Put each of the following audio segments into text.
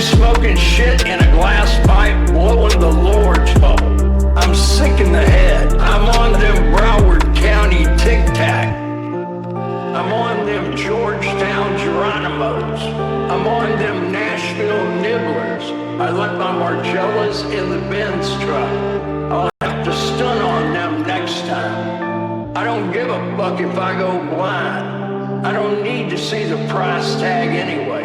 smoking shit in a glass pipe, blowing the Lord's bubble. I'm sick in the head. I'm on them Broward County Tic Tac. I'm on them Georgetown Geronimos. I'm on them Nashville Nibblers. I left my Margellas in the Benz truck. I'll have to stun on them next time. I don't give a fuck if I go blind. I don't need to see the price tag anyway.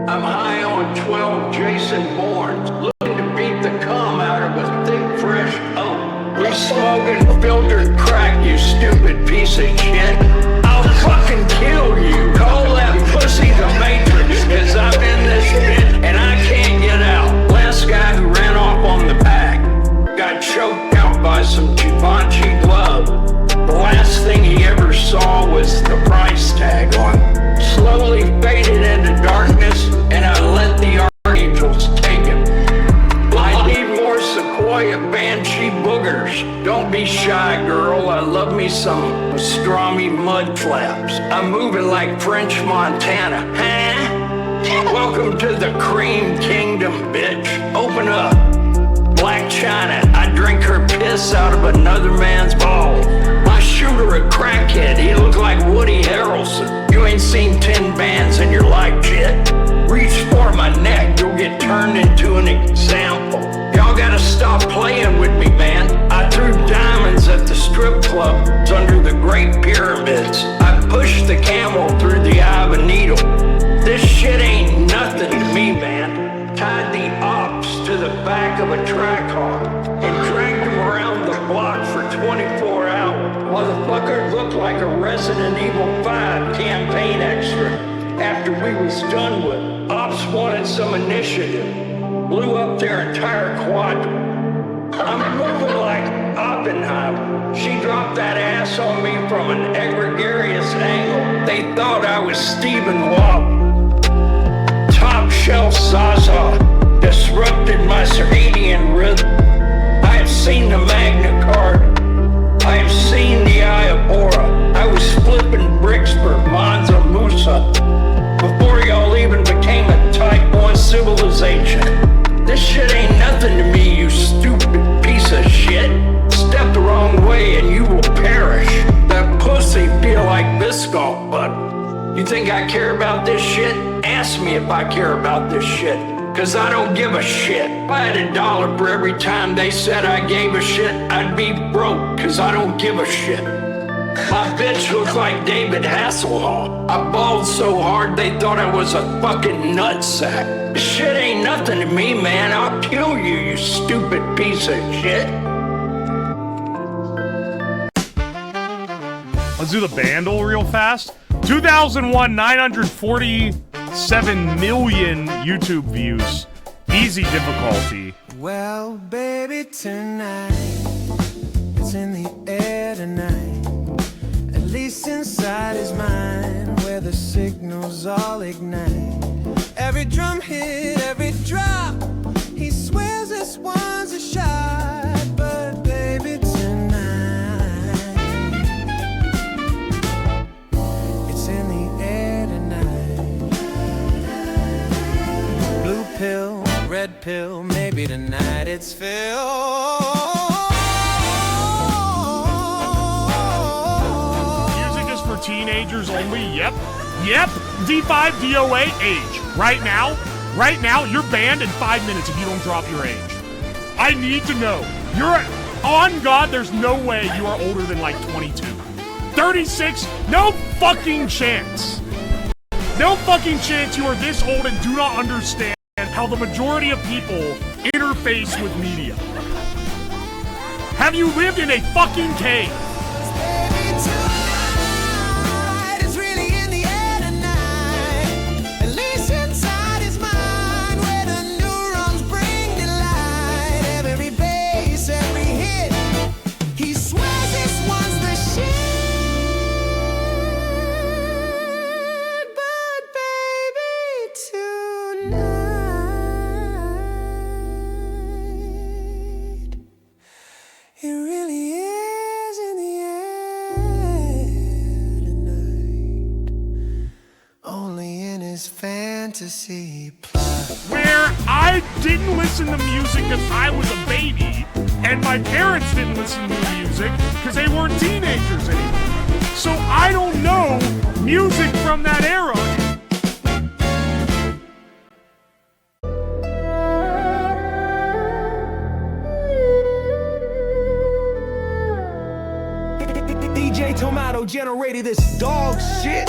I'm high on 12 Jason Bournes, looking to beat the cum out of a thick, fresh oak. We smoking filtered crack, you stupid piece of shit. I'll fucking kill you. Call that pussy the Matrix, cause I'm in this shit and I can't get out. Last guy who ran off on the back got choked out by some Givenchy glove. The last thing he ever saw was the price tag on. Slowly faded into darkness, and I let the archangels take him. I need more Sequoia Banshee boogers. Don't be shy, girl. I love me some pastrami mud flaps. I'm moving like French Montana. Huh? Welcome to the Cream Kingdom, bitch. Open up. Black China, I drink her piss out of another man's balls. My shooter a crackhead, he look like Woody Harrelson. You ain't seen 10 bands in your life, shit. Reach for my neck, you'll get turned into an example. Y'all gotta stop playing with me, man. I threw diamonds at the strip clubs under the Great Pyramids. I pushed the camel through the eye of a needle. This shit ain't nothing to me, man. Tied the ops to the back of a track car and dragged him around the block for 24 hours. Motherfucker looked like a Resident Evil 5 campaign extra after we was done with. Ops wanted some initiative, blew up their entire quadrant. I'm moving like Oppenheimer. She dropped that ass on me from an egregious angle. They thought I was Stephen Wall. Top shelf Zaza disrupted my circadian rhythm. I have seen the Magna Carta. I have seen the Eye of Bora. I was flipping bricks for Mansa Musa before y'all even became a Type 1 civilization. This shit ain't nothing to me, you stupid piece of shit. Step the wrong way and you will perish. That pussy feel like Biscoff butter. You think I care about this shit? Ask me if I care about this shit. Cause I don't give a shit. If I had $1 for every time they said I gave a shit, I'd be broke, cause I don't give a shit. My bitch looks like David Hasselhoff. I balled so hard they thought I was a fucking nutsack. This shit ain't nothing to me, man. I'll kill you, you stupid piece of shit. Let's do the Bandle real fast. 2001, 947 million YouTube views. Easy difficulty. Well, baby, tonight, it's in the air tonight. At least inside his mind, where the signals all ignite. Every drum hit, every drop, he swears this one's a shot. But baby, pill, red pill, maybe tonight it's Phil. Music is for teenagers only, yep. D5, DOA, age. Right now, you're banned in 5 minutes if you don't drop your age. I need to know. You're, on God, there's no way you are older than like 22. 36, no fucking chance. No fucking chance you are this old and do not understand how the majority of people interface with media. Have you lived in a fucking cave? Fantasy plot. where I didn't listen to music because I was a baby, and my parents didn't listen to music because they weren't teenagers anymore. So I don't know music from that era. DJ Tomato generated this dog shit.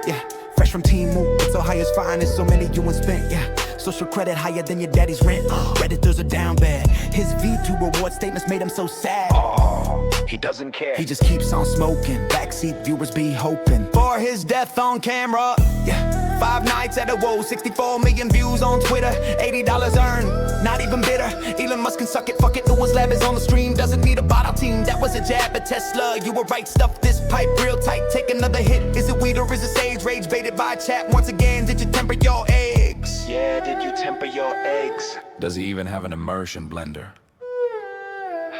Yeah, fresh from Team Move. It's Ohio's finest, so many you spent. Yeah, social credit higher than your daddy's rent. Redditors are down bad. His V2 reward statements made him so sad. Oh, he doesn't care. He just keeps on smoking. Backseat viewers be hoping for his death on camera. Yeah, 5 nights at a whoa, 64 million views on Twitter, $80 earned, not even bitter. Elon Musk can suck it, fuck it. UWOSLAB is on the stream, doesn't need a bottle team. That was a jab at Tesla. You were right, stuff this pipe real tight. Take another hit. Is it weed or is it sage? Rage baited by a chat once again. Did you temper your eggs? Yeah, did you temper your eggs? Does he even have an immersion blender?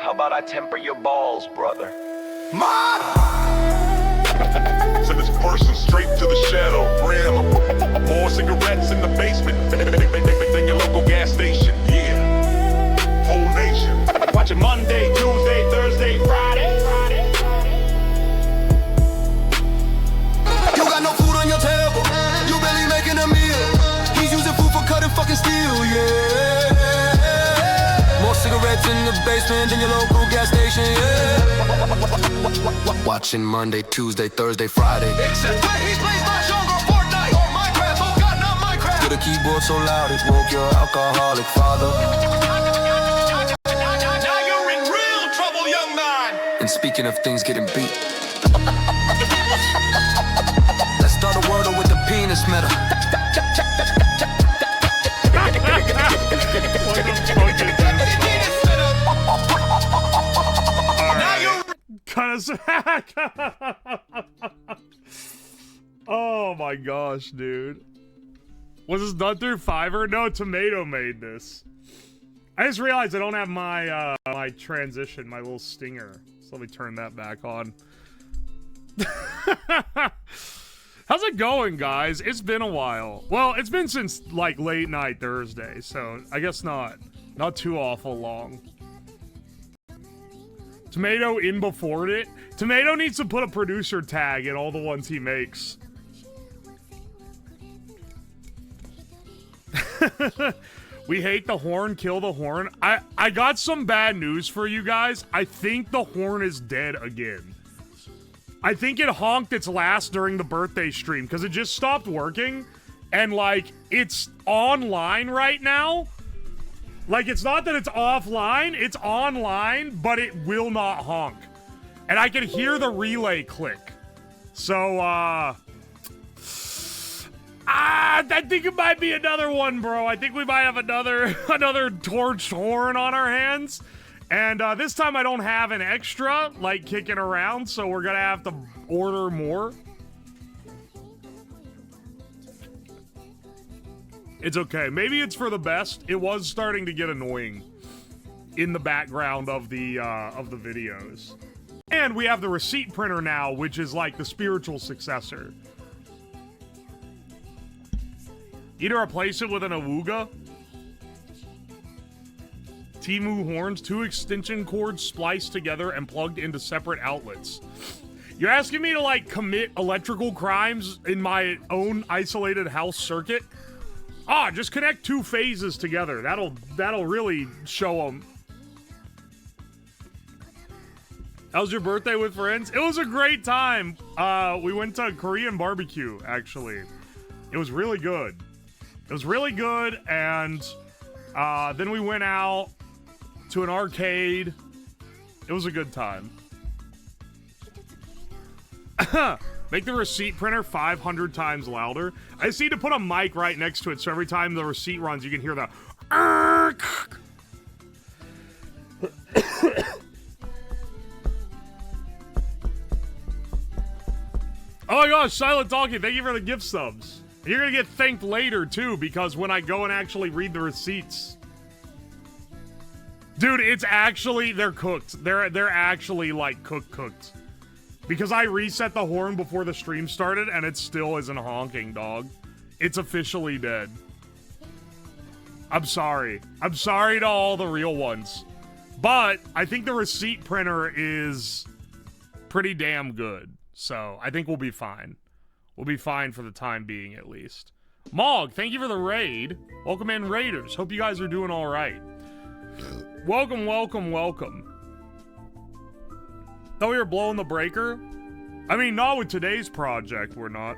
How about I temper your balls, brother? Send this person straight to the shadow rim. More cigarettes in the basement than your local gas station. Yeah, whole nation. Watching Monday, Tuesday, Thursday, Friday. You got no food on your table. You barely making a meal. He's using food for cutting fucking steel, yeah. More cigarettes in the basement than your local gas station, yeah. Watching Monday, Tuesday, Thursday, Friday. Except when he plays Mahjong or Fortnite or Minecraft. Oh God, not Minecraft. To the keyboard so loud it woke your alcoholic father. Now you're in real trouble, young man. And speaking of things getting beat, let's start a wordle with the penis metal. Oh my gosh, dude. Was this done through Fiverr? No, Tomato made this. I just realized I don't have my my transition, my little stinger. So let me turn that back on. How's it going, guys? It's been a while. Well, it's been since like late night Thursday, so I guess not too awful long. Tomato in before it. Tomato needs to put a producer tag in all the ones he makes. We hate the horn, kill the horn. I got some bad news for you guys. I think the horn is dead again. I think it honked its last during the birthday stream because it just stopped working. And like, it's online right now. Like, it's not that it's offline, it's online, but it will not honk. And I can hear the relay click. So, I think it might be another one, bro. I think we might have another torched horn on our hands. And this time I don't have an extra, like, kicking around, so we're gonna have to order more. It's okay. Maybe it's for the best. It was starting to get annoying in the background of the videos. And we have the receipt printer now, which is like the spiritual successor. Either replace it with an Awooga. Temu horns, 2 extension cords spliced together and plugged into separate outlets. You're asking me to like commit electrical crimes in my own isolated house circuit? Ah, just connect 2 phases together. That'll really show them. How was your birthday with friends? It was a great time. We went to Korean barbecue, actually. It was really good. It was really good, and then we went out to an arcade. It was a good time. Make the receipt printer 500 times louder. I just need to put a mic right next to it so every time the receipt runs, you can hear the... Oh my gosh, Silent Talking, thank you for the gift subs. You're gonna get thanked later, too, because when I go and actually read the receipts... Dude, it's actually... They're cooked. They're actually, like, cooked. Because I reset the horn before the stream started, and it still isn't honking, dog. It's officially dead. I'm sorry. I'm sorry to all the real ones. But I think the receipt printer is pretty damn good. So I think we'll be fine. We'll be fine for the time being, at least. Mog, thank you for the raid. Welcome in, Raiders. Hope you guys are doing all right. Welcome, welcome, welcome. Thought we were blowing the breaker? I mean, not with today's project, we're not.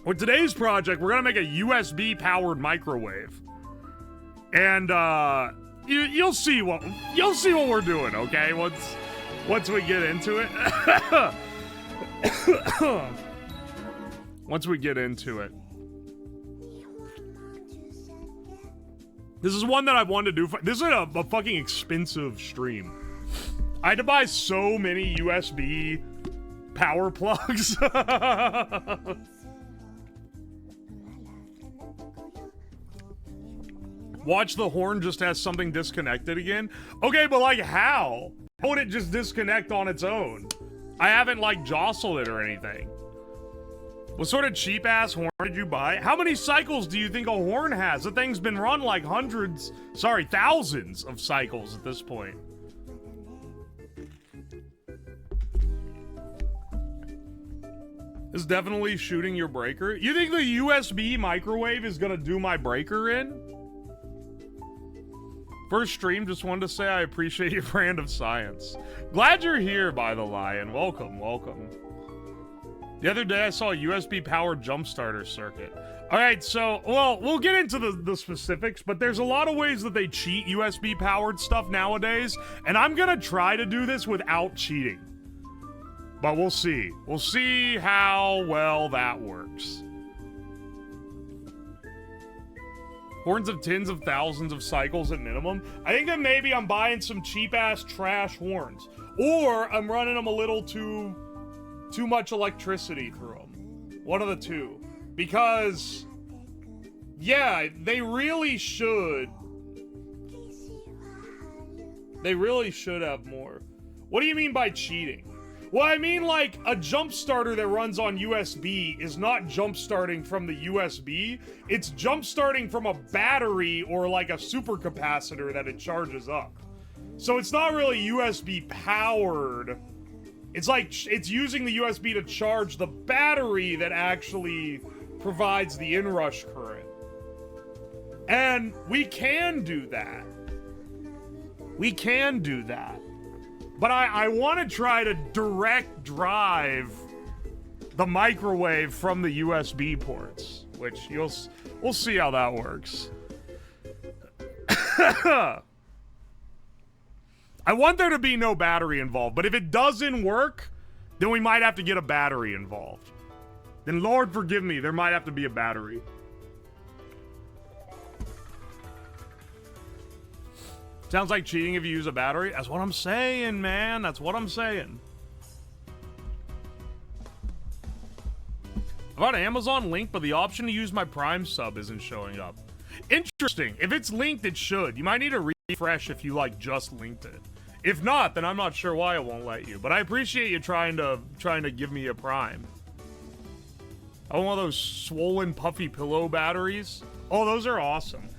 With today's project, we're gonna make a USB-powered microwave. And, you'll see what we're doing, okay? Once we get into it. Once we get into it. This is one that I've wanted to do. This is a fucking expensive stream. I had to buy so many USB power plugs. Watch the horn just has something disconnected again. Okay, but like how? How would it just disconnect on its own? I haven't like jostled it or anything. What sort of cheap ass horn did you buy? How many cycles do you think a horn has? The thing's been run like thousands of cycles at this point. Is definitely shooting your breaker. You think the USB microwave is gonna do my breaker in? First stream, just wanted to say I appreciate your brand of science. Glad you're here, by the Lion. Welcome, welcome. The other day I saw a USB-powered jump starter circuit. Alright, so, well, we'll get into the specifics, but there's a lot of ways that they cheat USB-powered stuff nowadays, and I'm gonna try to do this without cheating. But we'll see. We'll see how well that works. Horns of tens of thousands of cycles at minimum. I think that maybe I'm buying some cheap-ass trash horns. Or I'm running them a little too much electricity through them. One of the two. Because, yeah, they really should. They really should have more. What do you mean by cheating? Well, I mean, like, a jump starter that runs on USB is not jump starting from the USB. It's jump starting from a battery or, like, a supercapacitor that it charges up. So it's not really USB powered. It's like, it's using the USB to charge the battery that actually provides the inrush current. And we can do that. We can do that. But I want to try to direct drive the microwave from the USB ports, which we'll see how that works. I want there to be no battery involved, but if it doesn't work, then we might have to get a battery involved. Then Lord forgive me, there might have to be a battery. Sounds like cheating if you use a battery. That's what I'm saying, man. That's what I'm saying. I've got an Amazon link, but the option to use my Prime sub isn't showing up. Interesting. If it's linked, it should. You might need to refresh if you, like, just linked it. If not, then I'm not sure why it won't let you. But I appreciate you trying to give me a Prime. I want one of those swollen, puffy pillow batteries. Oh, those are awesome.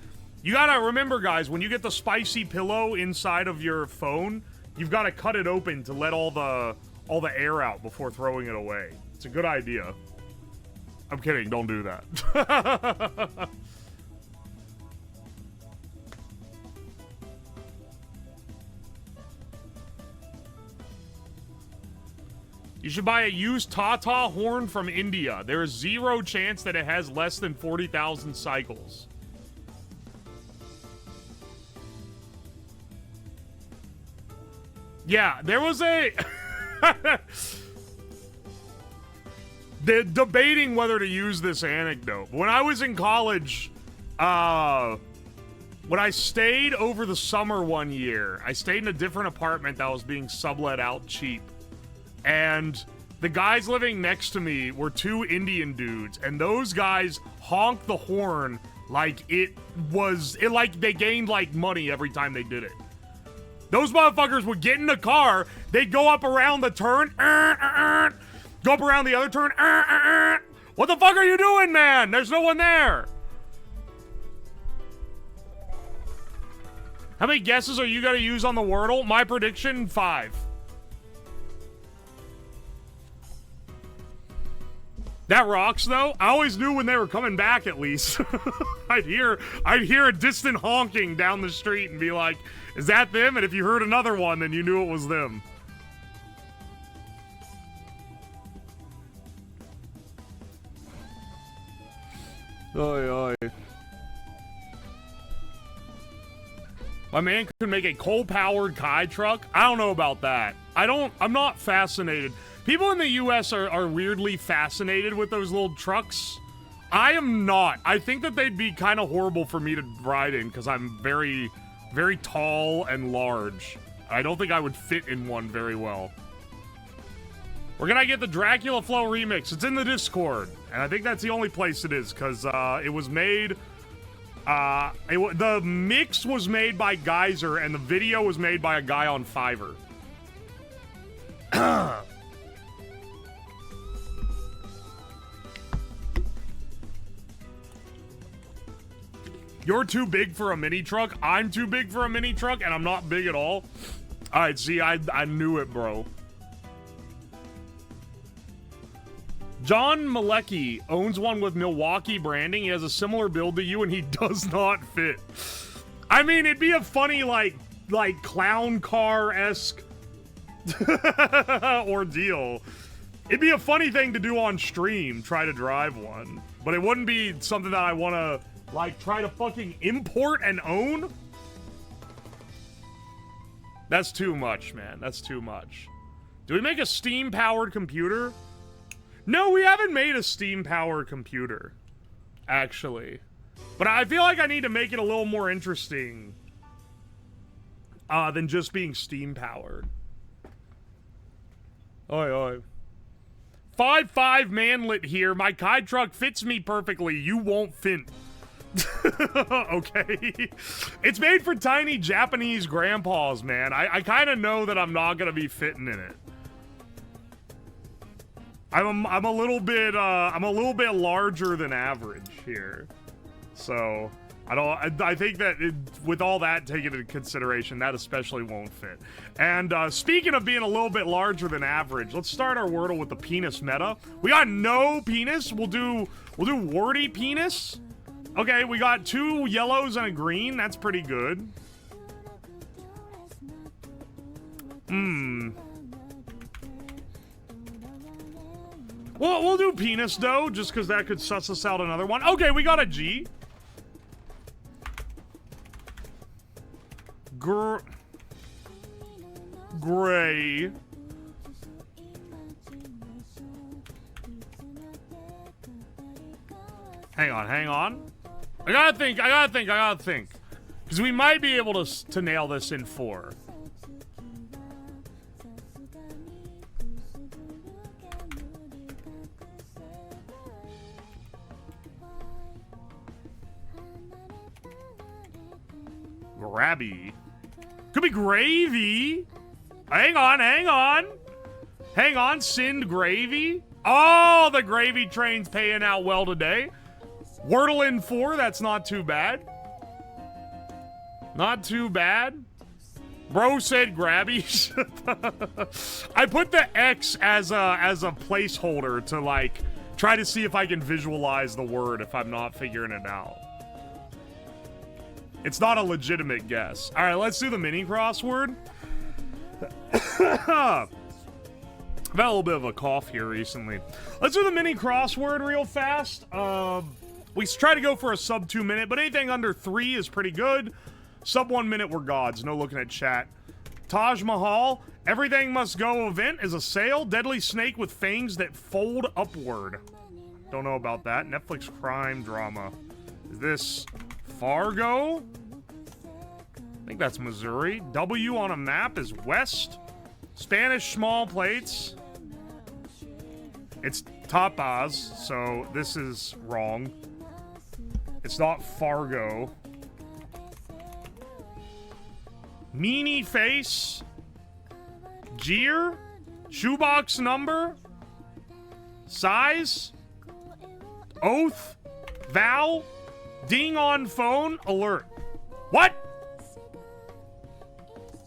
You gotta remember, guys, when you get the spicy pillow inside of your phone, you've got to cut it open to let all the air out before throwing it away. It's a good idea. I'm kidding, don't do that. You should buy a used Tata horn from India. There is zero chance that it has less than 40,000 cycles. Yeah, there was a... debating whether to use this anecdote. When I was in college, when I stayed over the summer one year, I stayed in a different apartment that was being sublet out cheap. And the guys living next to me were two Indian dudes, and those guys honked the horn like like they gained, like, money every time they did it. Those motherfuckers would get in the car, they'd go up around the turn, go up around the other turn, what the fuck are you doing, man? There's no one there. How many guesses are you gonna use on the Wordle? My prediction, 5. That rocks, though. I always knew when they were coming back, at least. I'd hear a distant honking down the street and be like, is that them? And if you heard another one, then you knew it was them. Oi, oi. My man could make a coal-powered Kai truck? I don't know about that. I'm not fascinated. People in the US are weirdly fascinated with those little trucks. I am not. I think that they'd be kind of horrible for me to ride in because I'm very, very tall and large. I don't think I would fit in one very well. Where can I get the Dracula Flow remix? It's in the Discord. And I think that's the only place it is because it was made... the mix was made by Geyser and the video was made by a guy on Fiverr. You're too big for a mini truck. I'm too big for a mini truck, and I'm not big at all. All right, see, I knew it, bro. John Malecki owns one with Milwaukee branding. He has a similar build to you, and he does not fit. I mean, it'd be a funny, like clown car-esque ordeal. It'd be a funny thing to do on stream, try to drive one. But it wouldn't be something that I want to... like, try to fucking import and own? That's too much, man. That's too much. Do we make a steam-powered computer? No, we haven't made a steam-powered computer, actually. But I feel like I need to make it a little more interesting than just being steam-powered. Oi, oi. 5'5" manlet here. My Kai truck fits me perfectly. You won't fit. Okay. It's made for tiny Japanese grandpas, man. I kind of know that I'm not gonna be fitting in it. I'm a little bit larger than average here, so I think that with all that taken into consideration, that especially won't fit. And speaking of being a little bit larger than average, let's start our Wordle with the penis meta. We got no penis. We'll do warty penis. Okay, we got 2 yellows and a green. That's pretty good. Well, we'll do penis, though, just because that could suss us out another one. Okay, we got a G. Gray. Hang on. I gotta think. Because we might be able to nail this in 4. Grabby. Could be gravy. Hang on. Sind gravy. Oh, the gravy train's paying out well today. Wordle in 4, that's not too bad. Not too bad. Bro said grabby. I put the X as a placeholder to, like, try to see if I can visualize the word if I'm not figuring it out. It's not a legitimate guess. All right, let's do the mini crossword. I've had a little bit of a cough here recently. Let's do the mini crossword real fast. We try to go for a sub 2 minute, but anything under 3 is pretty good. Sub 1 minute, we're gods. No looking at chat. Taj Mahal. Everything must go event is a sale. Deadly snake with fangs that fold upward. Don't know about that. Netflix crime drama. Is this Fargo? I think that's Missouri. W on a map is west. Spanish small plates. It's tapas, so this is wrong. It's not Fargo. Meanie face. Jeer. Shoebox number. Size. Oath. Vow. Ding on phone. Alert. What?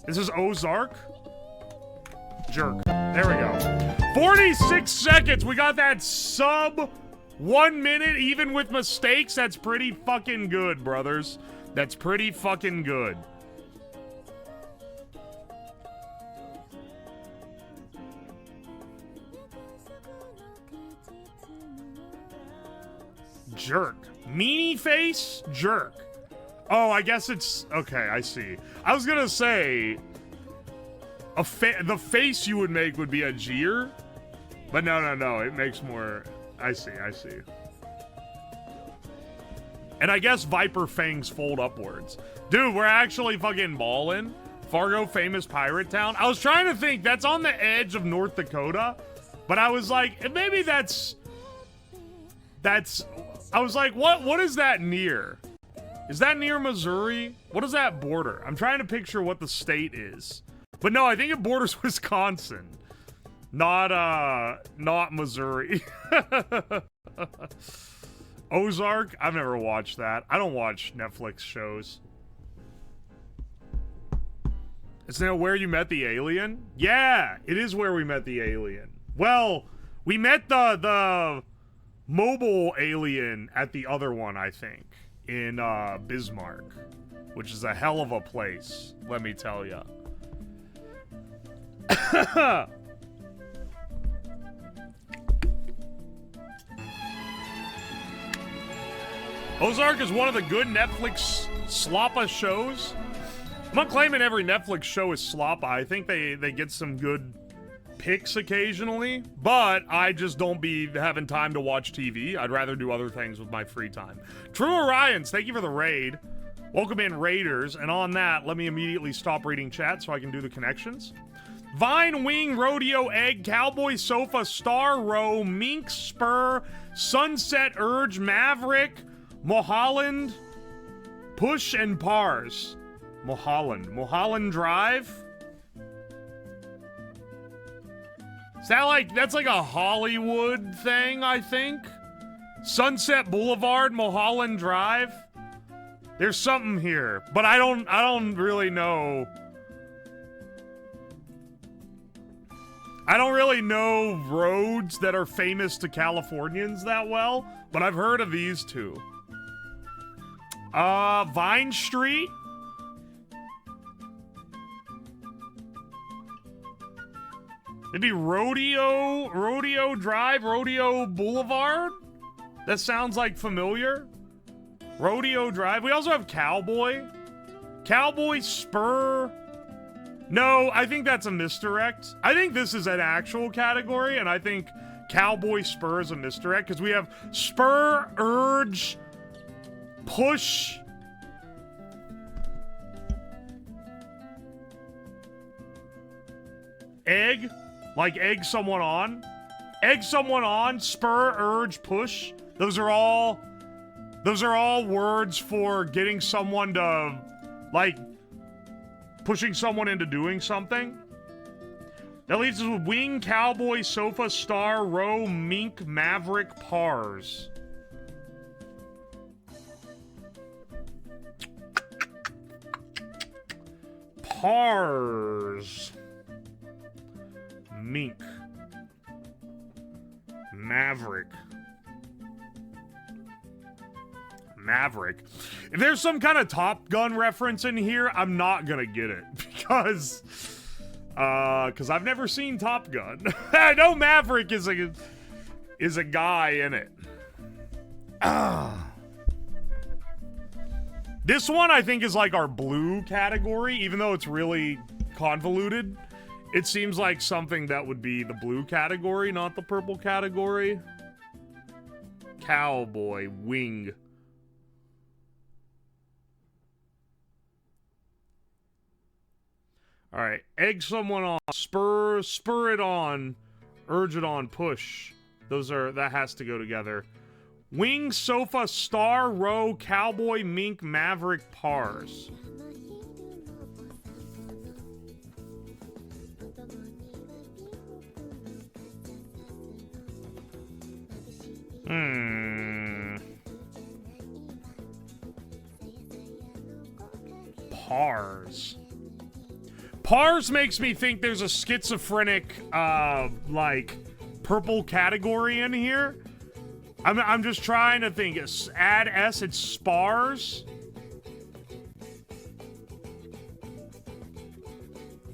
This is Ozark. Jerk. There we go. 46 seconds. We got that sub 1 minute, even with mistakes. That's pretty fucking good, brothers. That's pretty fucking good. Jerk. Meanie face? Jerk. Oh, I guess it's... Okay, I see. I was gonna say... the face you would make would be a jeer. But no. It makes more... I see. And I guess Viper fangs fold upwards. Dude, we're actually fucking ballin'. Fargo, famous pirate town. I was trying to think. That's on the edge of North Dakota. But I was like, maybe that's... I was like, what is that near? Is that near Missouri? What is that border? I'm trying to picture what the state is. But no, I think it borders Wisconsin. Not Missouri. Ozark? I've never watched that. I don't watch Netflix shows. Is that where you met the alien? Yeah, it is where we met the alien. Well, we met the mobile alien at the other one, I think, in Bismarck, which is a hell of a place, let me tell ya. Ozark is one of the good Netflix sloppa shows. I'm not claiming every Netflix show is sloppa. I think they get some good picks occasionally, but I just don't be having time to watch TV. I'd rather do other things with my free time. True Orions, thank you for the raid. Welcome in, Raiders. And on that, let me immediately stop reading chat so I can do the connections. Vine, Wing, Rodeo, Egg, Cowboy, Sofa, Star, Row, Mink, Spur, Sunset, Urge, Maverick, Mulholland, Push, and Pars. Mulholland Drive? Is that like, that's like a Hollywood thing, I think? Sunset Boulevard, Mulholland Drive? There's something here, but I don't really know. I don't really know roads that are famous to Californians that well, but I've heard of these two. Vine Street? Maybe Rodeo Drive, Rodeo Boulevard? That sounds like familiar. Rodeo Drive. We also have Cowboy. Cowboy Spur. No, I think that's a misdirect. I think this is an actual category, and I think Cowboy Spur is a misdirect, because we have Spur, Urge, Push. Egg. Like egg someone on. Egg someone on, spur, urge, push. Those are all words for getting someone to, like, pushing someone into doing something. That leaves us with Wing, Cowboy, Sofa, Star, Row, Mink, Maverick, Pars. Pars. Mink. Maverick. If there's some kind of Top Gun reference in here, I'm not gonna get it. Because I've never seen Top Gun. I know Maverick is a guy in it. This one, I think, is like our blue category, even though it's really convoluted. It seems like something that would be the blue category, not the purple category. Cowboy, Wing. All right, egg someone on, spur it on, urge it on, push. That has to go together. Wing, Sofa, Star, Row, Cowboy, Mink, Maverick, Pars. Pars. Pars makes me think there's a schizophrenic, like, purple category in here. I'm just trying to think. Add S, it's spars.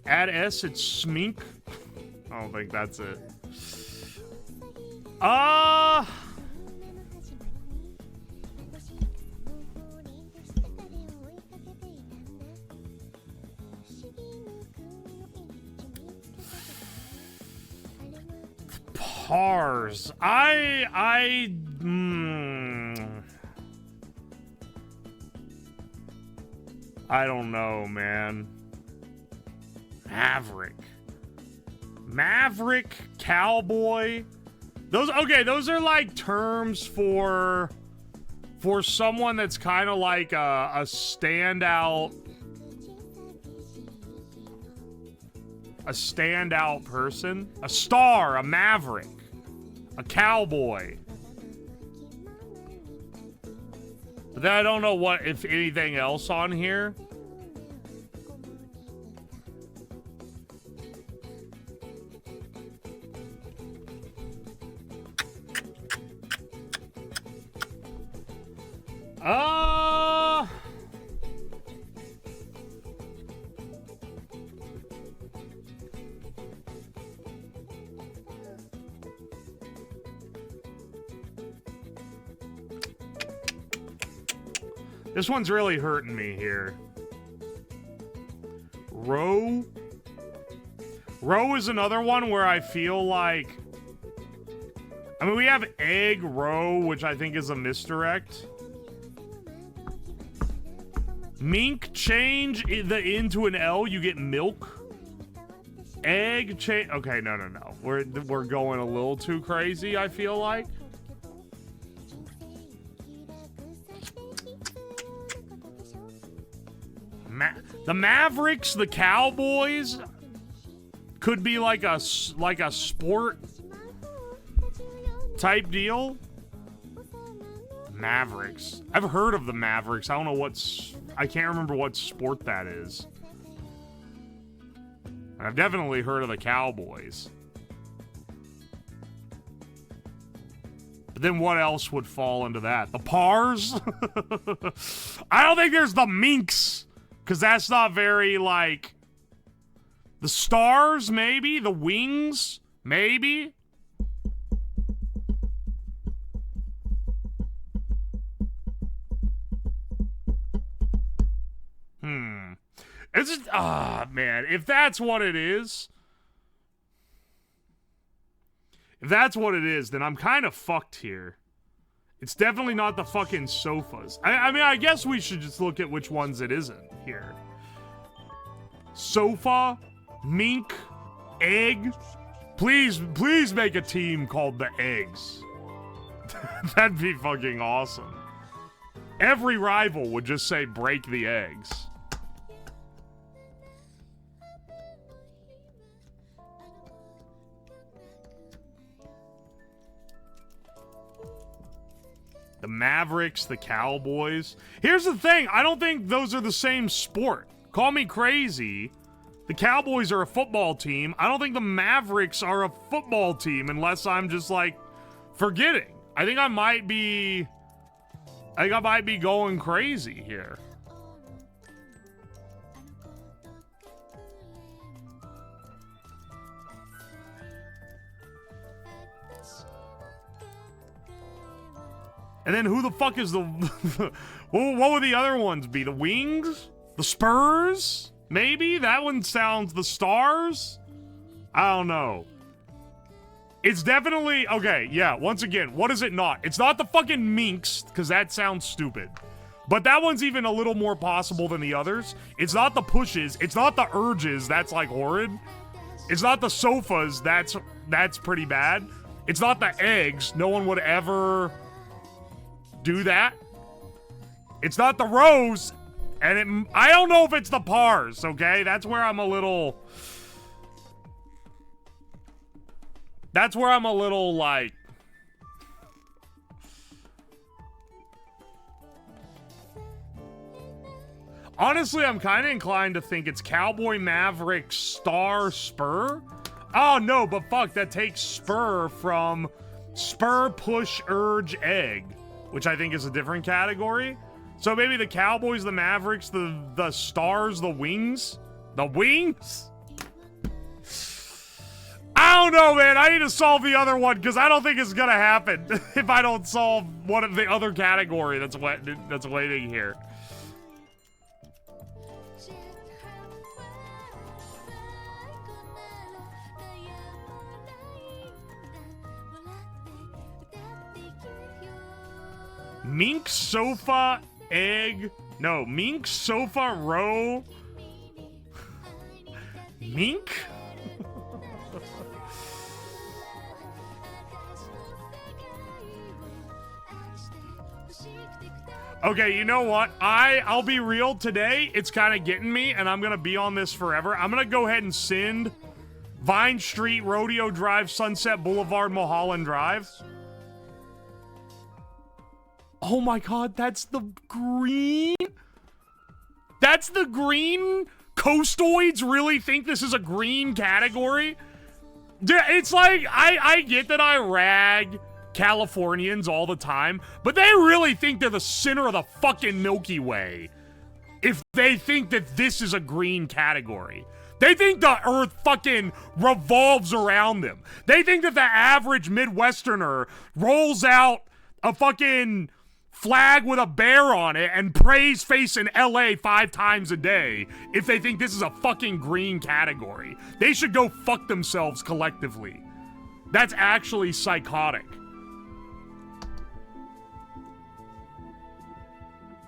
Add S, it's smink. I don't think that's it. Pars. I don't know, man. Maverick, cowboy. Those are like terms for someone that's kind of like a standout person. A star, a maverick, a cowboy. But then I don't know what, if anything else on here. This one's really hurting me here. Row is another one where I feel like... I mean, we have egg, row, which I think is a misdirect. Mink, change the into an L, you get milk. Egg, change... Okay, no. We're going a little too crazy, I feel like. The Mavericks, the Cowboys, could be like a sport type deal. Mavericks. I've heard of the Mavericks. I don't know I can't remember what sport that is. I've definitely heard of the Cowboys. But then what else would fall into that? The Pars? I don't think there's the Minks. Because that's not very, like... The Stars, maybe? The Wings? Maybe? It's just... man. If that's what it is... If that's what it is, then I'm kind of fucked here. It's definitely not the fucking sofas. I mean, I guess we should just look at which ones it isn't here. Sofa, mink, egg. Please make a team called the Eggs. That'd be fucking awesome. Every rival would just say break the eggs. The Mavericks, the Cowboys. Here's the thing. I don't think those are the same sport. Call me crazy. The Cowboys are a football team. I don't think the Mavericks are a football team unless I'm just, like, forgetting. I think I might be going crazy here. And then who the fuck is the... what would the other ones be? The Wings? The Spurs? Maybe? That one sounds... The Stars? I don't know. It's definitely... Okay, yeah, once again, what is it not? It's not the fucking Minks, because that sounds stupid. But that one's even a little more possible than the others. It's not the Pushes. It's not the Urges. That's, like, horrid. It's not the Sofas. That's pretty bad. It's not the Eggs. No one would ever... do that. It's not the Rose, and I don't know if it's the Pars, okay? That's where I'm a little like... Honestly, I'm kind of inclined to think it's Cowboy Maverick Star Spur. Oh, no, but fuck, that takes Spur from Spur Push Urge Egg, which I think is a different category. So maybe the Cowboys, the Mavericks, the Stars, the Wings? The Wings? I don't know, man. I need to solve the other one because I don't think it's gonna happen if I don't solve one of the other category that's waiting here. Mink sofa egg. No, mink sofa row. Mink? Okay, you know what? I'll be real today. It's kind of getting me, and I'm gonna be on this forever. I'm gonna go ahead and send Vine Street, Rodeo Drive, Sunset Boulevard, Mulholland Drive. Oh my god, that's the green? That's the green? Coastoids really think this is a green category? It's like, I get that I rag Californians all the time, but they really think they're the center of the fucking Milky Way if they think that this is a green category. They think the earth fucking revolves around them. They think that the average Midwesterner rolls out a fucking flag with a bear on it and prays facing LA 5 times a day if they think this is a fucking green category. They should go fuck themselves collectively. That's actually psychotic.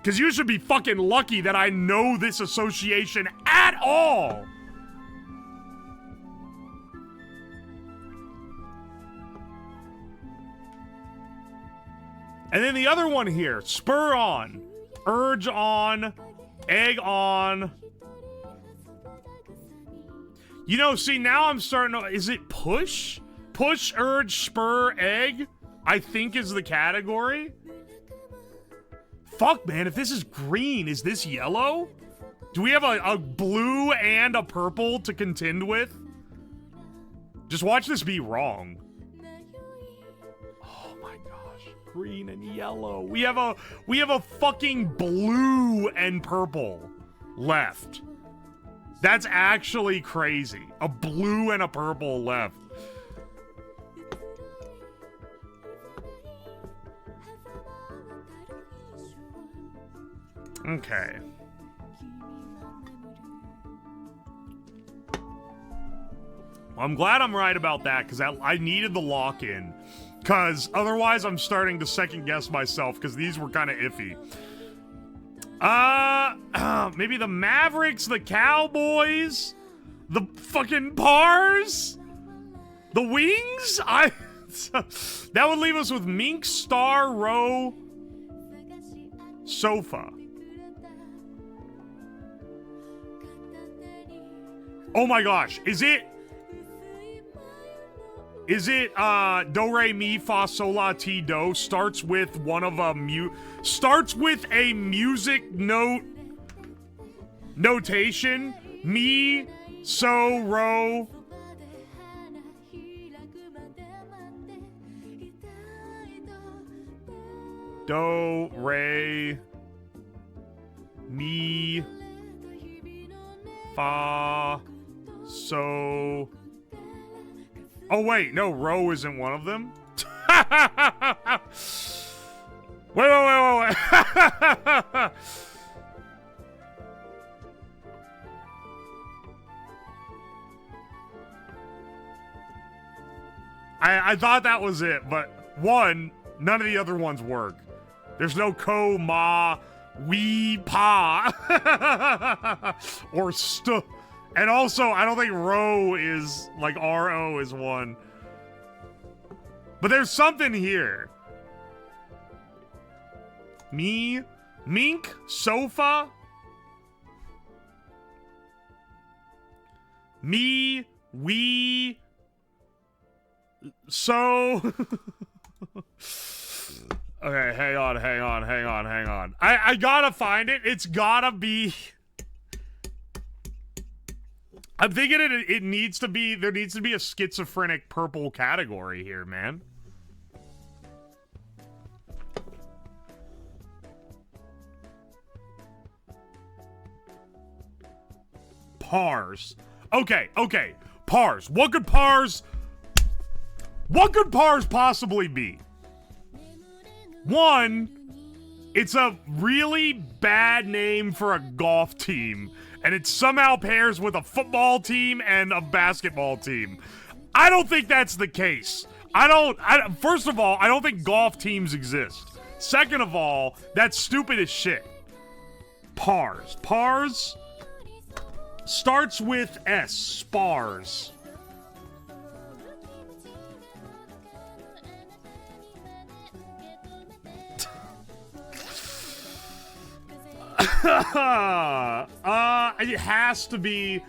Because you should be fucking lucky that I know this association at all. And then the other one here, spur on, urge on, egg on. You know, see, now I'm starting to, is it push? Push, urge, spur, egg, I think is the category. Fuck, man, if this is green, is this yellow? Do we have a blue and a purple to contend with? Just watch this be wrong. Oh my gosh, green and yellow. We have a fucking blue and purple left. That's actually crazy. A blue and a purple left. Okay. Well, I'm glad I'm right about that, because I needed the lock-in. Because otherwise I'm starting to second-guess myself, because these were kind of iffy. Maybe the Mavericks, the Cowboys, the fucking Pars, the Wings? That would leave us with Mink, Star, Row, Sofa. Oh my gosh, is it do re mi fa sol la ti do starts with one of a music notation, mi so ro do re mi fa so. Oh wait, no, Ro isn't one of them. wait. I thought that was it, but one, none of the other ones work. There's no ko, ma, we, pa, or st. And also, I don't think Ro is, like, R-O is one. But there's something here. Me, mink, sofa. Me, we. So. Okay, hang on. I gotta find it. It's gotta be. I'm thinking it needs to be, there needs to be a schizophrenic purple category here, man. Pars. Okay. Pars. What could pars possibly be? One, it's a really bad name for a golf team, and it somehow pairs with a football team and a basketball team. I don't think that's the case. First of all, I don't think golf teams exist. Second of all, that's stupid as shit. Pars. Pars starts with S. Spars. It has to be.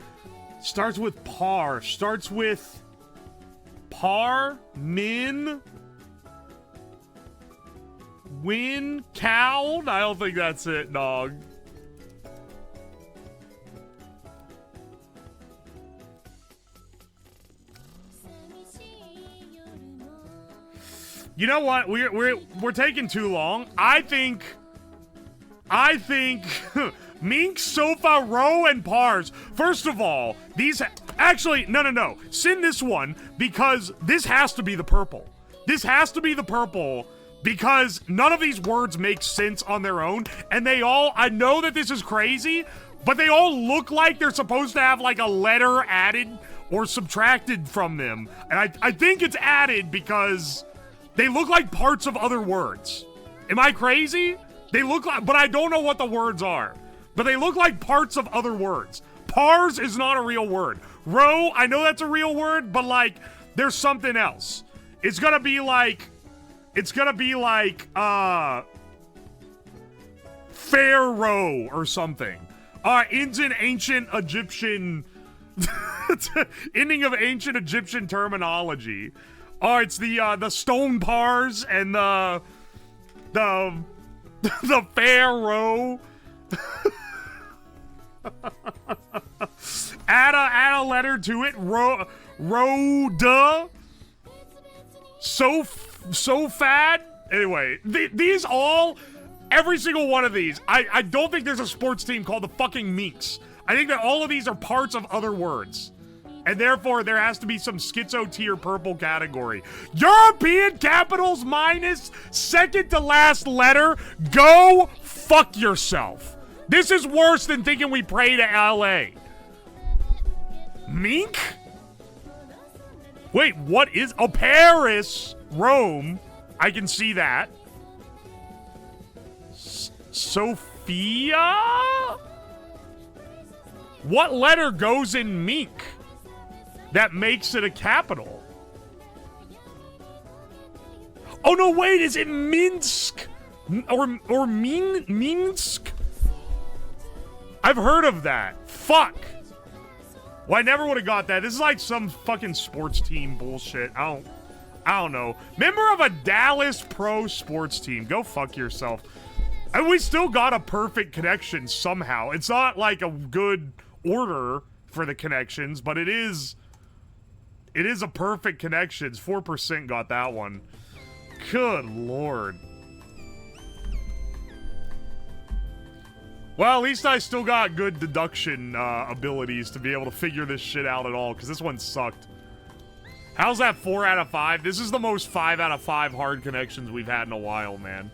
Starts with par. Starts with par, min, win, cow. I don't think that's it, dog. You know what? We're taking too long. I think Mink, Sofa, Row, and Pars. First of all, these actually no. Send this one because this has to be the purple. This has to be the purple because none of these words make sense on their own, and they all. I know that this is crazy, but they all look like they're supposed to have like a letter added or subtracted from them, and I think it's added because they look like parts of other words. Am I crazy? They look like, but I don't know what the words are. But they look like parts of other words. Pars is not a real word. Row, I know that's a real word, but like, there's something else. It's gonna be like, Pharaoh or something. Ends in ancient Egyptian, ending of ancient Egyptian terminology. It's the stone pars and the Pharaoh. add a letter to it. Roda. So fad. Anyway, these all, every single one of these. I don't think there's a sports team called the fucking Minks. I think that all of these are parts of other words. And therefore, there has to be some schizo tier purple category. European capitals minus second to last letter. Go fuck yourself. This is worse than thinking we pray to LA. Mink? Wait, what is... Oh, Paris. Rome. I can see that. Sophia? What letter goes in Mink that makes it a capital? Oh, no, wait. Is it Minsk? Or Minsk? I've heard of that. Fuck. Well, I never would have got that. This is like some fucking sports team bullshit. I don't know. Member of a Dallas pro sports team. Go fuck yourself. And we still got a perfect connection somehow. It's not like a good order for the connections, but it is a perfect connections. 4% got that one. Good lord. Well, at least I still got good deduction abilities to be able to figure this shit out at all, because this one sucked. How's that 4 out of 5? This is the most 5 out of 5 hard connections we've had in a while, man.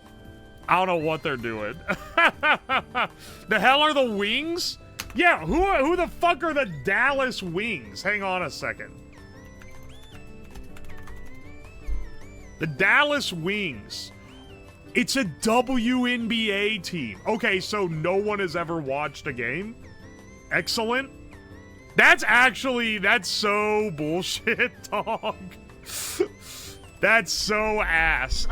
I don't know what they're doing. The hell are the Wings? Yeah, who the fuck are the Dallas Wings? Hang on a second. The Dallas Wings. It's a WNBA team. Okay, so no one has ever watched a game? Excellent. That's so bullshit, dog. That's so ass.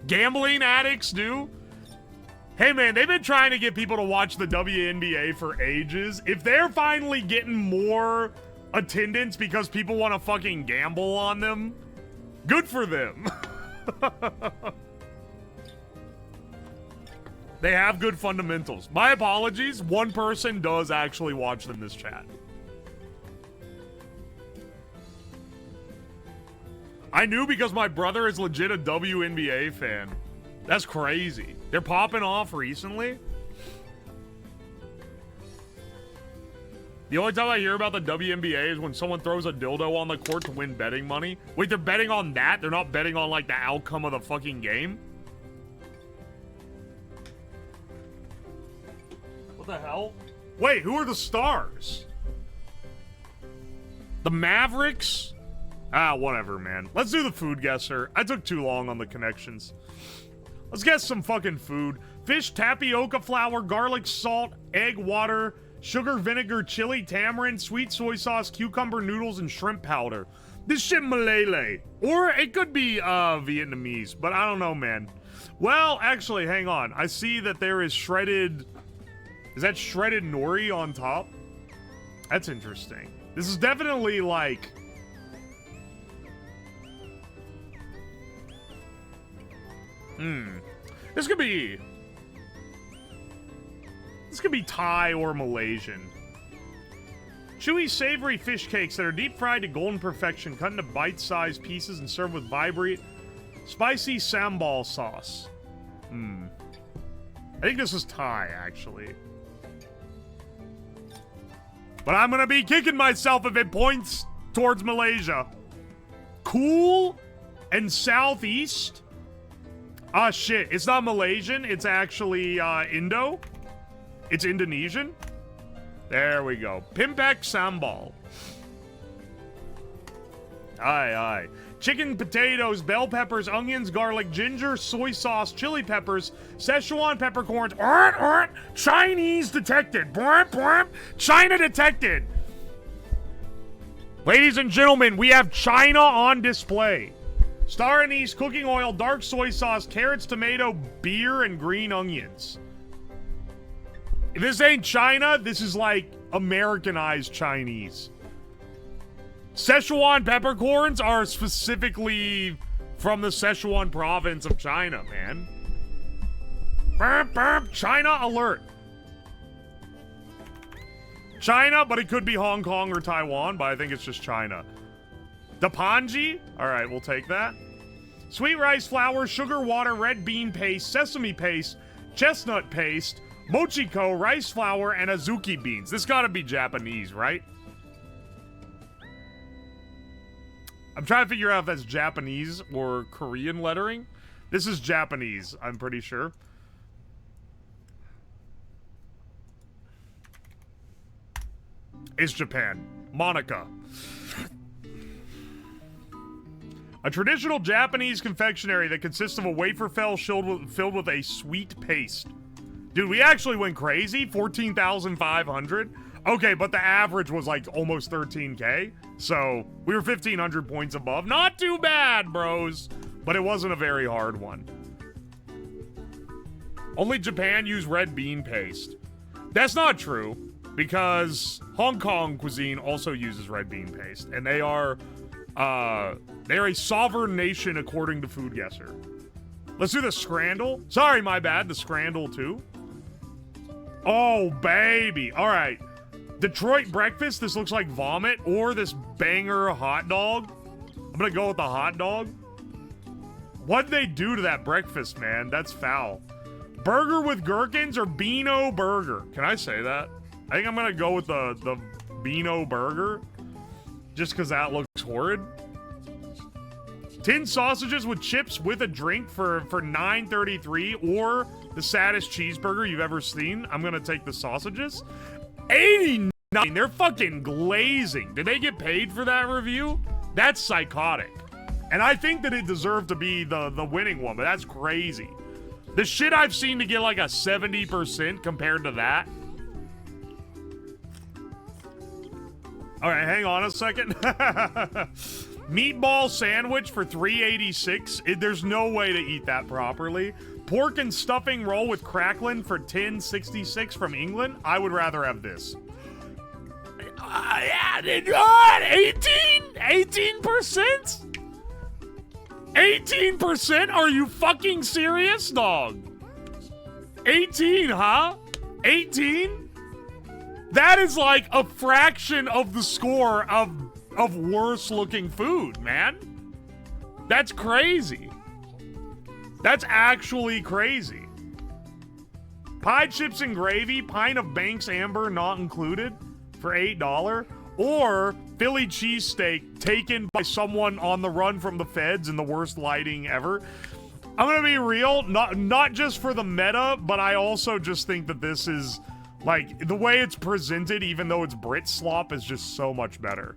Gambling addicts do? Hey man, they've been trying to get people to watch the WNBA for ages. If they're finally getting more attendance because people want to fucking gamble on them, good for them. They have good fundamentals. My apologies. One person does actually watch them in this chat. I knew because my brother is legit a WNBA fan. That's crazy. They're popping off recently. The only time I hear about the WNBA is when someone throws a dildo on the court to win betting money. Wait, they're betting on that? They're not betting on, like, the outcome of the fucking game? What the hell? Wait, who are the stars? The Mavericks? Ah, whatever, man. Let's do the food guesser. I took too long on the connections. Let's guess some fucking food. Fish, tapioca flour, garlic, salt, egg, water, sugar, vinegar, chili, tamarind, sweet soy sauce, cucumber noodles, and shrimp powder. This shit Malay. Or it could be Vietnamese, but I don't know, man. Well, actually, hang on. I see that there is shredded... Is that shredded nori on top? That's interesting. This is definitely like... This could be Thai or Malaysian. Chewy, savory fish cakes that are deep fried to golden perfection, cut into bite-sized pieces and served with vibrant, spicy sambal sauce. I think this is Thai, actually. But I'm gonna be kicking myself if it points towards Malaysia. Cool and southeast. Ah, shit. It's not Malaysian. It's actually, Indo. It's Indonesian. There we go. Pimpek sambal. Aye, aye. Chicken, potatoes, bell peppers, onions, garlic, ginger, soy sauce, chili peppers, Szechuan peppercorns. Chinese detected. China detected. Ladies and gentlemen, we have China on display. Star anise, cooking oil, dark soy sauce, carrots, tomato, beer, and green onions. If this ain't China, this is like Americanized Chinese. Szechuan peppercorns are specifically from the Szechuan province of China, man. Burp, burp, China alert. China, but it could be Hong Kong or Taiwan, but I think it's just China. Dapanji? Alright, we'll take that. Sweet rice flour, sugar, water, red bean paste, sesame paste, chestnut paste, mochiko, rice flour, and azuki beans. This gotta be Japanese, right? I'm trying to figure out if that's Japanese or Korean lettering. This is Japanese, I'm pretty sure. It's Japan. Monica. A traditional Japanese confectionery that consists of a wafer filled with a sweet paste. Dude, we actually went crazy. 14,500. Okay, but the average was like almost 13K. So we were 1,500 points above. Not too bad, bros. But it wasn't a very hard one. Only Japan used red bean paste. That's not true, because Hong Kong cuisine also uses red bean paste, and they are a sovereign nation according to Food Guesser. Let's do the scrandle. Sorry, my bad. The scrandle too. Oh, baby. All right. Detroit breakfast. This looks like vomit. Or this banger hot dog. I'm going to go with the hot dog. What'd they do to that breakfast, man? That's foul. Burger with gherkins or Beano burger? Can I say that? I think I'm going to go with the Beano burger. Just because that looks horrid. 10 sausages with chips with a drink for $9.33, or the saddest cheeseburger you've ever seen. I'm gonna take the sausages. 89. They're fucking glazing. Did they get paid for that review? That's psychotic. And I think that it deserved to be the winning one, but that's crazy. The shit I've seen to get like a 70% compared to that. All right, hang on a second. Meatball sandwich for $3.86. There's no way to eat that properly. Pork and stuffing roll with cracklin for $10.66 from England. I would rather have this. 18%? 18%? Are you fucking serious, dog? 18, huh? 18? That is like a fraction of the score of worse looking food, man. That's crazy. That's actually crazy. Pie chips and gravy, pint of Banks Amber not included for $8. Or Philly cheesesteak taken by someone on the run from the feds in the worst lighting ever. I'm gonna be real, not just for the meta, but I also just think that this is, like, the way it's presented, even though it's Brit slop, is just so much better.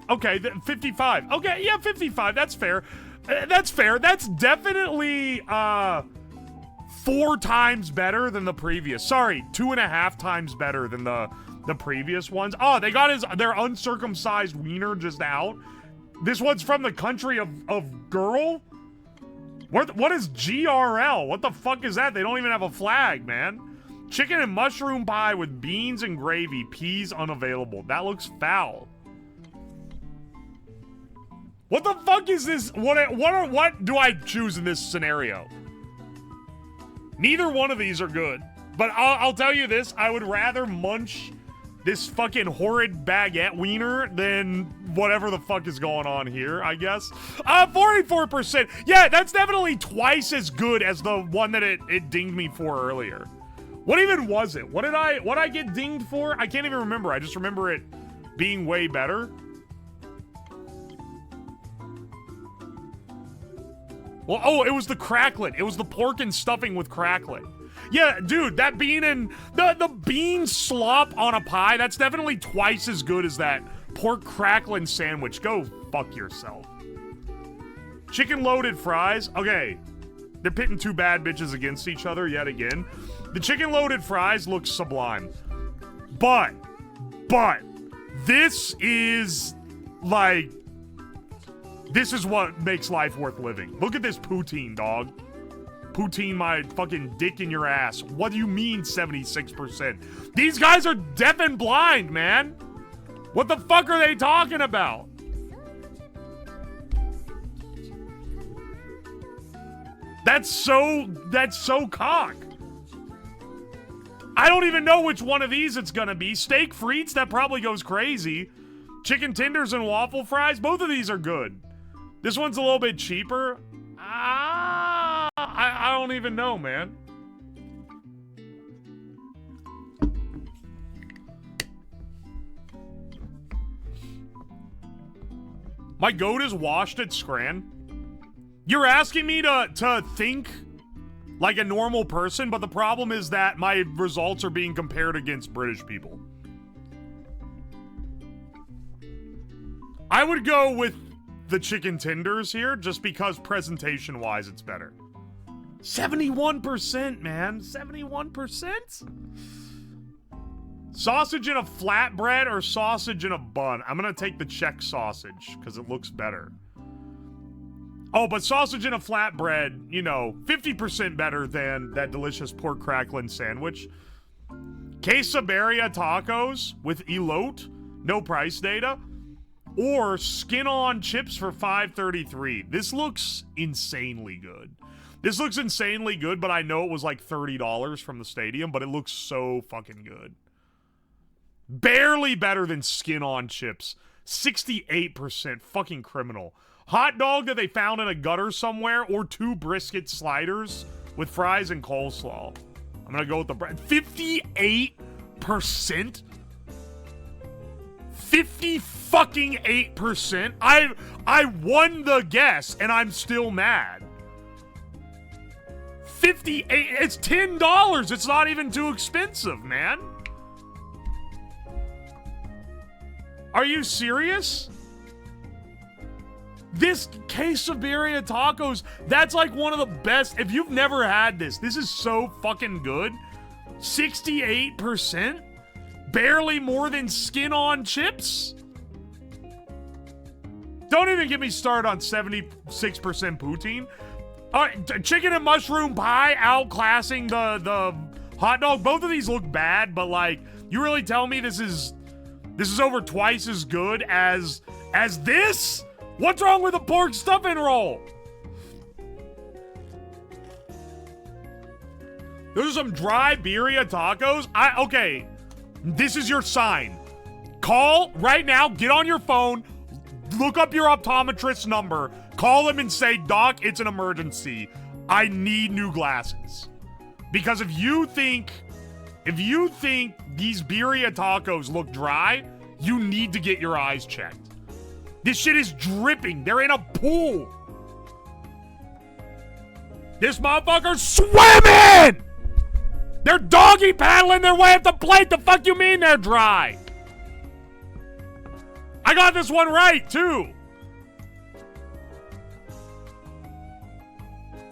Okay, 55. Okay, yeah, 55. That's fair. That's fair. That's definitely 4 times better than the previous. Sorry, 2.5 times better than the previous ones. Oh, they got their uncircumcised wiener just out. This one's from the country of girl? What is GRL? What the fuck is that? They don't even have a flag, man. Chicken and mushroom pie with beans and gravy. Peas unavailable. That looks foul. What the fuck is this? What do I choose in this scenario? Neither one of these are good. But I'll tell you this. I would rather munch this fucking horrid baguette wiener than whatever the fuck is going on here, I guess. 44%. Yeah, that's definitely twice as good as the one that it dinged me for earlier. What even was it? What did I get dinged for? I can't even remember. I just remember it being way better. Well, oh, it was the cracklet. It was the pork and stuffing with cracklet. Yeah, dude, that bean and the bean slop on a pie, that's definitely twice as good as that pork crackling sandwich. Go fuck yourself. Chicken loaded fries. Okay, they're pitting 2 bad bitches against each other yet again. The chicken loaded fries look sublime. But this is like, this is what makes life worth living. Look at this poutine, dog. Poutine my fucking dick in your ass. What do you mean 76%? These guys are deaf and blind, man. What the fuck are they talking about? That's so cock. I don't even know which one of these it's gonna be. Steak frites, that probably goes crazy. Chicken tenders and waffle fries, both of these are good. This one's a little bit cheaper. I don't even know, man. My goat is washed at Scran. You're asking me to think like a normal person, but the problem is that my results are being compared against British people. I would go with the chicken tenders here, just because presentation-wise it's better. 71%, man. 71%? Sausage in a flatbread or sausage in a bun? I'm gonna take the Czech sausage, because it looks better. Oh, but sausage in a flatbread, you know, 50% better than that delicious pork crackling sandwich. Quesaberia tacos with elote, no price data. Or skin-on chips for $5.33. This looks insanely good. This looks insanely good, but I know it was like $30 from the stadium, but it looks so fucking good. Barely better than skin-on chips. 68%. Fucking criminal. Hot dog that they found in a gutter somewhere, or 2 brisket sliders with fries and coleslaw. I'm gonna go with the bread. 58%? 50-fucking-8%? I won the guess, and I'm still mad. 58, it's $10. It's not even too expensive, man. Are you serious? This quesadilla tacos, that's like one of the best. If you've never had this is so fucking good. 68%? Barely more than skin-on chips? Don't even get me started on 76% poutine. Chicken and mushroom pie outclassing the hot dog. Both of these look bad, but like, you really tell me this is over twice as good as this? What's wrong with a pork stuffing roll? Those are some dry birria tacos. Okay, this is your sign. Call right now, get on your phone, look up your optometrist's number, call him and say, Doc, it's an emergency. I need new glasses. Because if you think these birria tacos look dry, you need to get your eyes checked. This shit is dripping. They're in a pool. This motherfucker's swimming! They're doggy paddling their way up the plate. The fuck you mean they're dry? I got this one right, too.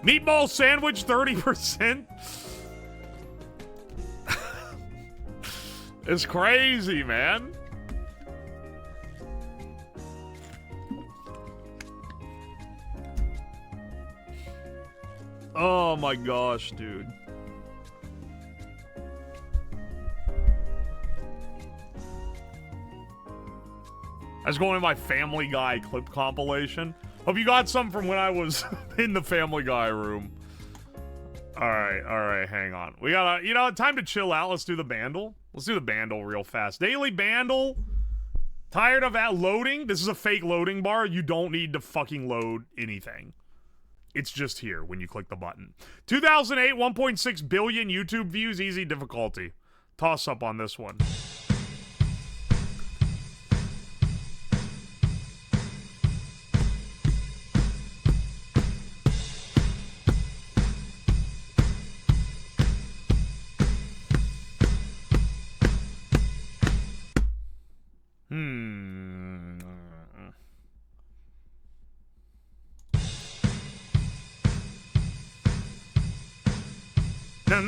Meatball sandwich, 30%. It's crazy, man. Oh my gosh, dude. I was going to my Family Guy clip compilation. Hope you got some from when I was in the Family Guy room. Alright, hang on. We gotta, time to chill out. Let's do the bandle. Let's do the bandle real fast. Daily bandle. Tired of that loading? This is a fake loading bar. You don't need to fucking load anything. It's just here when you click the button. 2008, 1.6 billion YouTube views. Easy difficulty. Toss up on this one.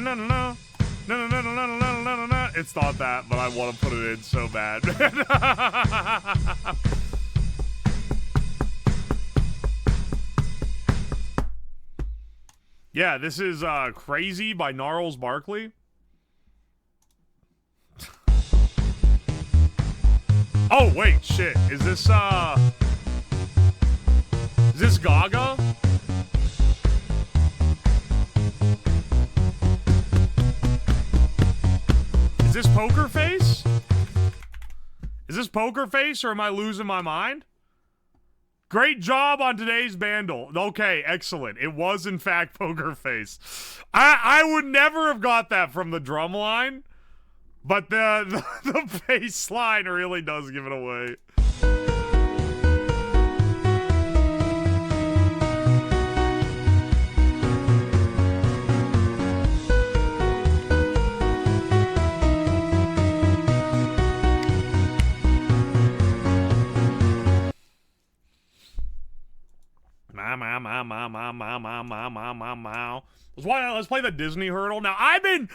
No. It's not that, but I want to put it in so bad. Yeah, this is Crazy by Gnarls Barkley. Oh, wait, shit. Is this Gaga? Is this Poker Face? Is this Poker Face, or am I losing my mind? Great job on today's bandle. Okay, excellent. It was, in fact, Poker Face. I would never have got that from the drum line, but the bass line really does give it away. Let's play the Disney hurdle. Now, I've been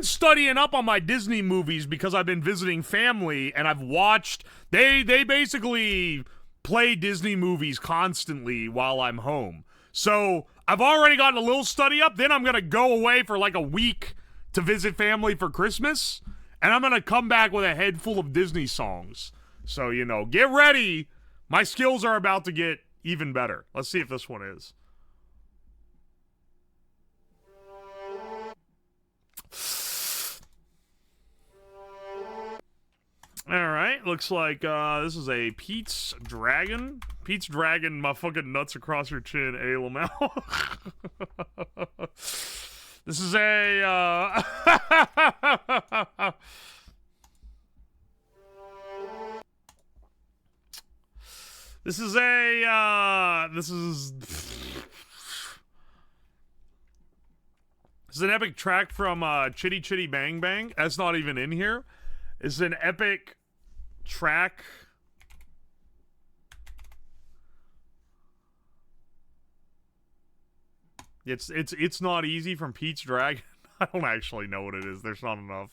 studying up on my Disney movies because I've been visiting family, and I've watched, they basically play Disney movies constantly while I'm home. So, I've already gotten a little study up, then I'm going to go away for like a week to visit family for Christmas, and I'm going to come back with a head full of Disney songs. So, get ready. My skills are about to get even better. Let's see if this one is. Alright, looks like this is a Pete's Dragon. Pete's Dragon, my fucking nuts across your chin, A. Lamel. This is a This is an epic track from Chitty Chitty Bang Bang. That's not even in here. It's an epic track. It's Not Easy from Pete's Dragon. I don't actually know what it is. There's not enough.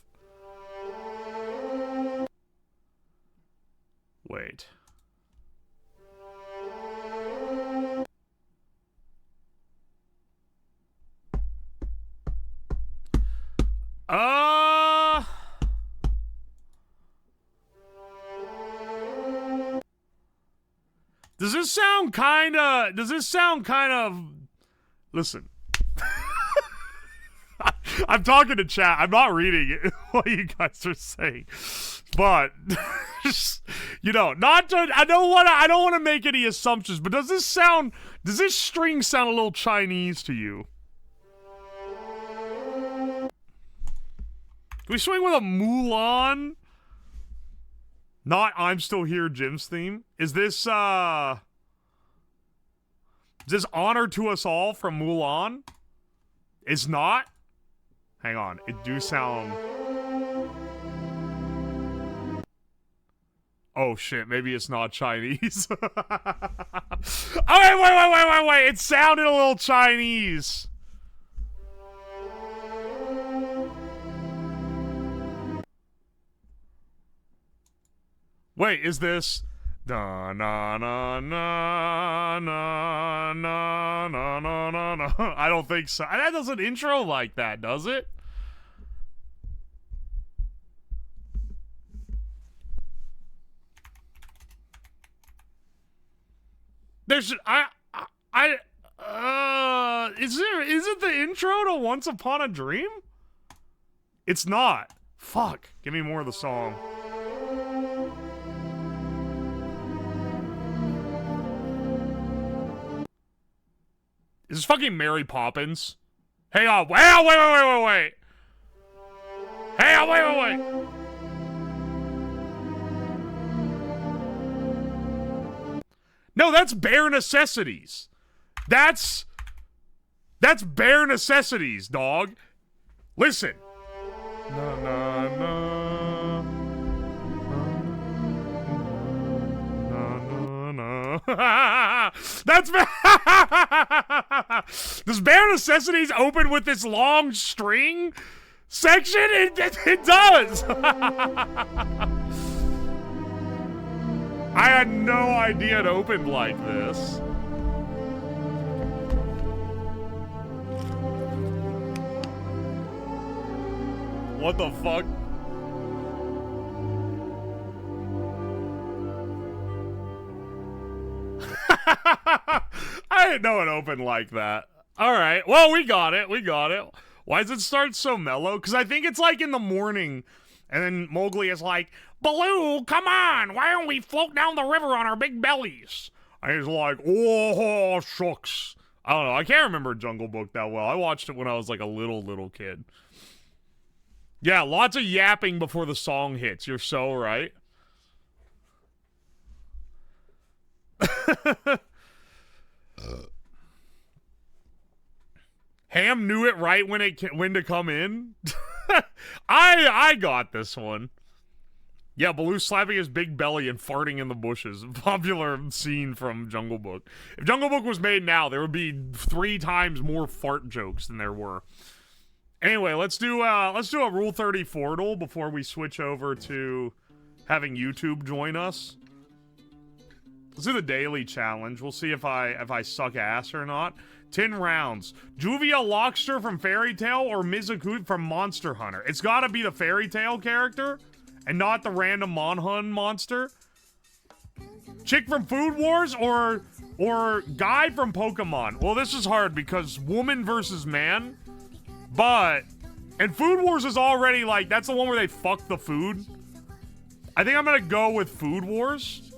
Wait. Does this sound kind of... Listen. I'm talking to chat. I'm not reading it, what you guys are saying. But, you know, not to, I don't want to make any assumptions, but does this string sound a little Chinese to you? Can we swing with a Mulan? Not I'm Still Here Jim's theme? Is this Honor to Us All from Mulan? It's not? Hang on, it do sound... Oh shit, maybe it's not Chinese. Oh, wait, it sounded a little Chinese. Wait, is this... Na na na na na na na na na na. I don't think so. That doesn't intro like that, does it? There's is it the intro to Once Upon a Dream? It's not. Fuck. Give me more of the song. Is this fucking Mary Poppins? Hang on. Wait. Hang on, wait. No, that's Bare Necessities. That's Bare Necessities, dog. Listen. Na, na, na. That's Does Bare Necessities open with this long string section? It does. I had no idea it opened like this. What the fuck? I didn't know it opened like that. Alright, well, we got it. Why does it start so mellow? Because I think it's like in the morning, and then Mowgli is like, Baloo, come on, why don't we float down the river on our big bellies? And he's like, oh, shucks. I don't know, I can't remember Jungle Book that well. I watched it when I was like a little kid. Yeah, lots of yapping before the song hits. You're so right. Ham knew it right when to come in. I got this one. Yeah, Baloo slapping his big belly and farting in the bushes. Popular scene from Jungle Book. If Jungle Book was made now, there would be 3 times more fart jokes than there were. Anyway, let's do a Rule 30 Fordle before we switch over to having YouTube join us. Let's do the daily challenge. We'll see if I suck ass or not. 10 rounds. Juvia Lockster from Fairy Tail or Mizuku from Monster Hunter. It's gotta be the Fairy Tail character and not the random Monhun monster. Chick from Food Wars or guy from Pokemon. Well, this is hard because woman versus man. But, and Food Wars is already like, that's the one where they fuck the food. I think I'm gonna go with Food Wars.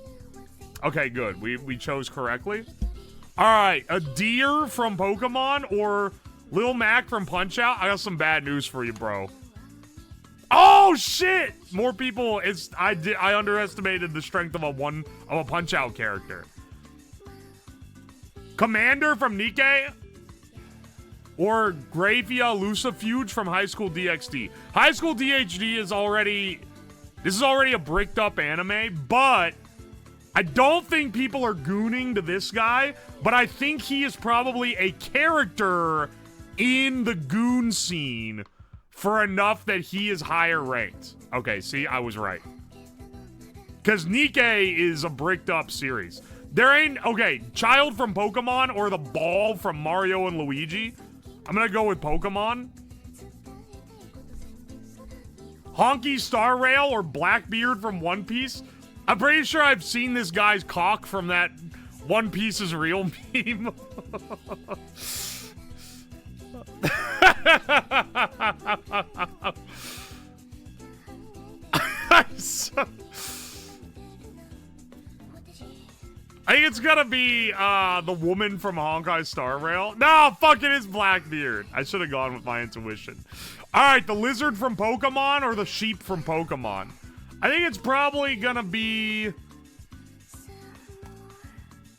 Okay, good. We chose correctly. Alright, a deer from Pokemon or Lil Mac from Punch-Out? I got some bad news for you, bro. Oh, shit! More people, I underestimated the strength of a Punch-Out character. Commander from Nikkei? Or Gravia Lucifuge from High School DxD. High School DxD is already... This is already a bricked up anime, but... I don't think people are gooning to this guy, but I think he is probably a character in the goon scene for enough that he is higher ranked. Okay, see, I was right. Because Nikkei is a bricked up series. There ain't... Okay, Child from Pokemon or the ball from Mario and Luigi. I'm gonna go with Pokemon. Honky Star Rail or Blackbeard from One Piece. I'm pretty sure I've seen this guy's cock from that One Piece is real meme. I think it's gonna be the woman from Honkai Star Rail. No, fuck, it is Blackbeard. I should have gone with my intuition. Alright, the lizard from Pokemon or the sheep from Pokemon? I think it's probably gonna be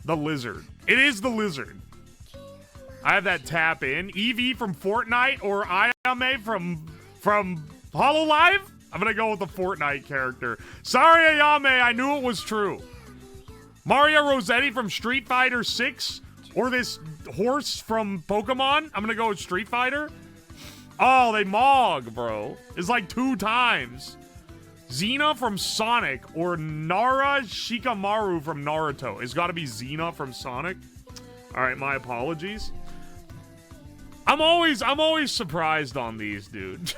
the lizard. It is the lizard. I have that tap in. Eevee from Fortnite or Ayame from HoloLive? I'm gonna go with the Fortnite character. Sorry, Ayame, I knew it was true. Mario Rossetti from Street Fighter 6 or this horse from Pokemon? I'm gonna go with Street Fighter. Oh, they mog, bro. It's like 2 times. Xena from Sonic or Nara Shikamaru from Naruto. It's gotta be Xena from Sonic. Alright, my apologies. I'm always surprised on these, dude.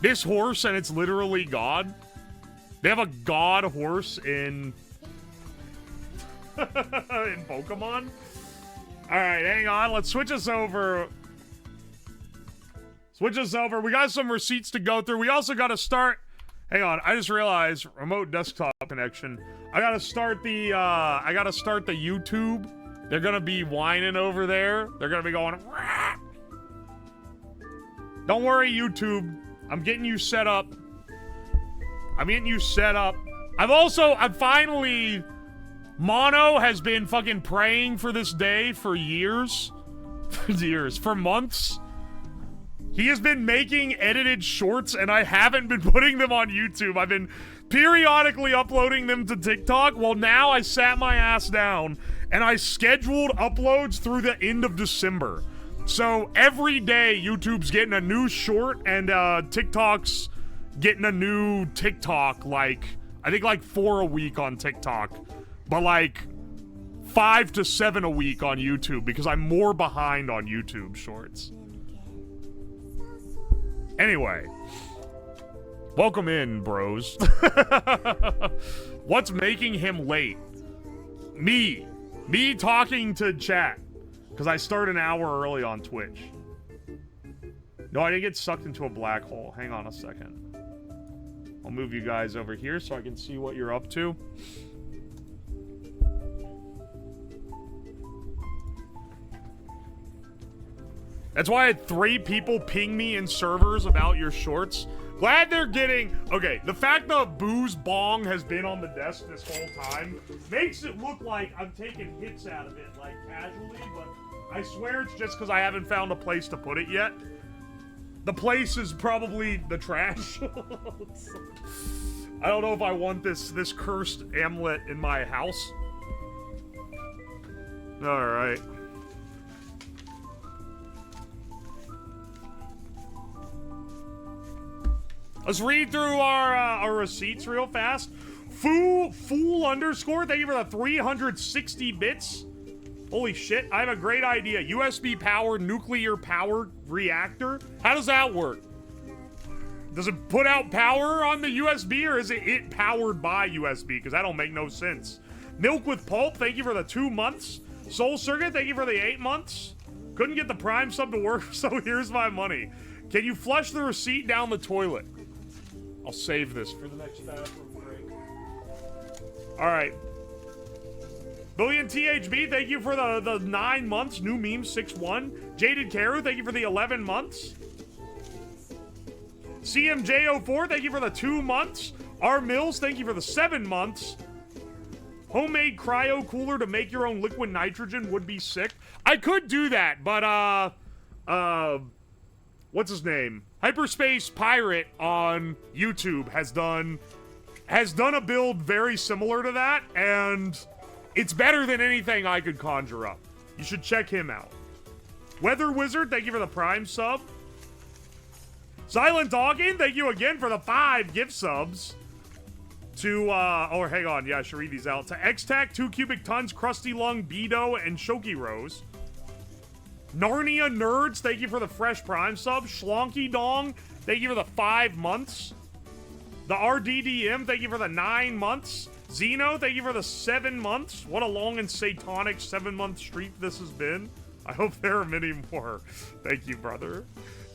This horse and it's literally God. They have a god horse in in Pokemon. All right, hang on. Let's switch us over. We got some receipts to go through. We also got to start. Hang on. I just realized remote desktop connection. I got to start the YouTube. They're gonna be whining over there. They're gonna be going. Rah! Don't worry, YouTube. I'm getting you set up. I'm finally... Mono has been fucking praying for this day for years. For months. He has been making edited shorts and I haven't been putting them on YouTube. I've been periodically uploading them to TikTok. Well, now I sat my ass down and I scheduled uploads through the end of December. So every day YouTube's getting a new short and TikTok's getting a new TikTok, like, I think like 4 a week on TikTok, but like 5 to 7 a week on YouTube because I'm more behind on YouTube shorts. Anyway, welcome in, bros. What's making him late? Me talking to chat because I start an hour early on Twitch. No, I didn't get sucked into a black hole. Hang on a second. I'll move you guys over here so I can see what you're up to. That's why I had 3 people ping me in servers about your shorts. Glad they're getting... Okay, the fact the booze bong has been on the desk this whole time makes it look like I'm taking hits out of it, like, casually, but I swear it's just because I haven't found a place to put it yet. The place is probably the trash. I don't know if I want this cursed amulet in my house. Alright. Let's read through our receipts real fast. Fool underscore, thank you for the 360 bits. Holy shit, I have a great idea. USB powered, nuclear powered reactor. How does that work? Does it put out power on the USB or is it powered by USB? Because that don't make no sense. Milk with Pulp, thank you for the 2 months. Soul Circuit, thank you for the 8 months. Couldn't get the Prime sub to work, so here's my money. Can you flush the receipt down the toilet? I'll save this for the next bathroom break. Alright. Billion THB, thank you for the 9 months. New meme 6-1. Jaded Karu, thank you for the 11 months. CMJ04, thank you for the 2 months. R Mills, thank you for the 7 months. Homemade cryo cooler to make your own liquid nitrogen would be sick. I could do that, but what's his name? Hyperspace Pirate on YouTube has done a build very similar to that, and it's better than anything I could conjure up. You should check him out. Weather Wizard, thank you for the Prime sub. Silent Doggin, thank you again for the 5 gift subs. To, hang on, yeah, I should read these out. To X-Tac, 2 Cubic Tons, Krusty Lung, Beto, and Shoki Rose. Narnia Nerds, thank you for the fresh Prime sub. Schlonky Dong, thank you for the 5 months. The RDDM, thank you for the 9 months. Zeno, thank you for the 7 months. What a long and satanic 7-month streak this has been. I hope there are many more. Thank you, brother.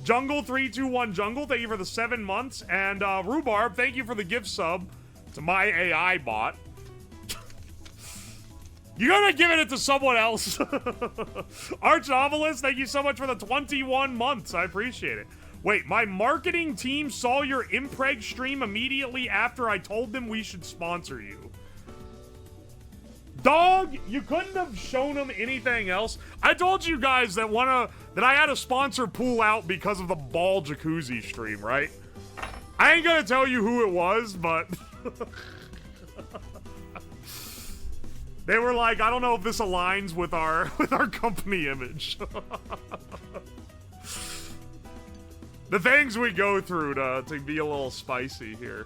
Jungle321 Jungle, thank you for the 7 months. And Rhubarb, thank you for the gift sub to my AI bot. You gotta give it to someone else. Arch Novelist, thank you so much for the 21 months. I appreciate it. Wait, my marketing team saw your Impreg stream immediately after I told them we should sponsor you. Dog, you couldn't have shown them anything else. I told you guys that that I had a sponsor pull out because of the ball jacuzzi stream, right? I ain't gonna tell you who it was, but they were like, I don't know if this aligns with our company image. The things we go through to be a little spicy here.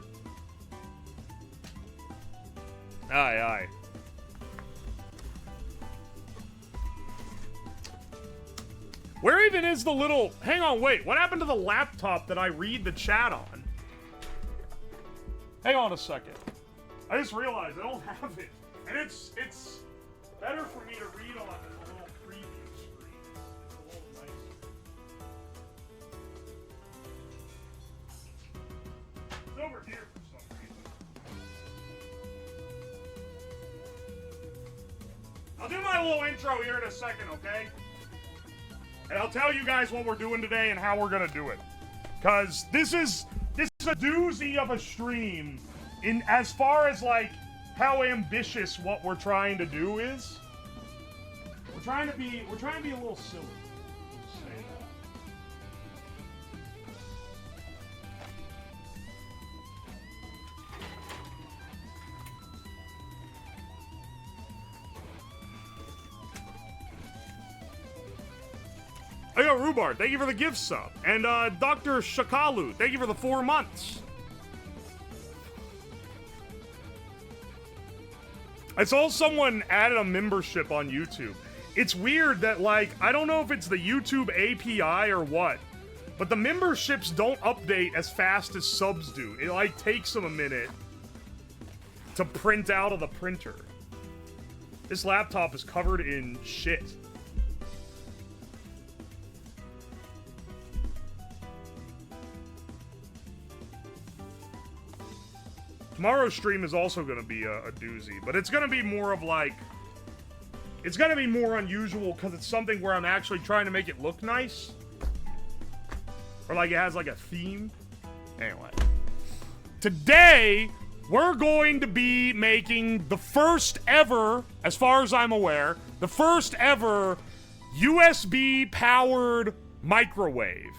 Aye, aye. Where even is the little... Hang on, wait. What happened to the laptop that I read the chat on? Hang on a second. I just realized I don't have it. And it's better for me to read on a little preview screen. It's a little nicer. It's over here for some reason. I'll do my little intro here in a second, okay? And I'll tell you guys what we're doing today and how we're gonna do it. Cause this is a doozy of a stream in as far as like how ambitious what we're trying to do is. We're trying to be a little silly. Let's say that. I got Rhubarb, thank you for the gift sub. And Dr. Shakalu, thank you for the 4 months. I saw someone added a membership on YouTube. It's weird that, like, I don't know if it's the YouTube API or what, but the memberships don't update as fast as subs do. It, like, takes them a minute to print out of the printer. This laptop is covered in shit. Tomorrow's stream is also going to be a doozy, but it's going to be more of like... It's going to be more unusual because it's something where I'm actually trying to make it look nice. Or like it has like a theme. Anyway. Today, we're going to be making the first ever, as far as I'm aware, the first ever USB-powered microwave.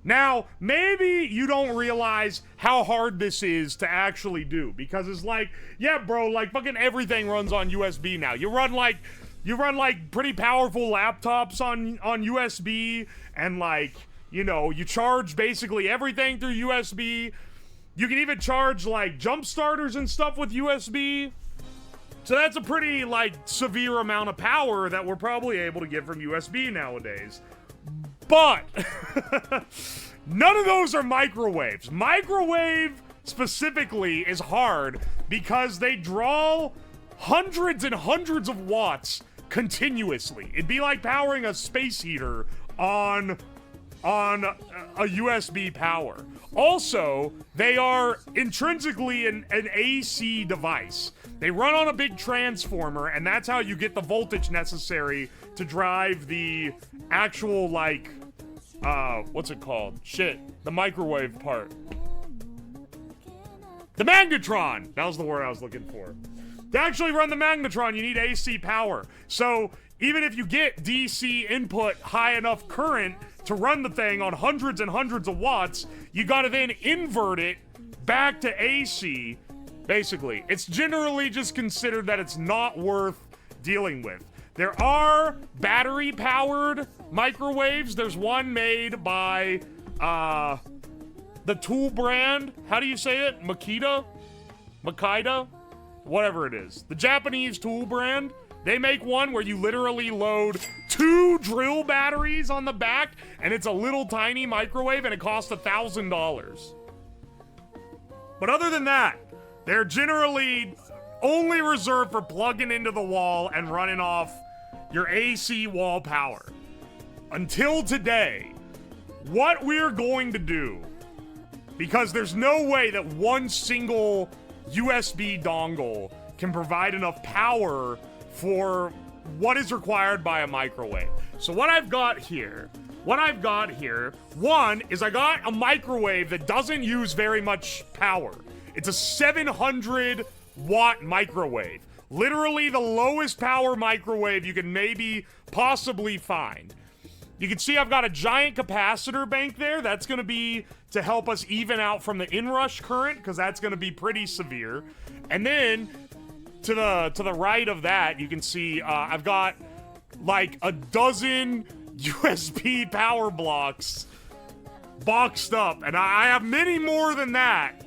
Now, maybe you don't realize how hard this is to actually do, because it's like, yeah, bro, like fucking everything runs on USB now. You run like pretty powerful laptops on USB, and like, you know, you charge basically everything through USB. You can even charge like jump starters and stuff with USB. So that's a pretty like severe amount of power that we're probably able to get from USB nowadays. But none of those are microwaves. Microwave specifically is hard because they draw hundreds and hundreds of watts continuously. It'd be like powering a space heater on a USB power. Also, they are intrinsically an AC device. They run on a big transformer, and that's how you get the voltage necessary to drive the actual, like, what's it called? Shit, the microwave part. The magnetron! That was the word I was looking for. To actually run the magnetron, you need AC power. So, even if you get DC input high enough current to run the thing on hundreds and hundreds of watts, you gotta then invert it back to AC. Basically, it's generally just considered that it's not worth dealing with. There are battery-powered microwaves. There's one made by, the Tool brand. How do you say it? Makita? Whatever it is. The Japanese Tool brand. They make one where you literally load 2 drill batteries on the back, and it's a little tiny microwave, and it costs $1,000. But other than that, they're generally only reserved for plugging into the wall and running off your AC wall power. Until today, what we're going to do, because there's no way that one single USB dongle can provide enough power for what is required by a microwave. So what I've got here, one is I got a microwave that doesn't use very much power. It's a 700 watt microwave. Literally the lowest power microwave you can maybe possibly find. You can see I've got a giant capacitor bank there. That's going to be to help us even out from the inrush current, because that's going to be pretty severe. And then to the right of that, you can see I've got like a dozen USB power blocks boxed up, and I have many more than that.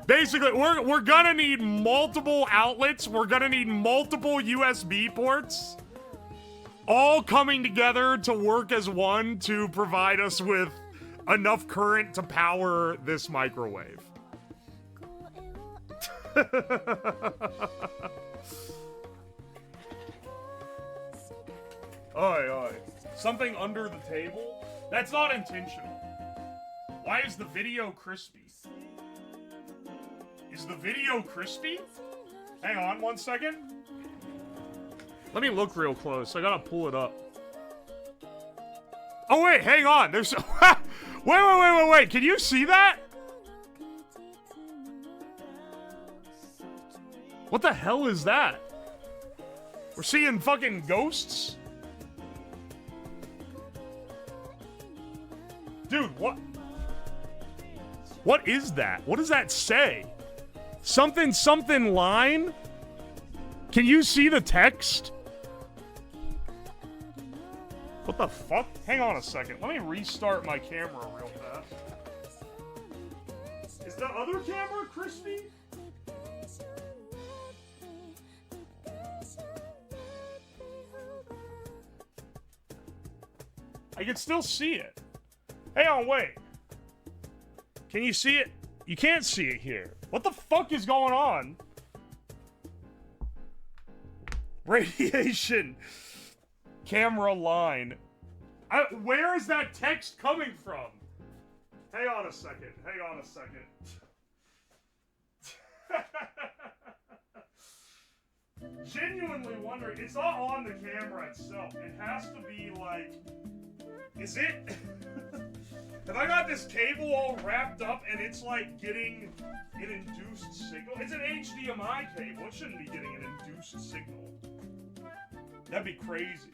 Basically, we're gonna need multiple outlets. We're gonna need multiple USB ports, all coming together to work as one to provide us with enough current to power this microwave. Oi. Something under the table? That's not intentional. Why is the video crispy? Is the video crispy? Hang on 1 second. Let me look real close. I gotta pull it up. Oh wait, hang on. There's wait. Can you see that? What the hell is that? We're seeing fucking ghosts? Dude, what? What is that? What does that say? Something line? Can you see the text? What the fuck? Hang on a second. Let me restart my camera real fast. Is the other camera crispy? I can still see it. Hang on, wait. Can you see it? You can't see it here. What the fuck is going on? Radiation. Camera line. Where is that text coming from? Hang on a second. Genuinely wondering. It's not on the camera itself. It has to be like... Is it? Have I got this cable all wrapped up and it's like getting an induced signal? It's an HDMI cable. It shouldn't be getting an induced signal. That'd be crazy.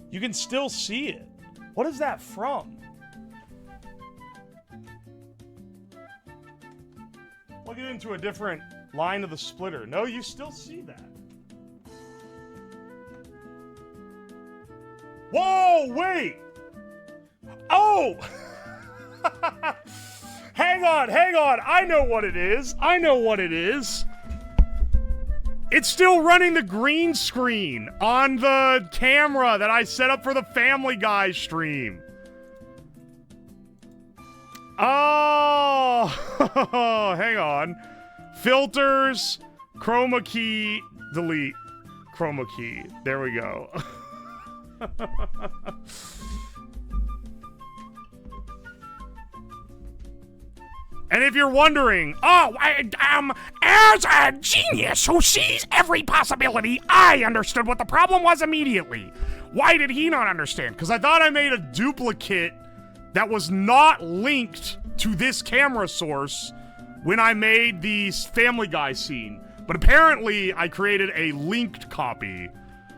You can still see it. What is that from? Plug it into a different line of the splitter. No, you still see that. Whoa, wait! Oh! Hang on. I know what it is. It's still running the green screen on the camera that I set up for the Family Guy stream. Oh, hang on. Filters, chroma key, delete, chroma key. There we go. And if you're wondering, as a genius who sees every possibility, I understood what the problem was immediately. Why did he not understand? Because I thought I made a duplicate that was not linked to this camera source when I made the Family Guy scene. But apparently, I created a linked copy.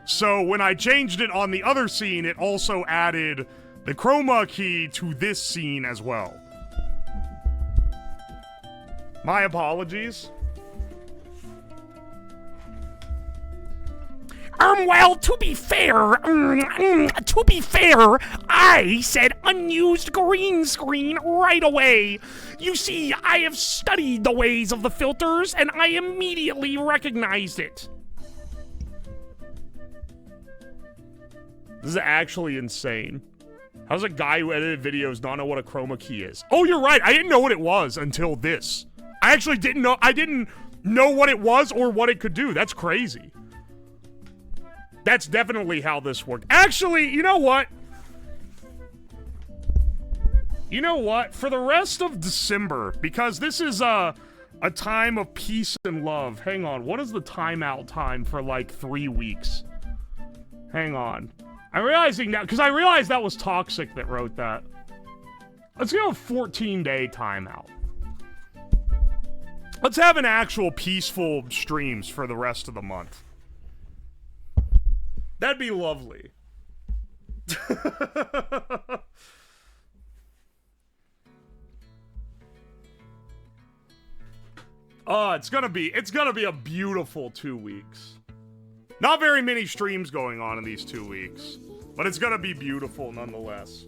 So when I changed it on the other scene, it also added the chroma key to this scene as well. My apologies. Well, to be fair, I said unused green screen right away. You see, I have studied the ways of the filters, and I immediately recognized it. This is actually insane. How does a guy who edited videos not know what a chroma key is? Oh, you're right. I didn't know what it was until this. I actually didn't know. I didn't know what it was or what it could do. That's crazy. That's definitely how this worked. Actually, you know what? You know what? For the rest of December, because this is a time of peace and love. Hang on. What is the timeout time for like 3 weeks? Hang on. I'm realizing now, because I realized that was Toxic that wrote that. Let's go a 14-day timeout. Let's have an actual peaceful streams for the rest of the month. That'd be lovely. Oh, it's gonna be a beautiful 2 weeks. Not very many streams going on in these 2 weeks, but it's gonna be beautiful nonetheless.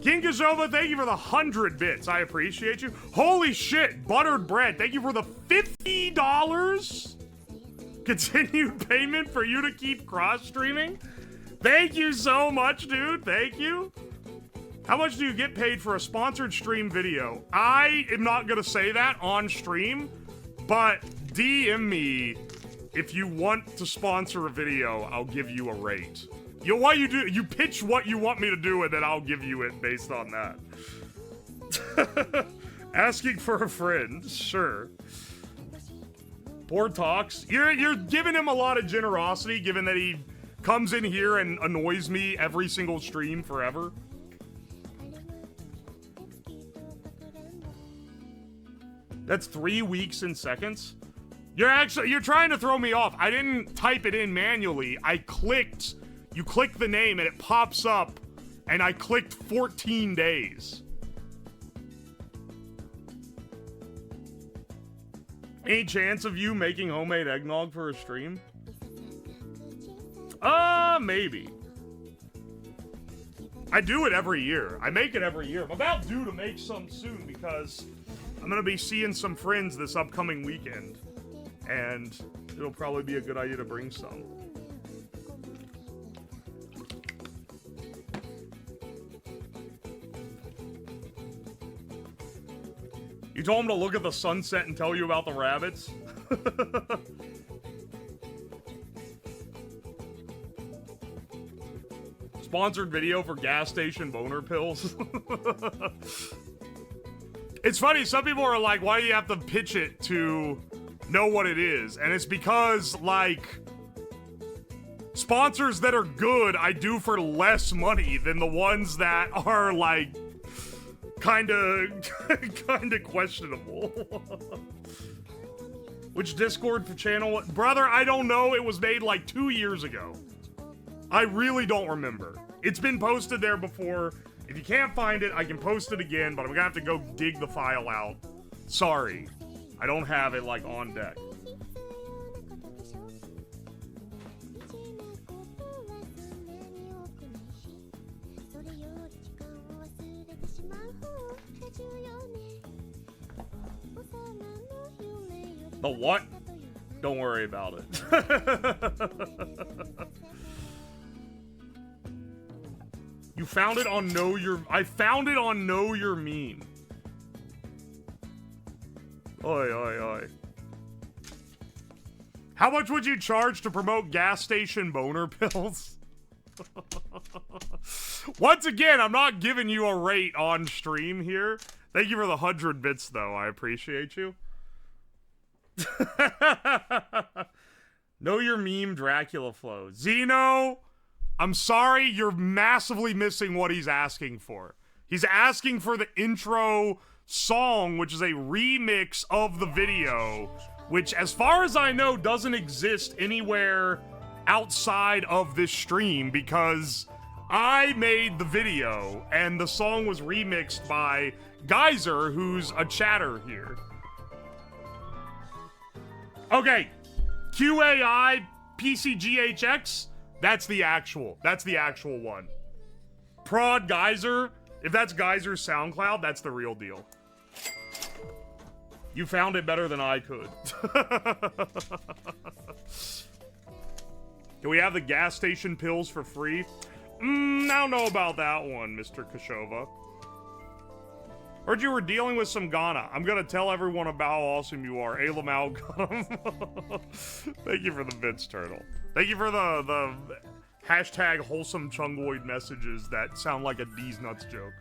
King Kazova, thank you for the 100 bits. I appreciate you. Holy shit, Buttered Bread, thank you for the $50 continued payment for you to keep cross-streaming. Thank you so much, dude. Thank you. How much do you get paid for a sponsored stream video? I am not gonna say that on stream, but DM me if you want to sponsor a video. I'll give you a rate. You pitch what you want me to do, and then I'll give you it based on that. Asking for a friend, sure. Poor Talks. You're giving him a lot of generosity, given that he comes in here and annoys me every single stream forever. That's 3 weeks and seconds. You're trying to throw me off. I didn't type it in manually. You click the name and it pops up, and I clicked 14 days. Any chance of you making homemade eggnog for a stream? Maybe. I do it every year. I make it every year. I'm about due to make some soon because I'm gonna be seeing some friends this upcoming weekend, and it'll probably be a good idea to bring some. You told him to look at the sunset and tell you about the rabbits? Sponsored video for gas station boner pills. It's funny, some people are like, why do you have to pitch it to know what it is? And it's because, like, sponsors that are good, I do for less money than the ones that are, like, kinda questionable. Which Discord for channel? Brother, I don't know. It was made like 2 years ago. I really don't remember. It's been posted there before. If you can't find it, I can post it again, but I'm gonna have to go dig the file out. Sorry. I don't have it, like, on deck. The what? Don't worry about it. You found it on Know Your... I found it on Know Your Meme. Oi, oi, oi. How much would you charge to promote gas station boner pills? Once again, I'm not giving you a rate on stream here. Thank you for the 100 bits, though. I appreciate you. Know Your Meme Dracula flow. Zeno, I'm sorry, you're massively missing what he's asking for. He's asking for the intro song, which is a remix of the video, which, as far as I know, doesn't exist anywhere outside of this stream, because I made the video, and the song was remixed by Geyser, who's a chatter here. Okay, QAI PCGHX, that's the actual one. Prod Geyser, if that's Geyser's SoundCloud, that's the real deal. You found it better than I could. Do we have the gas station pills for free? I don't know about that one, Mr. Kashova. Heard you were dealing with some Ghana. I'm gonna tell everyone about how awesome you are. Alamau Ghana. Thank you for the bits, Turtle. Thank you for the hashtag wholesome chungoid messages that sound like a D's nuts joke.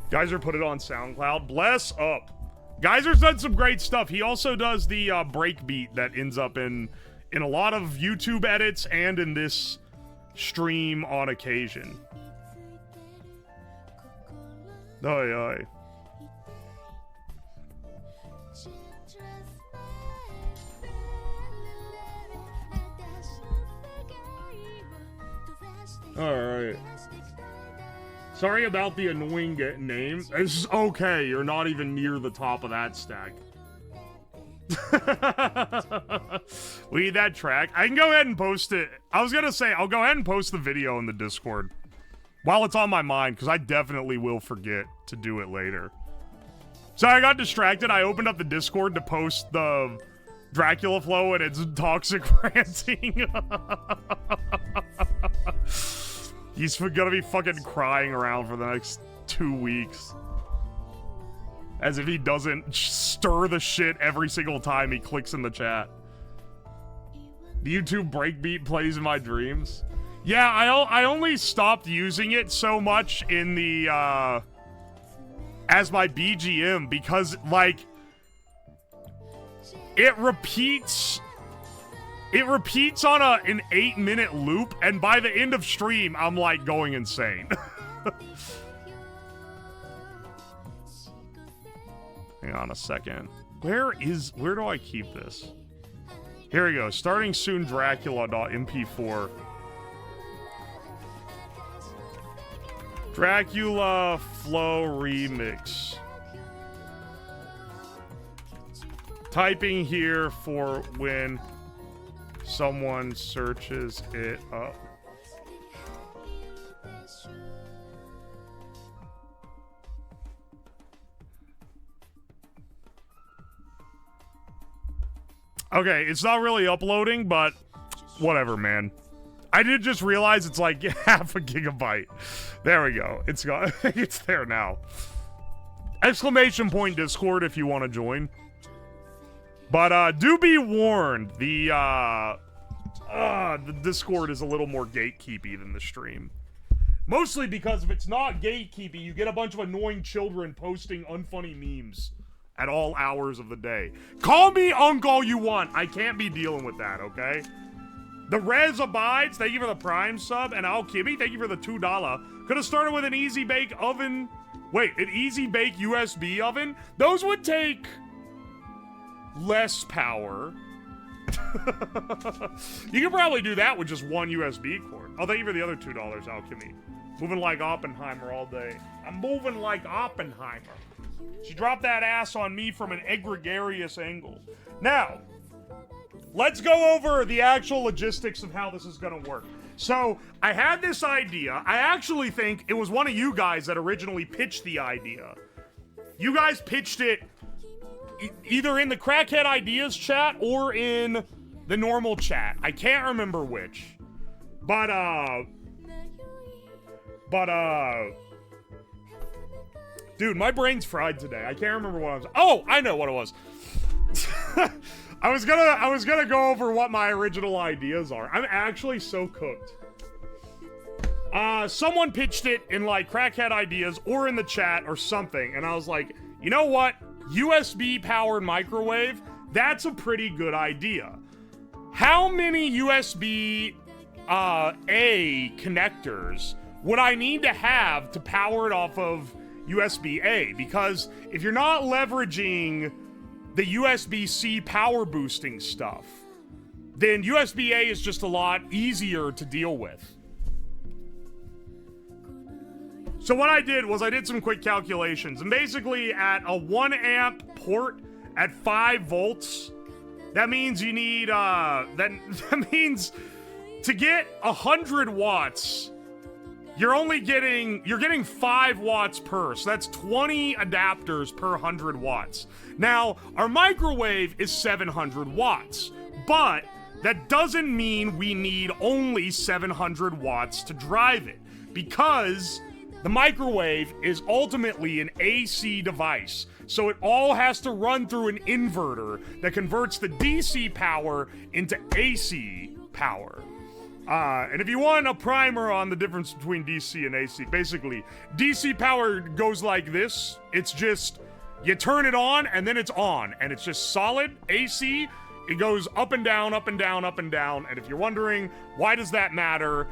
Geyser put it on SoundCloud. Bless up. Geyser's done some great stuff. He also does the breakbeat that ends up in a lot of YouTube edits and in this stream on occasion. Oy, oy. Alright. Sorry about the annoying name. It's okay, you're not even near the top of that stack. We need that track. I can go ahead and post it. I was gonna say, I'll go ahead and post the video in the Discord while it's on my mind, because I definitely will forget to do it later. So I got distracted. I opened up the Discord to post the Dracula flow, and it's toxic ranting. He's gonna be fucking crying around for the next 2 weeks. As if he doesn't stir the shit every single time he clicks in the chat. The YouTube breakbeat plays in my dreams. Yeah, I only stopped using it so much in the, as my BGM because, like, it repeats on an 8-minute loop, and by the end of stream, I'm, like, going insane. Hang on a second. Where do I keep this? Here we go. Starting soon, Dracula.mp4. Dracula Flow Remix. Typing here for when someone searches it up. Okay, it's not really uploading, but whatever, man. I did just realize it's like half a gigabyte. There we go. It's got it's there now. Exclamation point Discord if you want to join. But do be warned, the Discord is a little more gatekeepy than the stream. Mostly because if it's not gatekeepy, you get a bunch of annoying children posting unfunny memes at all hours of the day. Call me Unc all you want. I can't be dealing with that, okay? The Rez Abides, thank you for the Prime sub. And Al Kibby, thank you for the $2. Could have started with an Easy Bake oven. Wait, an Easy Bake USB oven? Those would take less power. You could probably do that with just one USB cord. Oh, thank you for the other $2, Al Kibby. Moving like Oppenheimer all day. I'm moving like Oppenheimer. She dropped that ass on me from an egregious angle. Now, let's go over the actual logistics of how this is going to work. So, I had this idea. I actually think it was one of you guys that originally pitched the idea. You guys pitched it either in the Crackhead Ideas chat or in the normal chat. I can't remember which. But, dude, my brain's fried today. I can't remember what I was. Oh, I know what it was. I was gonna go over what my original ideas are. I'm actually so cooked. Someone pitched it in like Crackhead Ideas or in the chat or something, and I was like, you know what? USB powered microwave. That's a pretty good idea. How many USB A connectors would I need to have to power it off of USB-A? Because if you're not leveraging the USB-C power boosting stuff, then USB-A is just a lot easier to deal with. So what I did was I did some quick calculations, and basically at a 1 amp port at 5 volts, that means you need, that means to get 100 watts, you're getting 5 watts per, so that's 20 adapters per 100 watts. Now, our microwave is 700 watts, but that doesn't mean we need only 700 watts to drive it, because the microwave is ultimately an AC device, so it all has to run through an inverter that converts the DC power into AC power. And if you want a primer on the difference between DC and AC, basically, DC power goes like this. It's just, you turn it on, and then it's on, and it's just solid. AC, it goes up and down, up and down, up and down, and if you're wondering, why does that matter?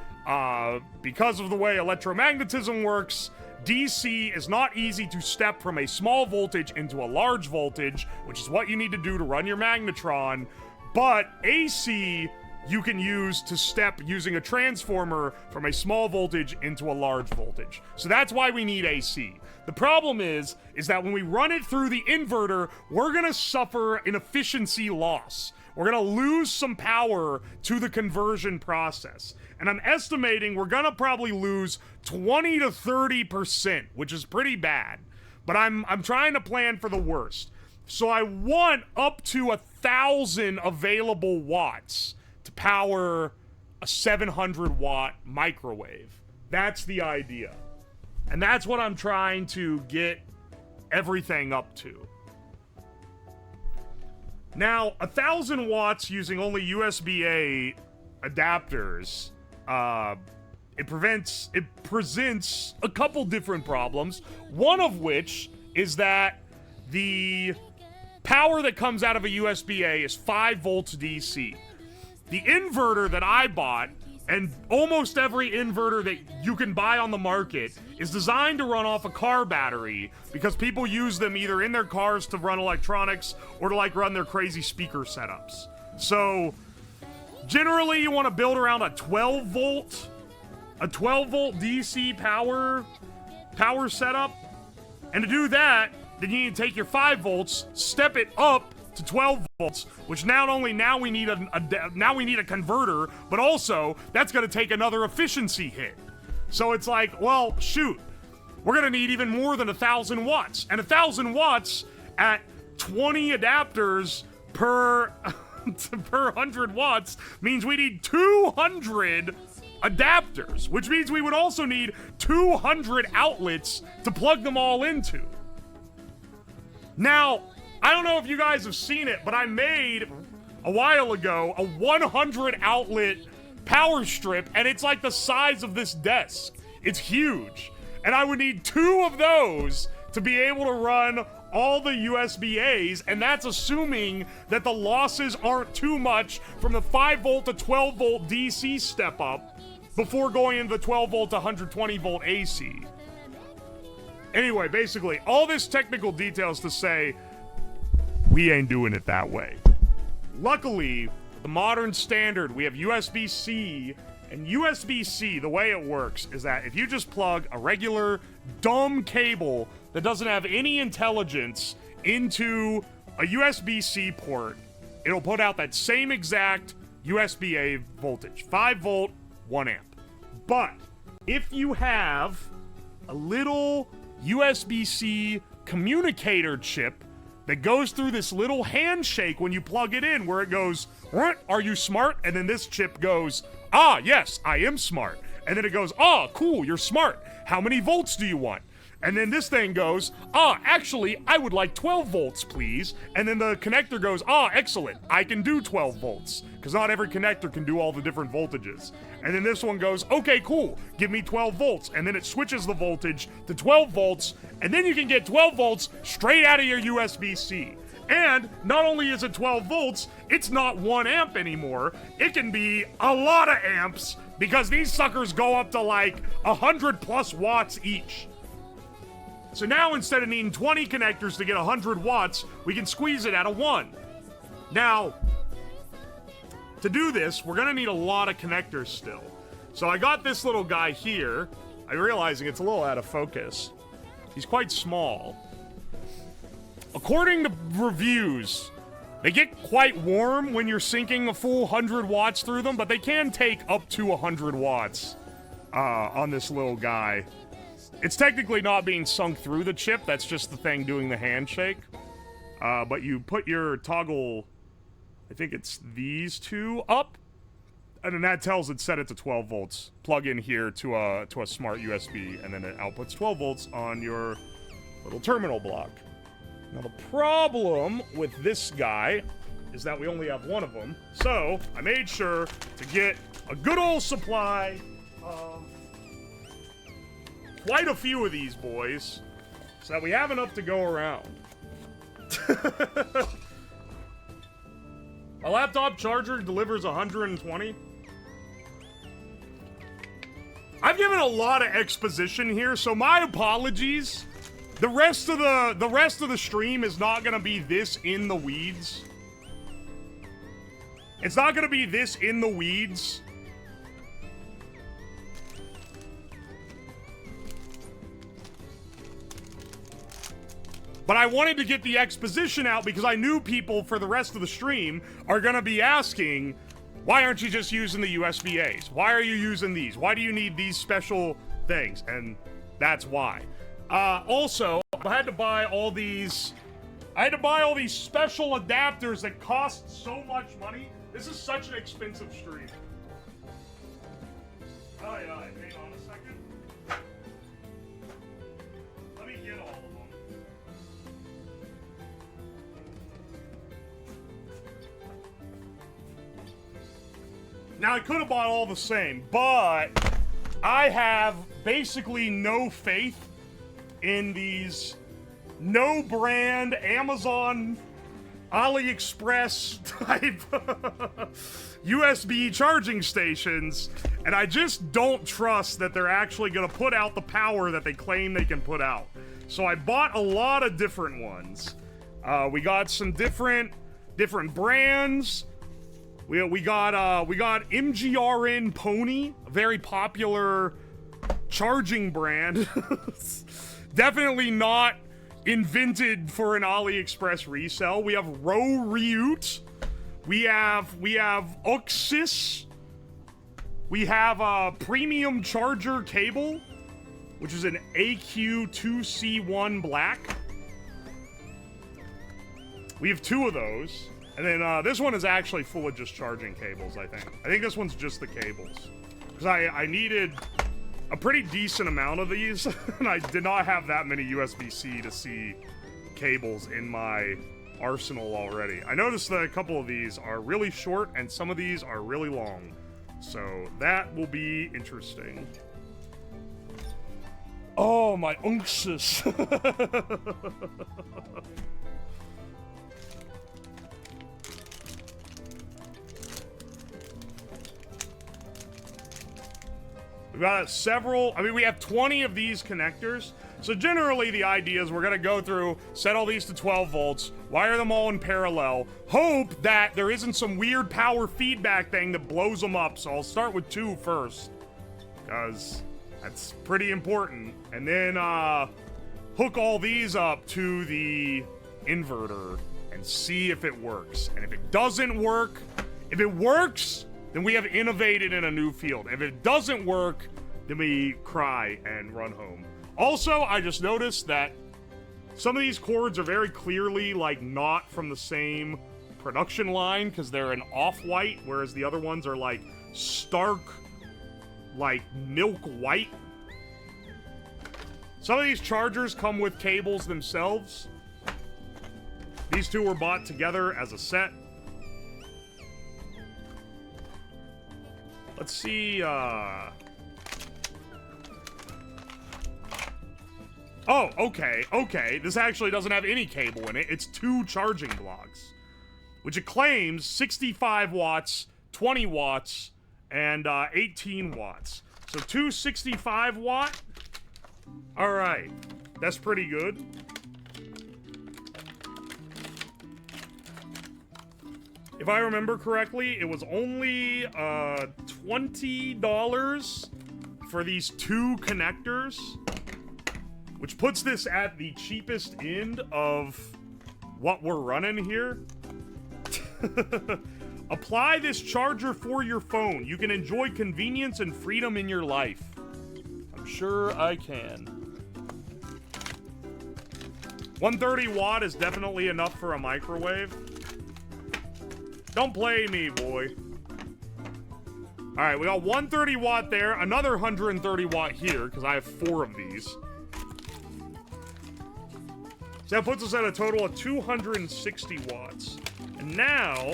Because of the way electromagnetism works, DC is not easy to step from a small voltage into a large voltage, which is what you need to do to run your magnetron, but AC you can use to step using a transformer from a small voltage into a large voltage. So that's why we need AC. The problem is that when we run it through the inverter, we're gonna suffer an efficiency loss. We're gonna lose some power to the conversion process. And I'm estimating we're gonna probably lose 20 to 30%, which is pretty bad. But I'm trying to plan for the worst. So I want up to 1,000 available watts to power a 700 watt microwave. That's the idea. And that's what I'm trying to get everything up to. Now, 1,000 watts using only USB-A adapters, it presents a couple different problems. One of which is that the power that comes out of a USB-A is 5 volts DC. The inverter that I bought, and almost every inverter that you can buy on the market, is designed to run off a car battery because people use them either in their cars to run electronics or to like run their crazy speaker setups. So generally you want to build around a 12 volt DC power setup. And to do that, then you need to take your 5 volts, step it up to 12 volts, which not only now we need a converter, but also that's going to take another efficiency hit. So it's like, well, shoot, we're going to need even more than 1,000 watts. And 1,000 watts at 20 adapters per 100 watts means we need 200 adapters, which means we would also need 200 outlets to plug them all into. Now, I don't know if you guys have seen it, but I made, a while ago, a 100 outlet power strip, and it's like the size of this desk. It's huge. And I would need 2 of those to be able to run all the USB-As, and that's assuming that the losses aren't too much from the 5 volt to 12 volt DC step up before going into the 12 volt to 120 volt AC. Anyway, basically, all this technical details to say, we ain't doing it that way. Luckily, the modern standard, we have USB-C, and USB-C, the way it works is that if you just plug a regular dumb cable that doesn't have any intelligence into a USB-C port, it'll put out that same exact USB-A voltage, 5 volt, 1 amp. But if you have a little USB-C communicator chip that goes through this little handshake when you plug it in, where it goes, "Are you smart?" And then this chip goes, "Ah, yes, I am smart." And then it goes, "Ah, cool, you're smart. How many volts do you want?" And then this thing goes, "Ah, actually, I would like 12 volts, please." And then the connector goes, "Ah, excellent, I can do 12 volts." Because not every connector can do all the different voltages. And then this one goes, "Okay, cool, give me 12 volts." And then it switches the voltage to 12 volts, and then you can get 12 volts straight out of your USB-C. And not only is it 12 volts, it's not 1 amp anymore. It can be a lot of amps, because these suckers go up to like 100 plus watts each. So now instead of needing 20 connectors to get 100 watts, we can squeeze it out of 1. Now, to do this, we're gonna need a lot of connectors still. So I got this little guy here. I'm realizing it's a little out of focus. He's quite small. According to reviews, they get quite warm when you're sinking a full 100 watts through them, but they can take up to 100 watts on this little guy. It's technically not being sunk through the chip, that's just the thing doing the handshake. But you put your toggle, I think it's these two, up, and then that tells it set it to 12 volts. Plug in here to a smart USB, and then it outputs 12 volts on your little terminal block. Now the problem with this guy is that we only have one of them, so I made sure to get a good old supply of quite a few of these boys, so that we have enough to go around. A laptop charger delivers 120. I've given a lot of exposition here, so my apologies. The rest of the stream is not gonna be this in the weeds. It's not gonna be this in the weeds. But I wanted to get the exposition out because I knew people for the rest of the stream are gonna be asking, why aren't you just using the USB-As? Why are you using these? Why do you need these special things? And that's why. Also, I had to buy all these special adapters that cost so much money. This is such an expensive stream. Oh yeah, hang on a second. Let me get all of them. Now I could have bought all the same, but I have basically no faith in these no-brand Amazon, AliExpress type USB charging stations, and I just don't trust that they're actually going to put out the power that they claim they can put out. So I bought a lot of different ones. We got some different brands. We got MGRN Pony, a very popular charging brand. Definitely not invented for an AliExpress resell. We have Ryut. We have Oxys. We have a premium charger cable, which is an AQ2C1 black. We have two of those. And then this one is actually full of just charging cables, I think. I think this one's just the cables. Because I needed a pretty decent amount of these, and I did not have that many USB-C to C cables in my arsenal already. I noticed that a couple of these are really short, and some of these are really long. So that will be interesting. Oh, my unctus. We've got several, we have 20 of these connectors. So generally the idea is we're gonna go through, set all these to 12 volts, wire them all in parallel, hope that there isn't some weird power feedback thing that blows them up. So I'll start with 2 first, because that's pretty important. And then hook all these up to the inverter and see if it works. And if it doesn't work, if it works, then we have innovated in a new field. If it doesn't work, then we cry and run home. Also, I just noticed that some of these cords are very clearly, like, not from the same production line, because they're an off-white, whereas the other ones are, like, stark, like, milk white. Some of these chargers come with cables themselves. These two were bought together as a set. Let's see, Oh, okay. This actually doesn't have any cable in it. It's 2 charging blocks, which it claims 65 watts, 20 watts, and 18 watts. So 2 65 watt. All right, that's pretty good. If I remember correctly, it was only $20 for these 2 connectors, which puts this at the cheapest end of what we're running here. Apply this charger for your phone. You can enjoy convenience and freedom in your life. I'm sure I can. 130 watt is definitely enough for a microwave. Don't play me, boy. Alright, we got 130 watt there, another 130 watt here, because I have 4 of these. So that puts us at a total of 260 watts. And now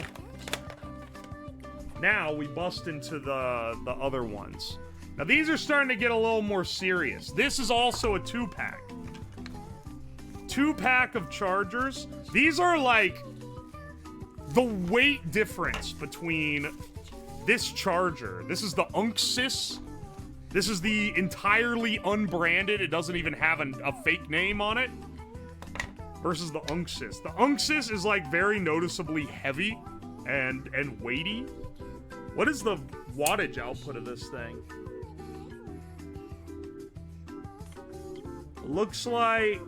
we bust into the other ones. Now these are starting to get a little more serious. This is also a 2-pack. 2-pack of chargers. These are like the weight difference between this charger. This is the Unksys. This is the entirely unbranded. It doesn't even have a fake name on it. Versus the Unksys. The Unksys is like very noticeably heavy and weighty. What is the wattage output of this thing? Looks like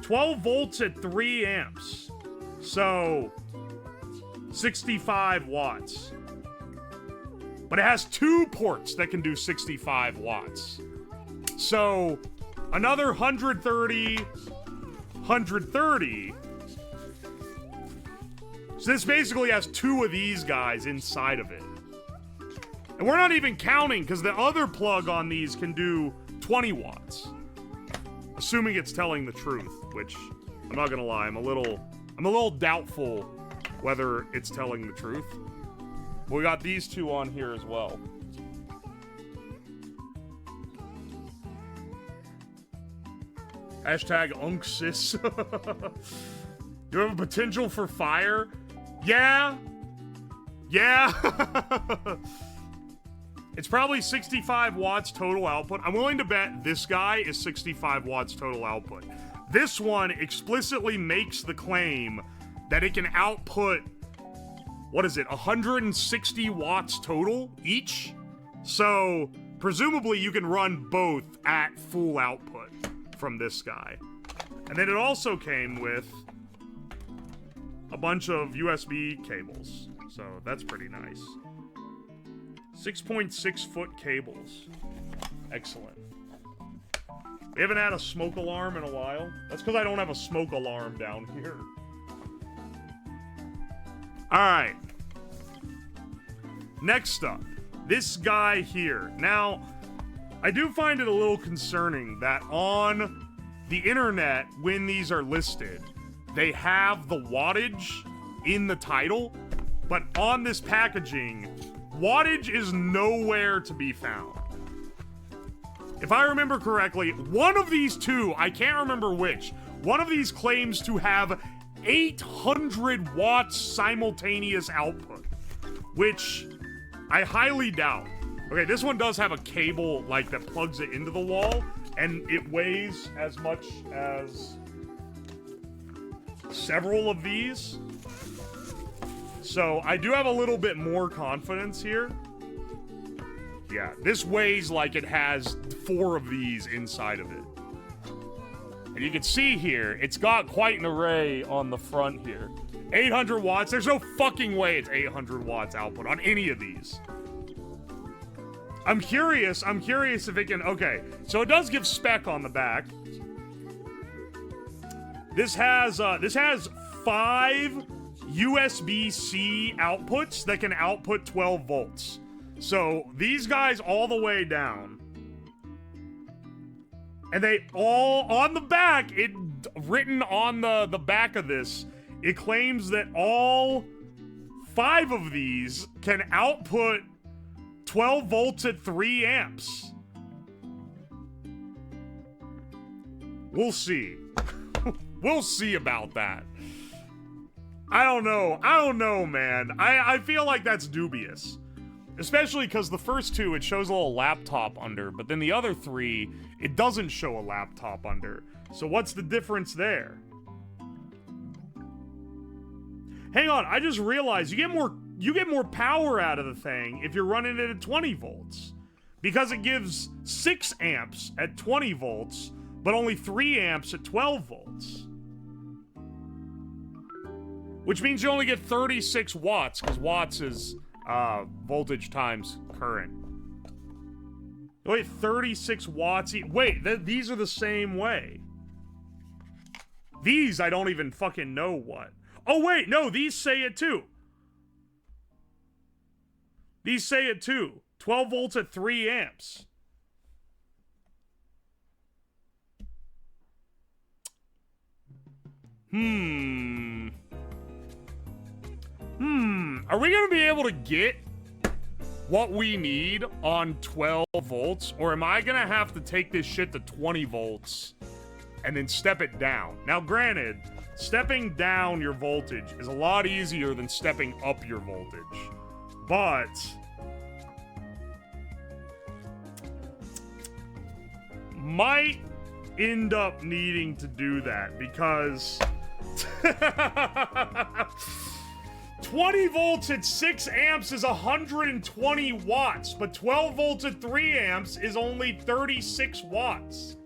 12 volts at 3 amps. So 65 watts. But it has 2 ports that can do 65 watts. So another 130, 130. So this basically has 2 of these guys inside of it. And we're not even counting, because the other plug on these can do 20 watts. Assuming it's telling the truth, which I'm not gonna lie, I'm a little doubtful whether it's telling the truth. But we got these 2 on here as well. Hashtag Unksys. Do you have a potential for fire? Yeah. Yeah. It's probably 65 watts total output. I'm willing to bet this guy is 65 watts total output. This one explicitly makes the claim that it can output, what is it, 160 watts total each? So, presumably you can run both at full output from this guy. And then it also came with a bunch of USB cables. So, that's pretty nice. 6.6 foot cables. Excellent. We haven't had a smoke alarm in a while. That's because I don't have a smoke alarm down here. Alright. Next up, this guy here. Now, I do find it a little concerning that on the internet, when these are listed, they have the wattage in the title, but on this packaging, wattage is nowhere to be found. If I remember correctly, one of these 2, I can't remember which, one of these claims to have 800 watts simultaneous output, which I highly doubt. Okay, this one does have a cable like that plugs it into the wall, and it weighs as much as several of these. So I do have a little bit more confidence here. Yeah, this weighs like it has 4 of these inside of it. And you can see here, it's got quite an array on the front here. 800 watts, there's no fucking way it's 800 watts output on any of these. I'm curious if it can, okay, so it does give spec on the back. This has 5 USB-C outputs that can output 12 volts. So these guys all the way down. And they all, on the back, written on the back of this, it claims that all 5 of these can output 12 volts at 3 amps. We'll see. We'll see about that. I don't know, man. I feel like that's dubious. Especially because the first 2, it shows a little laptop under, but then the other 3, it doesn't show a laptop under. So what's the difference there? Hang on, I just realized you get more power out of the thing if you're running it at 20 volts. Because it gives 6 amps at 20 volts, but only 3 amps at 12 volts. Which means you only get 36 watts, because watts is voltage times current. Wait, 36 watts. Wait, these are the same way. These, I don't even fucking know what. Oh, wait, no, these say it too. These say it too. 12 volts at 3 amps. Are we gonna be able to get what we need on 12 volts? Or am I gonna have to take this shit to 20 volts and then step it down? Now, granted, stepping down your voltage is a lot easier than stepping up your voltage. But might end up needing to do that because 20 volts at 6 amps is 120 watts, but 12 volts at 3 amps is only 36 watts.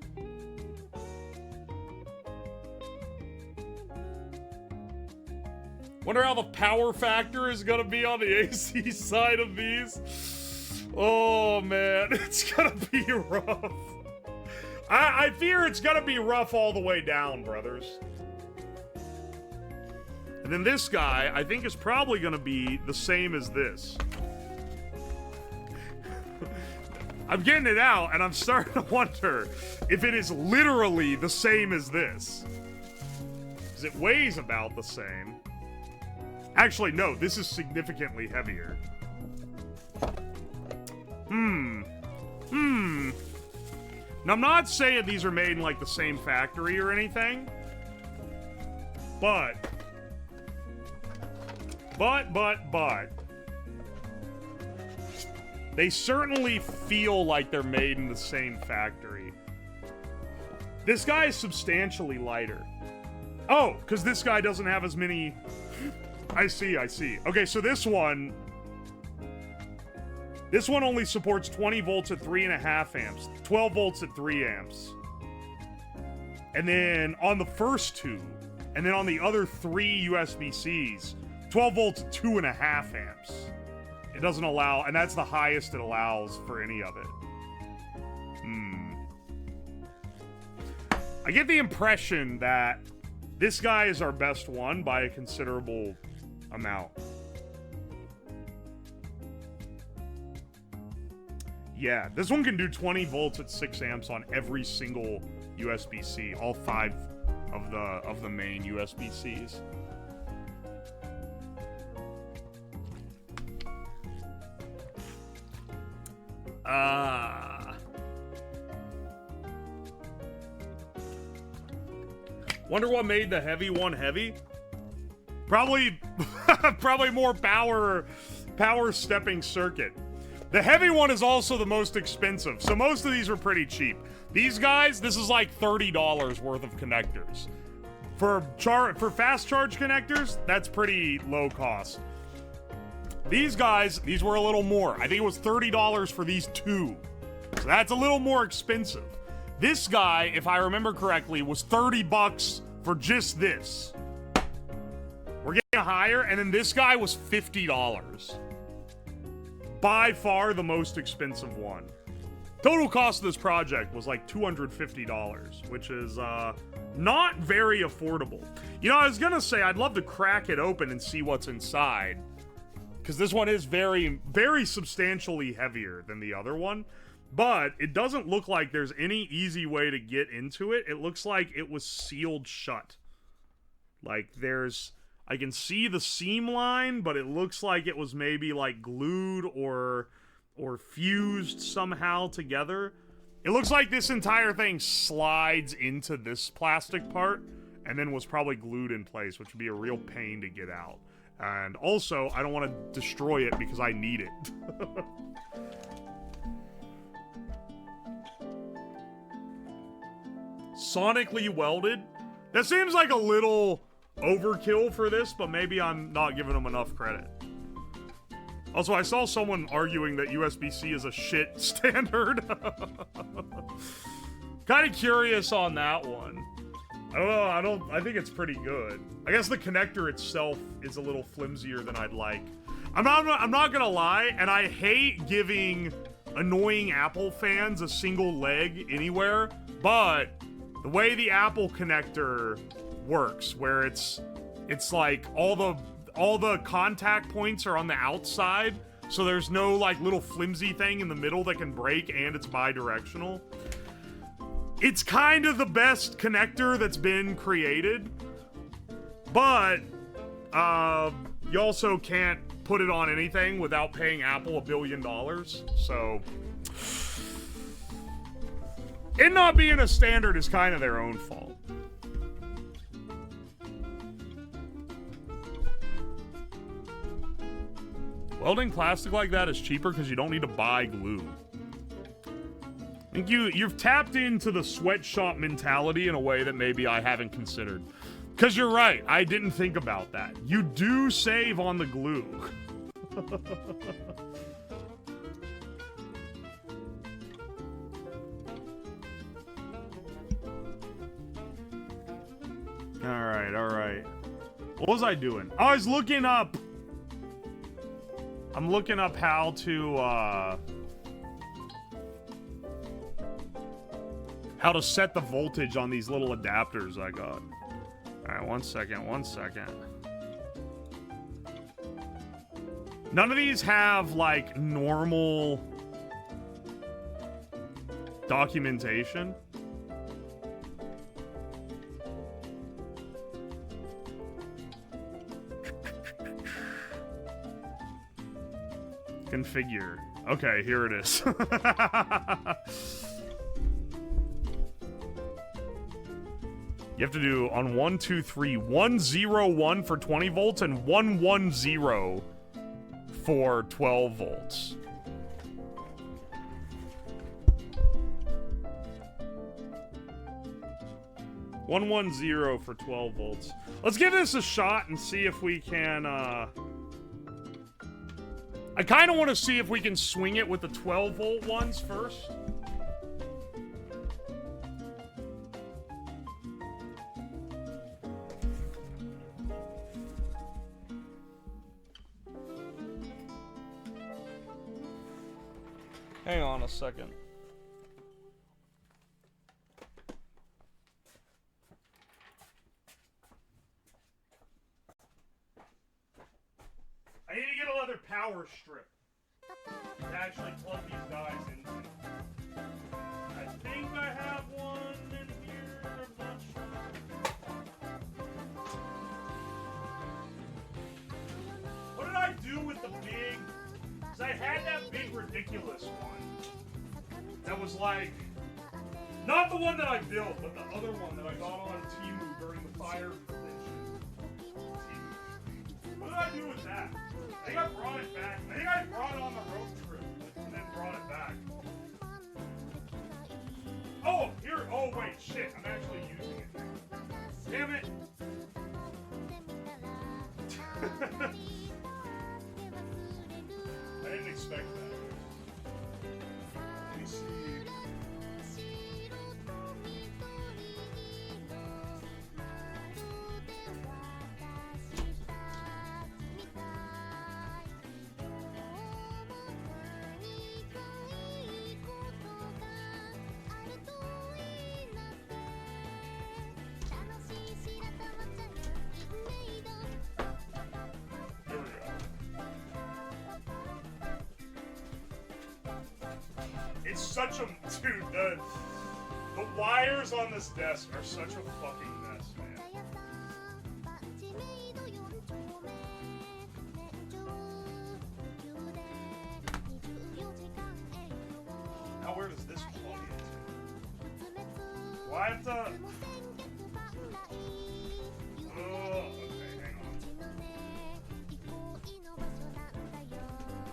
Wonder how the power factor is gonna be on the AC side of these. Oh man, it's gonna be rough. I fear it's gonna be rough all the way down, brothers. And then this guy, I think, is probably gonna be the same as this. I'm getting it out, and I'm starting to wonder if it is literally the same as this. Because it weighs about the same. Actually, no, this is significantly heavier. Now, I'm not saying these are made in, like, the same factory or anything. But. They certainly feel like they're made in the same factory. This guy is substantially lighter. Oh, because this guy doesn't have as many... I see. Okay, so this one only supports 20 volts at 3.5 amps, 12 volts at 3 amps. And then on the first two, and then on the other 3 USB-Cs, 12 volts at 2.5 amps. It doesn't allow, and that's the highest it allows for any of it. I get the impression that this guy is our best one by a considerable amount. Yeah, this one can do 20 volts at 6 amps on every single USB-C, all 5 of the main USB-Cs. Wonder what made the heavy one heavy? Probably more power stepping circuit. The heavy one is also the most expensive, so most of these are pretty cheap. These guys, this is like $30 worth of connectors. For fast charge connectors, that's pretty low cost. These guys, these were a little more. I think it was $30 for these 2. So that's a little more expensive. This guy, if I remember correctly, was $30 for just this. We're getting higher, and then this guy was $50. By far the most expensive one. Total cost of this project was like $250, which is not very affordable. You know, I was gonna say I'd love to crack it open and see what's inside, because this one is very, very substantially heavier than the other one. But it doesn't look like there's any easy way to get into it. It looks like it was sealed shut. Like I can see the seam line, but it looks like it was maybe like glued or fused somehow together. It looks like this entire thing slides into this plastic part and then was probably glued in place, which would be a real pain to get out. And also, I don't want to destroy it because I need it. Sonically welded? That seems like a little overkill for this, but maybe I'm not giving them enough credit. Also, I saw someone arguing that USB-C is a shit standard. Kind of curious on that one. I don't know, I think it's pretty good. I guess the connector itself is a little flimsier than I'd like. I'm not gonna lie, and I hate giving annoying Apple fans a single leg anywhere, but the way the Apple connector works, where it's like all the contact points are on the outside, so there's no like little flimsy thing in the middle that can break, and it's bi-directional. It's kind of the best connector that's been created, but you also can't put it on anything without paying Apple $1 billion, so it not being a standard is kind of their own fault. Welding plastic like that is cheaper because you don't need to buy glue. I think you've tapped into the sweatshop mentality in a way that maybe I haven't considered. Because you're right, I didn't think about that. You do save on the glue. Alright. What was I doing? I was looking up... I'm looking up how to set the voltage on these little adapters I got. Alright, one second. None of these have, like, normal documentation. Configure. Okay, here it is. You have to do on 1, 2, 3, 101 for 20 volts and 110 for 12 volts. $110 for 12 volts. Let's give this a shot and see if we can, I kind of want to see if we can swing it with the 12 volt ones first. Hang on a second. I need to get a leather power strip to actually plug these guys into. I think I have one in here, I'm not sure. What did I do with the big... Because I had that big ridiculous one. That was like... Not the one that I built, but the other one that I got on Temu during the fire prediction. What did I do with that? I think I brought it back. I think I brought it on the road trip and then brought it back. Oh, here. Oh, wait. Shit. I'm actually using it now. Damn it. I didn't expect that. Let me see. It's such a... Dude, the wires on this desk are such a fucking mess, man. Now where does this plug into? Do I have to... Oh, okay, hang on.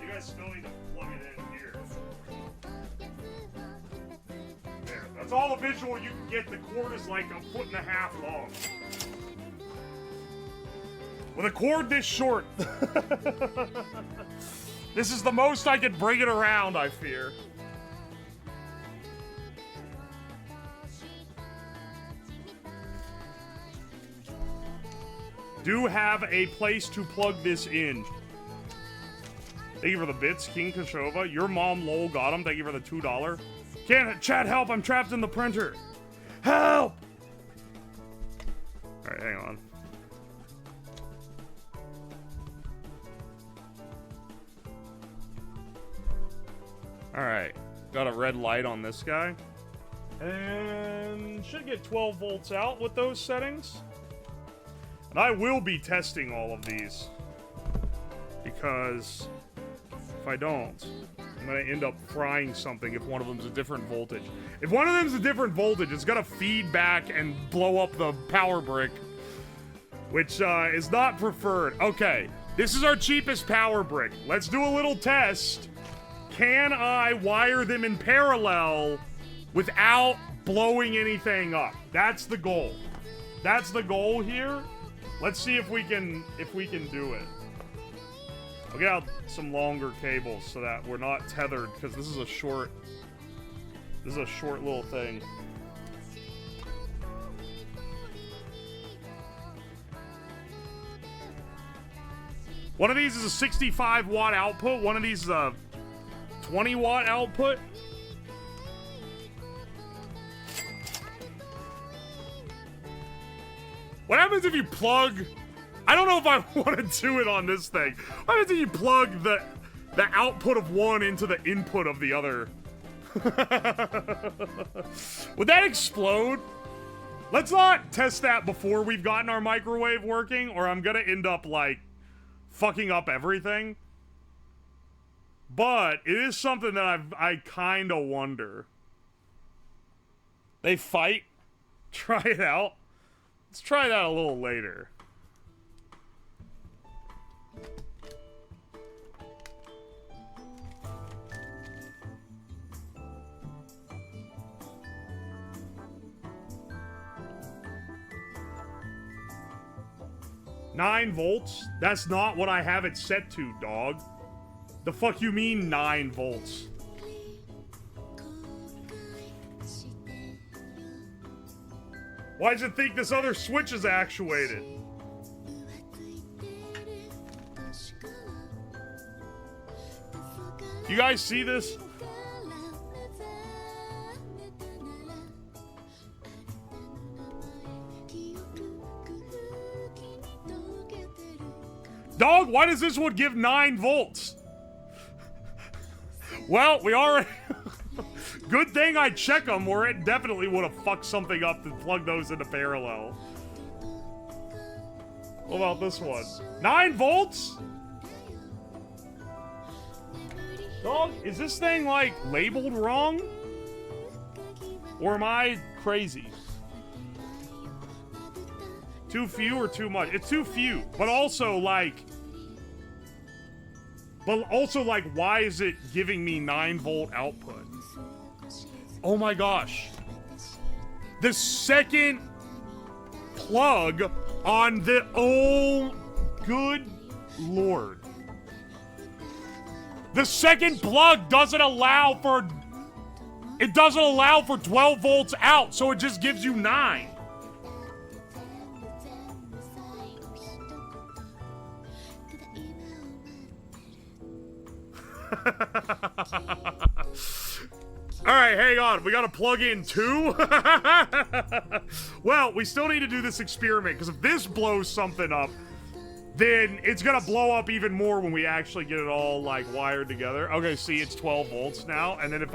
You guys still need to plug it in here. There, that's all the visual you can get. The cord is like 1.5 feet long. With a cord this short. This is the most I could bring it around, I fear. Do have a place to plug this in. Thank you for the bits, King Kashova. Your mom lol got him. Thank you for the $2. Can't chat, help, I'm trapped in the printer. Help! Alright, hang on. Alright, got a red light on this guy. And should get 12 volts out with those settings. And I will be testing all of these. Because if I don't, I'm going to end up frying something if one of them's a different voltage. If one of them's a different voltage, it's going to feed back and blow up the power brick. Which is not preferred. Okay, this is our cheapest power brick. Let's do a little test. Can I wire them in parallel without blowing anything up? That's the goal. That's the goal here. Let's see if we can do it. I'll get out some longer cables so that we're not tethered, because this is a short little thing. One of these is a 65 watt output, one of these is a 20 watt output. What happens if you plug... I don't know if I want to do it on this thing. What happens if you plug the output of one into the input of the other? Would that explode? Let's not test that before we've gotten our microwave working, or I'm gonna end up, like, fucking up everything. But it is something that I kind of wonder. They fight? Try it out? Let's try that a little later. Nine volts? That's not what I have it set to, dog. The fuck you mean 9 volts? Why does it think this other switch is actuated? You guys see this? Dog, why does this one give 9 volts? Well, we already... Good thing I check them, or it definitely would have fucked something up to plug those into parallel. What about this one? 9 volts? Dog, is this thing, like, labeled wrong? Or am I crazy? Too few or too much? It's too few, but also, like... why is it giving me 9 volt output? Oh my gosh. The second plug on the... Oh, good lord. The second plug doesn't allow for... It doesn't allow for 12 volts out, so it just gives you 9. Alright, hang on. We gotta plug in 2? Well, we still need to do this experiment, because if this blows something up, then it's gonna blow up even more when we actually get it all, like, wired together. Okay, see, it's 12 volts now, and then if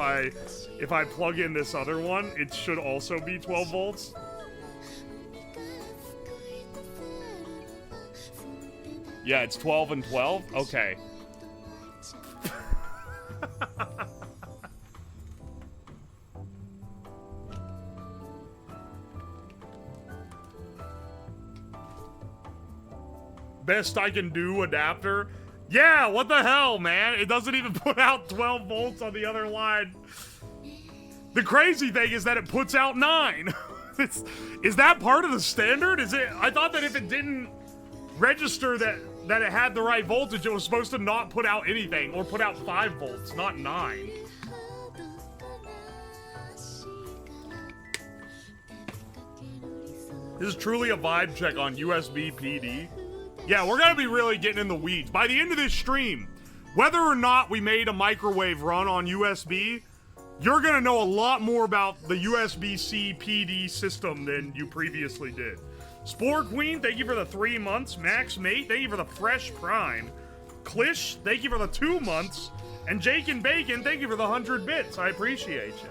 I plug in this other one, it should also be 12 volts. Yeah, it's 12 and 12? Okay. Best I can do adapter. Yeah, what the hell, man? It doesn't even put out 12 volts on the other line. The crazy thing is that it puts out 9. Is that part of the standard? Is it? I thought that if it didn't register that it had the right voltage. It was supposed to not put out anything, or put out 5 volts, not 9. This is truly a vibe check on USB PD. Yeah, we're gonna be really getting in the weeds. By the end of this stream, whether or not we made a microwave run on USB, you're gonna know a lot more about the USB-C PD system than you previously did. Spore Queen, thank you for the 3 months. Max Mate, thank you for the fresh prime. Klish, thank you for the 2 months. And Jake and Bacon, thank you for the 100 bits. I appreciate you.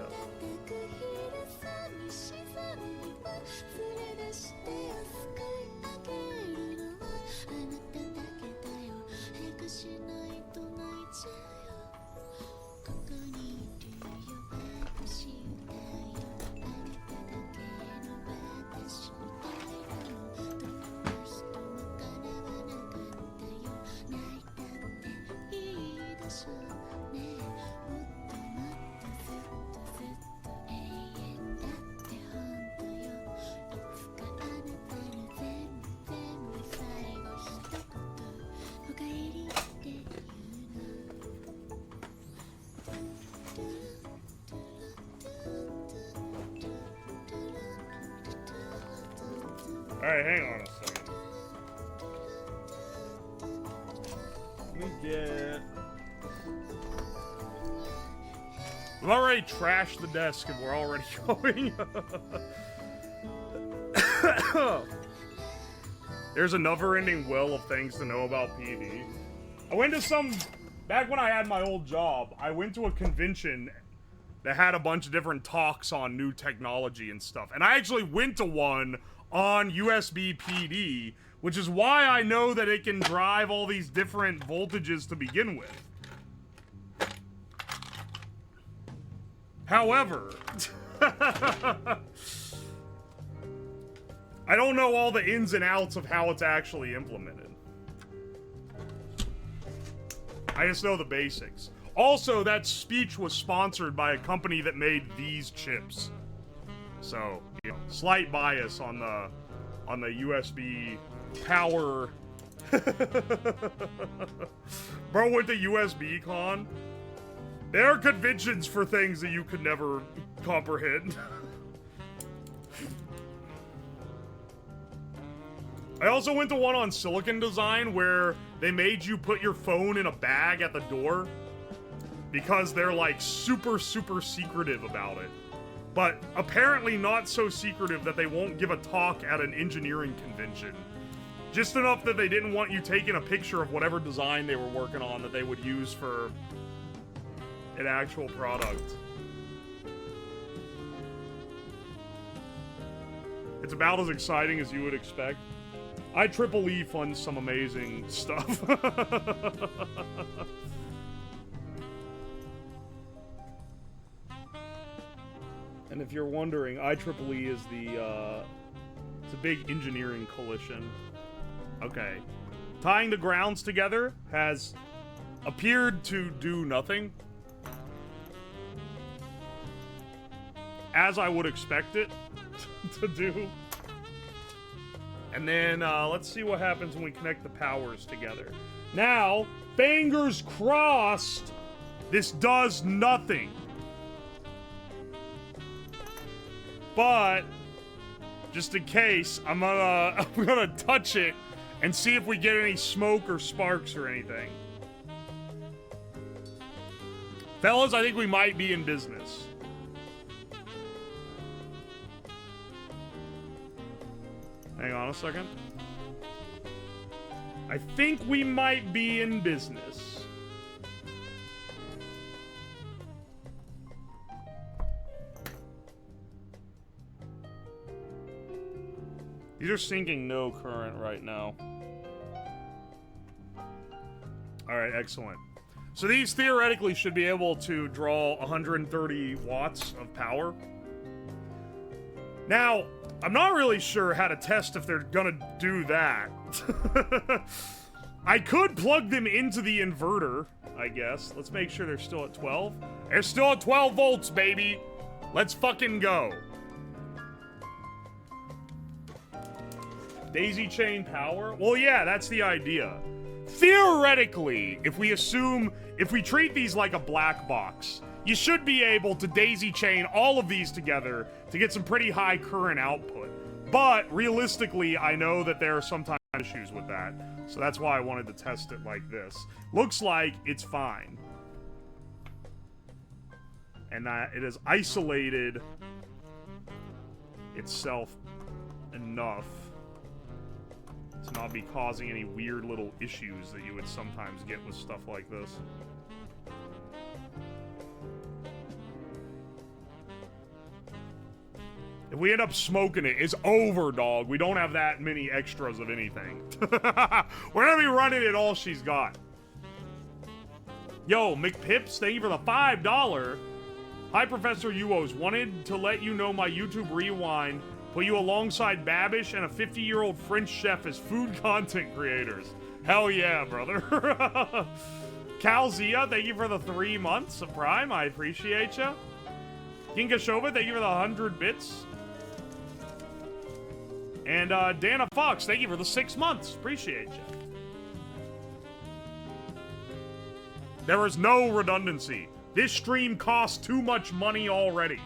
Alright, hang on a second. Let me get... We've already trashed the desk and we're already going. There's a never-ending well of things to know about PD. I went to some... Back when I had my old job, I went to a convention that had a bunch of different talks on new technology and stuff. And I actually went to one on USB PD, which is why I know that it can drive all these different voltages to begin with. However, I don't know all the ins and outs of how it's actually implemented. I just know the basics. Also, that speech was sponsored by a company that made these chips. So, you know, slight bias on the USB power. Bro went to USB Con. There are conventions for things that you could never comprehend. I also went to one on silicon design where they made you put your phone in a bag at the door because they're like super secretive about it. But apparently not so secretive that they won't give a talk at an engineering convention. Just enough that they didn't want you taking a picture of whatever design they were working on that they would use for an actual product. It's about as exciting as you would expect. IEEE funds some amazing stuff. And if you're wondering, IEEE is it's a big engineering coalition. Okay. Tying the grounds together has appeared to do nothing. As I would expect it to do. And then, let's see what happens when we connect the powers together. Now, fingers crossed, this does nothing. But, just in case, I'm gonna touch it and see if we get any smoke or sparks or anything. Fellas, I think we might be in business. Hang on a second. I think we might be in business. These are sinking no current right now. Alright, excellent. So these theoretically should be able to draw 130 watts of power. Now, I'm not really sure how to test if they're gonna do that. I could plug them into the inverter, I guess. Let's make sure they're still at 12. They're still at 12 volts, baby. Let's fucking go. Daisy chain power? Well, yeah, that's the idea. Theoretically, if we treat these like a black box, you should be able to daisy chain all of these together to get some pretty high current output. But realistically, I know that there are sometimes issues with that. So that's why I wanted to test it like this. Looks like it's fine. And that it has isolated itself enough to not be causing any weird little issues that you would sometimes get with stuff like this. If we end up smoking it, it's over, dog. We don't have that many extras of anything. We're gonna be running it all she's got. Yo, McPips, thank you for the $5. Hi, Professor Uwos. Wanted to let you know my YouTube Rewind put you alongside Babish and a 50-year-old French chef as food content creators. Hell yeah, brother. Calzia, thank you for the 3 months of Prime. I appreciate ya. Ginkashova, thank you for the 100 bits. And Dana Fox, thank you for the 6 months. Appreciate you. There is no redundancy. This stream costs too much money already.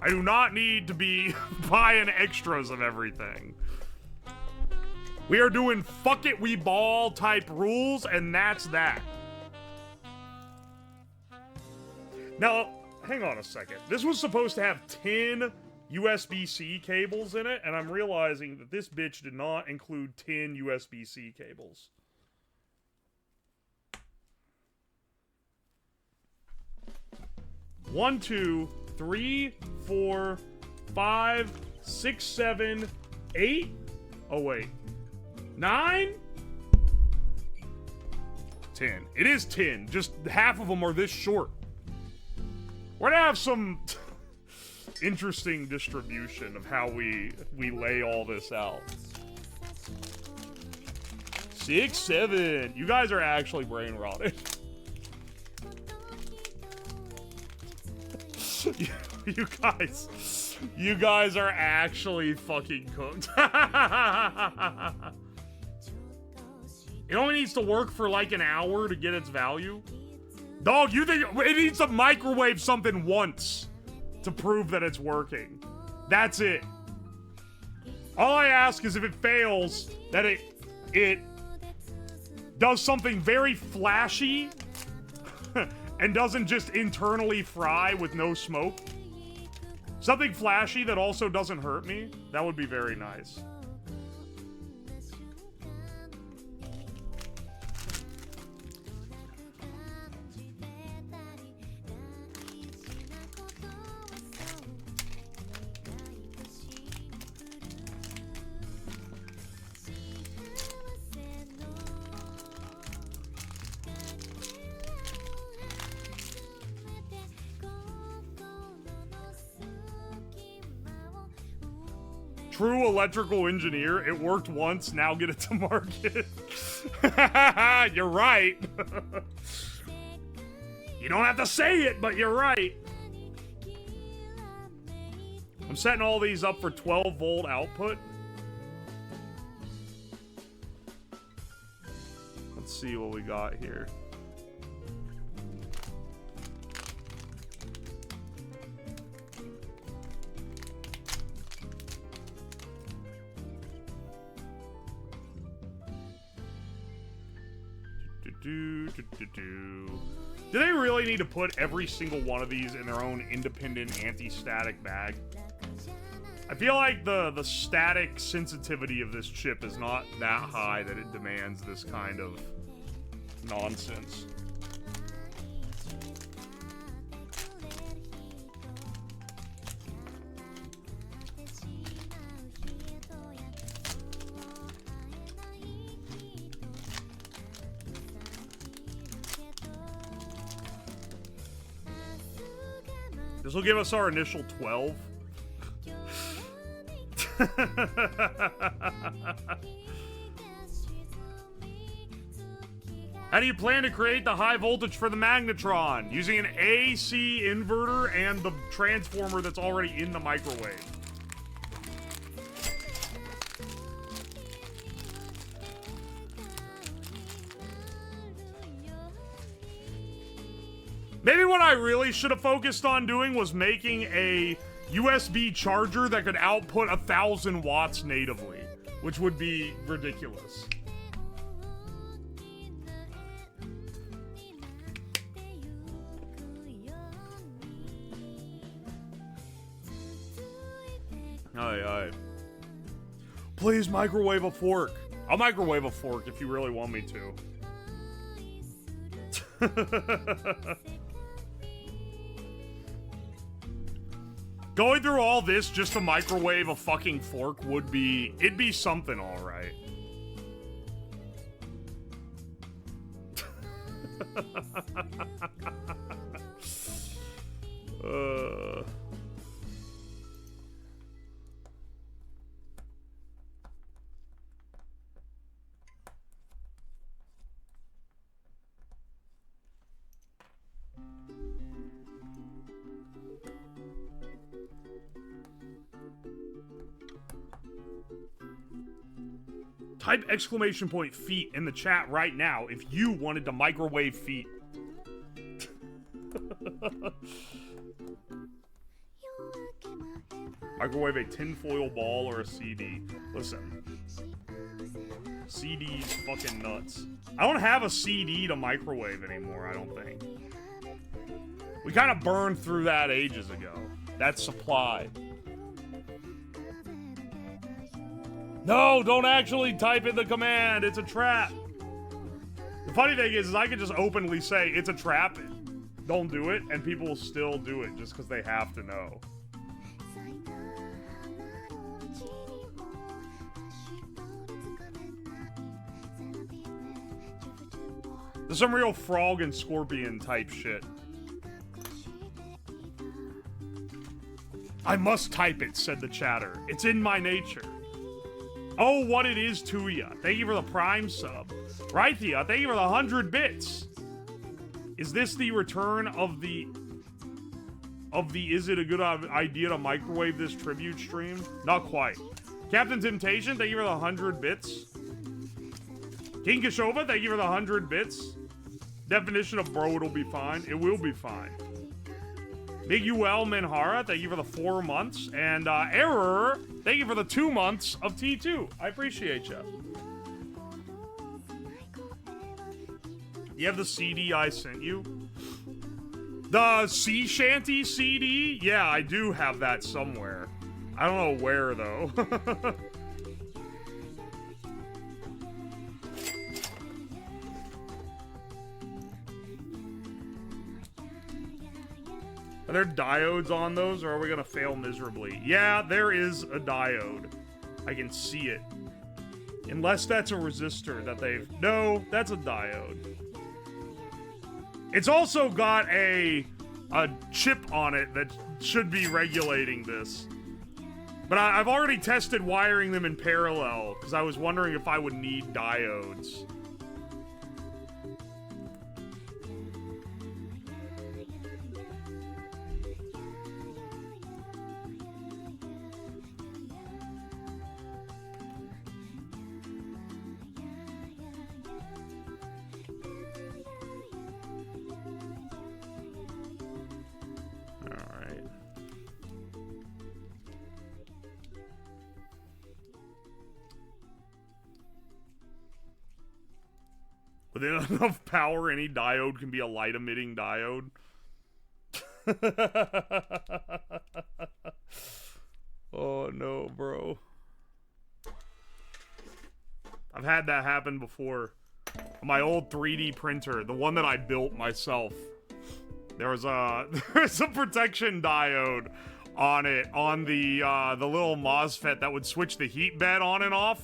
I do not need to be buying extras of everything. We are doing fuck it, we ball type rules, and that's that. Now, hang on a second. This was supposed to have 10 USB-C cables in it, and I'm realizing that this bitch did not include 10 USB-C cables. One, 2, 3, 4, 5, 6, 7, 8. Oh, wait. 9? 10. It is 10. Just half of them are this short. We're gonna have some interesting distribution of how we lay all this out. 6, 7. You guys are actually brain rotted. You guys are actually fucking cooked. It only needs to work for like an hour to get its value. Dog, you think it needs to microwave something once to prove that it's working. That's it. All I ask is if it fails, that it does something very flashy and doesn't just internally fry with no smoke. Something flashy that also doesn't hurt me. That would be very nice. True electrical engineer. It worked once, now get it to market. You're right. You don't have to say it, but you're right. I'm setting all these up for 12 volt output. Let's see what we got here. Do they really need to put every single one of these in their own independent anti-static bag? I feel like the static sensitivity of this chip is not that high that it demands this kind of nonsense. This will give us our initial 12. How do you plan to create the high voltage for the magnetron? Using an AC inverter and the transformer that's already in the microwave. Maybe what I really should have focused on doing was making a USB charger that could output 1,000 watts natively, which would be ridiculous. Aye, aye. Please microwave a fork. I'll microwave a fork if you really want me to. Going through all this just to microwave a fucking fork would be... It'd be something, alright. Type exclamation point feet in the chat right now if you wanted to microwave feet. Microwave a tinfoil ball or a CD. Listen. CD's fucking nuts. I don't have a CD to microwave anymore, I don't think. We kind of burned through that ages ago. That supply. No, don't actually type in the command. It's a trap. The funny thing is I could just openly say it's a trap. Don't do it, and people will still do it just because they have to know. There's some real frog and scorpion type shit. I must type it, said the chatter. It's in my nature. Oh, what it is to ya. Thank you for the Prime sub. Rythia, thank you for the 100 bits. Is this the return of the is it a good idea to microwave this tribute stream? Not quite. Captain Temptation, thank you for the 100 bits. King Kashova, thank you for the 100 bits. Definition of bro, it'll be fine. It will be fine. Miguel Menhara, thank you for the 4 months. And Error, thank you for the 2 months of T2. I appreciate you. You have the CD I sent you? The Sea Shanty CD? Yeah, I do have that somewhere. I don't know where, though. Are there diodes on those, or are we gonna fail miserably? Yeah, there is a diode. I can see it. Unless that's a resistor that they've... No, that's a diode. It's also got a chip on it that should be regulating this. But I've already tested wiring them in parallel, because I was wondering if I would need diodes. With enough power, any diode can be a light-emitting diode. Oh, no, bro. I've had that happen before. On my old 3D printer, the one that I built myself. There's a protection diode on it, on the little MOSFET that would switch the heat bed on and off.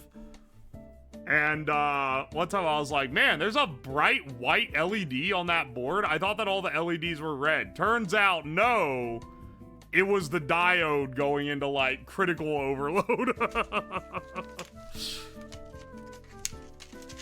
And one time I was like, man, there's a bright white LED on that board. I thought that all the LEDs were red. Turns out, no, it was the diode going into, like, critical overload.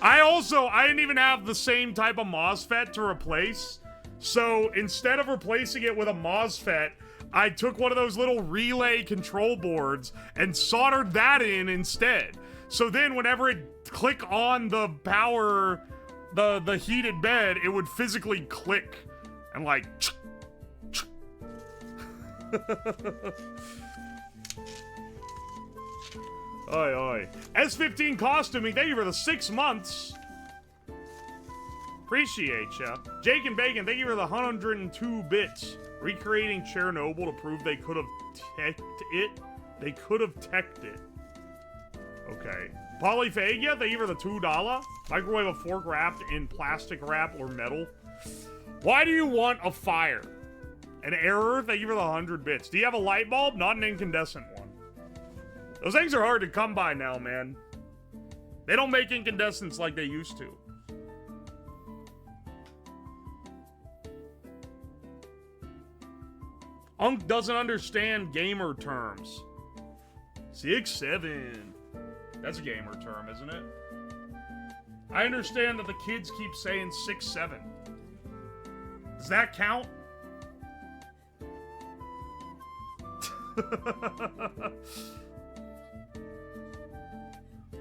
I didn't even have the same type of MOSFET to replace. So instead of replacing it with a MOSFET, I took one of those little relay control boards and soldered that in instead. So then whenever it click on the power, the heated bed, it would physically click And like... Oi, oi. S15 costuming, thank you for the 6 months. Appreciate ya. Jake and Bacon, thank you for the 102 bits. Recreating Chernobyl to prove they could have teched it. They could have teched it. Okay. Polyphagia, thank you for the $2. Microwave a fork wrapped in plastic wrap or metal. Why do you want a fire? An error, thank you for the 100 bits. Do you have a light bulb? Not an incandescent one. Those things are hard to come by now, man. They don't make incandescents like they used to. Unk doesn't understand gamer terms. 6'7". That's a gamer term, isn't it? I understand that the kids keep saying 6'7". Does that count?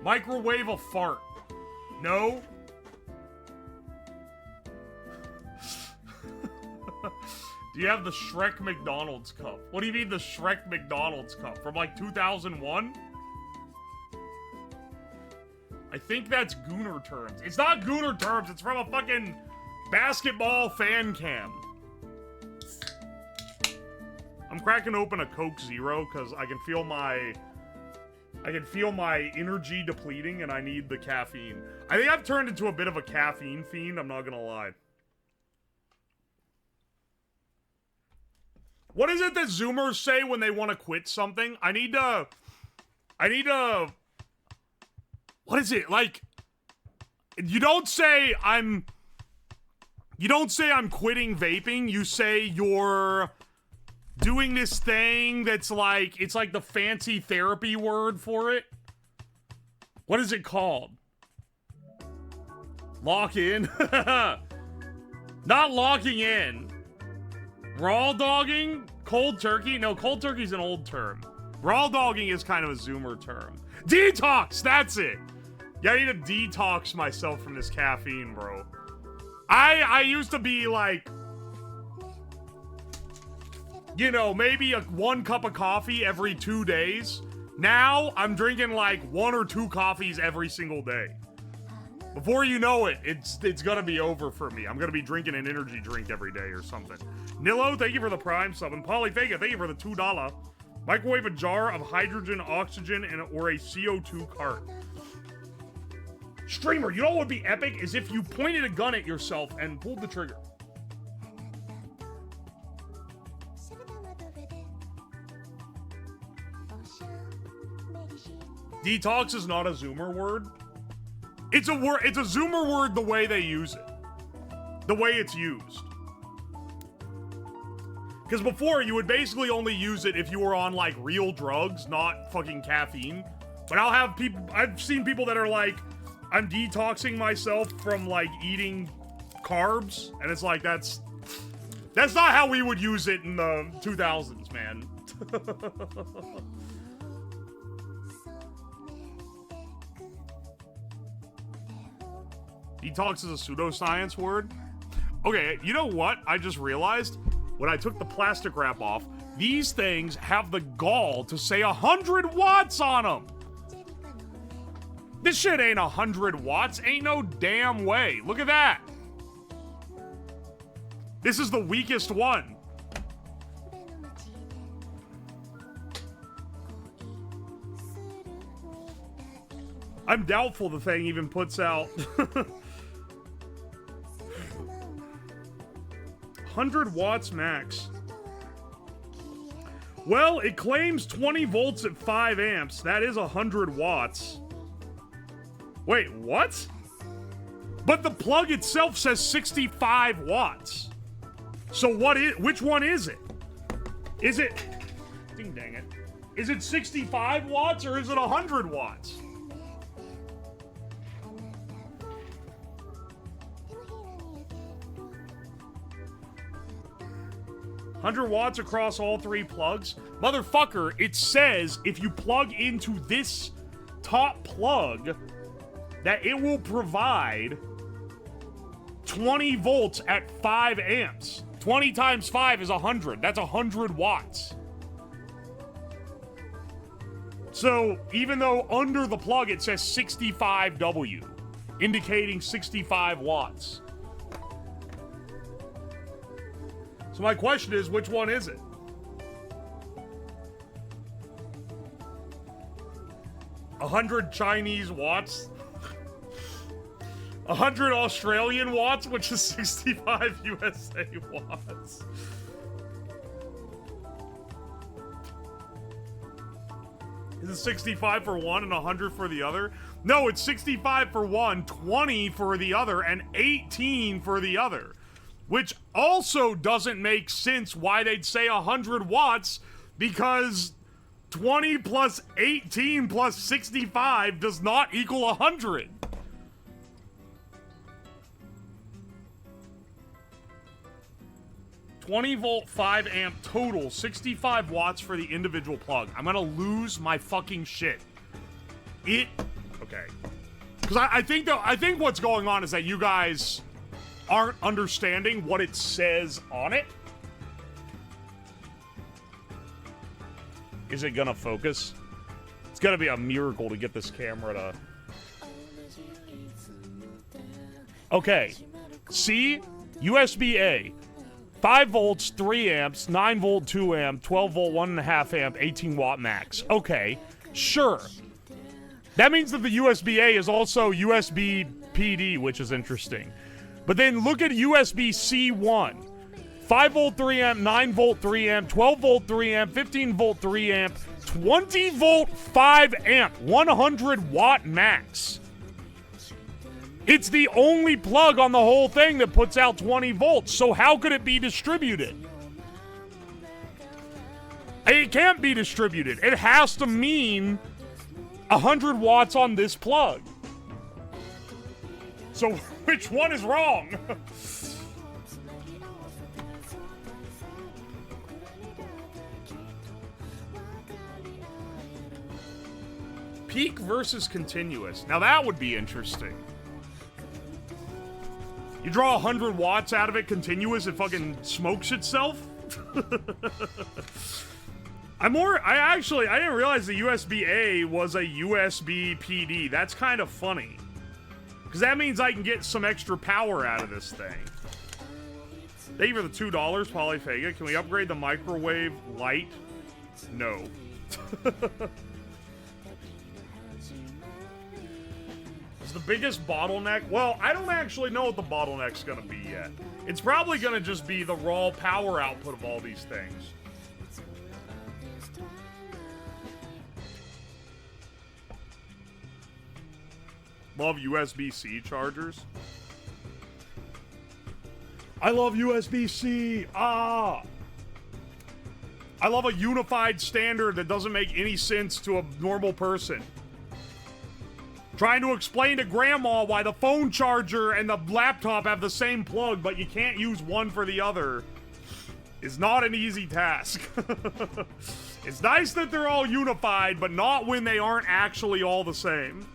Microwave a fart. No? Do you have the Shrek McDonald's cup? What do you mean the Shrek McDonald's cup? From like 2001? I think that's Gooner terms. It's not Gooner terms, it's from a fucking basketball fan cam. I'm cracking open a Coke Zero because I can feel my energy depleting and I need the caffeine. I think I've turned into a bit of a caffeine fiend, I'm not gonna lie. What is it that Zoomers say when they want to quit something? I need to... What is it? Like, you don't say I'm quitting vaping, you say you're doing this thing that's like, it's like the fancy therapy word for it. What is it called? Lock in? Not locking in. Raw dogging? Cold turkey? No, cold turkey's an old term. Raw dogging is kind of a Zoomer term. Detox! That's it! Yeah, I need to detox myself from this caffeine, bro. I used to be like... You know, maybe one cup of coffee every 2 days. Now, I'm drinking like 1 or 2 coffees every single day. Before you know it, it's gonna be over for me. I'm gonna be drinking an energy drink every day or something. Nilo, thank you for the Prime sub. And Polyphega, thank you for the $2. Microwave a jar of hydrogen, oxygen, or a CO2 cart. Streamer, you know what would be epic? Is if you pointed a gun at yourself and pulled the trigger. Detox is not a Zoomer word. It's a word. It's a Zoomer word the way they use it. The way it's used. Because before, you would basically only use it if you were on, like, real drugs, not fucking caffeine. But I'll have people... I've seen people that are like, I'm detoxing myself from, like, eating carbs. And it's like, that's not how we would use it in the 2000s, man. Detox is a pseudoscience word? Okay, you know what? I just realized when I took the plastic wrap off, these things have the gall to say 100 watts on them. This shit ain't 100 watts. Ain't no damn way. Look at that. This is the weakest one. I'm doubtful the thing even puts out 100 watts max. Well, it claims 20 volts at 5 amps. That is 100 watts. Wait, what? But the plug itself says 65 watts. So which one is it? Is it, ding dang it. Is it 65 watts or is it 100 watts? $100 watts across all 3 plugs? Motherfucker, it says if you plug into this top plug that it will provide 20 volts at 5 amps. 20 times 5 is 100. That's 100 watts. So even though under the plug it says 65W, indicating 65 watts. So my question is, which one is it? $100 Chinese watts? 100 Australian watts, which is 65 USA watts. Is it 65 for one and 100 for the other? No, it's 65 for one, 20 for the other, and 18 for the other. Which also doesn't make sense why they'd say 100 watts, because 20 plus 18 plus 65 does not equal 100. $20 5 amp total, 65 watts for the individual plug. I'm gonna lose my fucking shit. Okay. Because I think what's going on is that you guys aren't understanding what it says on it. Is it gonna focus? It's gonna be a miracle to get this camera to... Okay. C, USB-A. 5 volts, 3 amps, 9 volt, 2 amp, 12 volt, 1.5 amp, 18 watt max. Okay, sure. That means that the USB-A is also USB PD, which is interesting. But then look at USB-C1. 5 volt, 3 amp, 9 volt, 3 amp, 12 volt, 3 amp, 15 volt, 3 amp, 20 volt, 5 amp, 100 watt max. It's the only plug on the whole thing that puts out 20 volts, so how could it be distributed? It can't be distributed. It has to mean 100 watts on this plug. So which one is wrong? Peak versus continuous. Now that would be interesting. You draw 100 watts out of it continuous, it fucking smokes itself? I didn't realize the USB-A was a USB PD. That's kind of funny. Because that means I can get some extra power out of this thing. Thank you for the $2, Polyphega. Can we upgrade the microwave light? No. Is the biggest bottleneck? Well, I don't actually know what the bottleneck's gonna be yet. It's probably gonna just be the raw power output of all these things. Love USB-C chargers. I love USB-C. I love a unified standard that doesn't make any sense to a normal person. Trying to explain to grandma why the phone charger and the laptop have the same plug, but you can't use one for the other, is not an easy task. It's nice that they're all unified, but not when they aren't actually all the same.